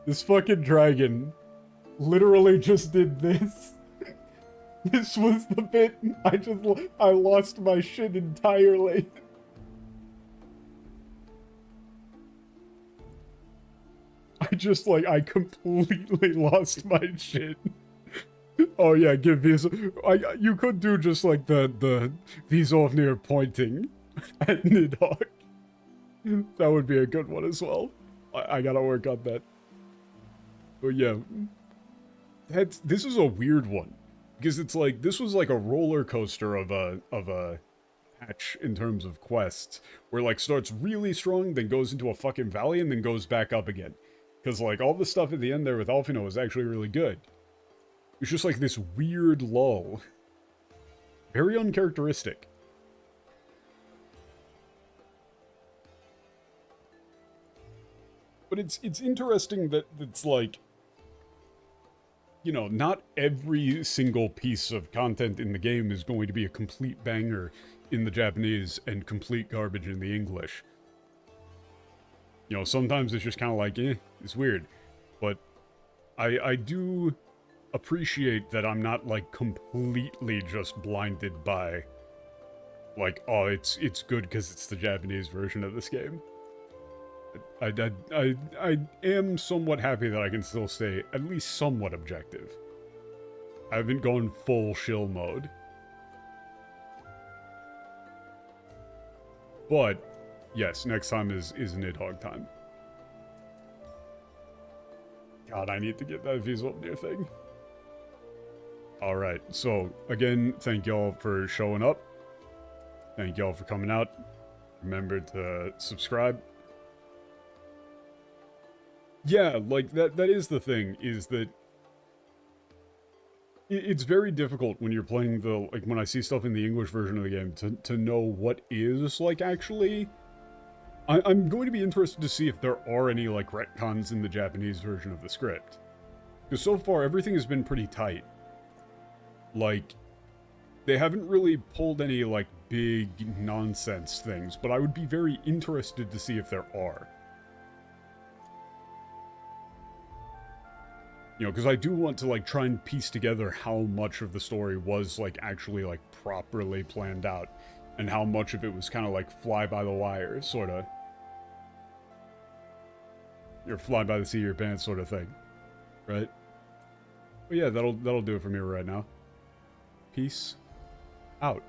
[SPEAKER 1] This fucking dragon literally just did this. This was the bit I lost my shit entirely. I completely lost my shit. Oh yeah, give these. You could do just like the Visovnir pointing at Nidhogg. That would be a good one as well. I gotta work on that. But yeah, this is a weird one because it's like this was like a roller coaster of a patch in terms of quests, where like starts really strong, then goes into a fucking valley, and then goes back up again. Because like all the stuff at the end there with Alfino was actually really good. It's just like this weird lull. Very uncharacteristic. But it's interesting that it's like, you know, not every single piece of content in the game is going to be a complete banger in the Japanese and complete garbage in the English. You know, sometimes it's just kind of like, it's weird. But I do appreciate that I'm not, like, completely just blinded by, like, oh, it's good because it's the Japanese version of this game. I am somewhat happy that I can still stay at least somewhat objective. I haven't gone full shill mode. But, yes, next time is Nidhogg time. God, I need to get that Visovnir thing. Alright, so, again, thank y'all for showing up. Thank y'all for coming out. Remember to subscribe. Yeah, like, that is the thing, is that it's very difficult when you're playing the, like, when I see stuff in the English version of the game to know what is, like, actually... I'm going to be interested to see if there are any, like, retcons in the Japanese version of the script. Because so far, everything has been pretty tight. Like, they haven't really pulled any, like, big nonsense things, but I would be very interested to see if there are. You know, because I do want to, like, try and piece together how much of the story was, like, actually, like, properly planned out, and how much of it was kind of, like, fly-by-the-wire, sort of. Or fly-by-the-seat of your pants sort of thing. Right? But yeah, that'll do it for me right now. Peace out.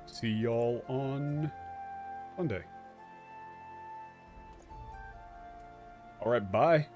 [SPEAKER 1] See y'all on Monday. Alright, bye.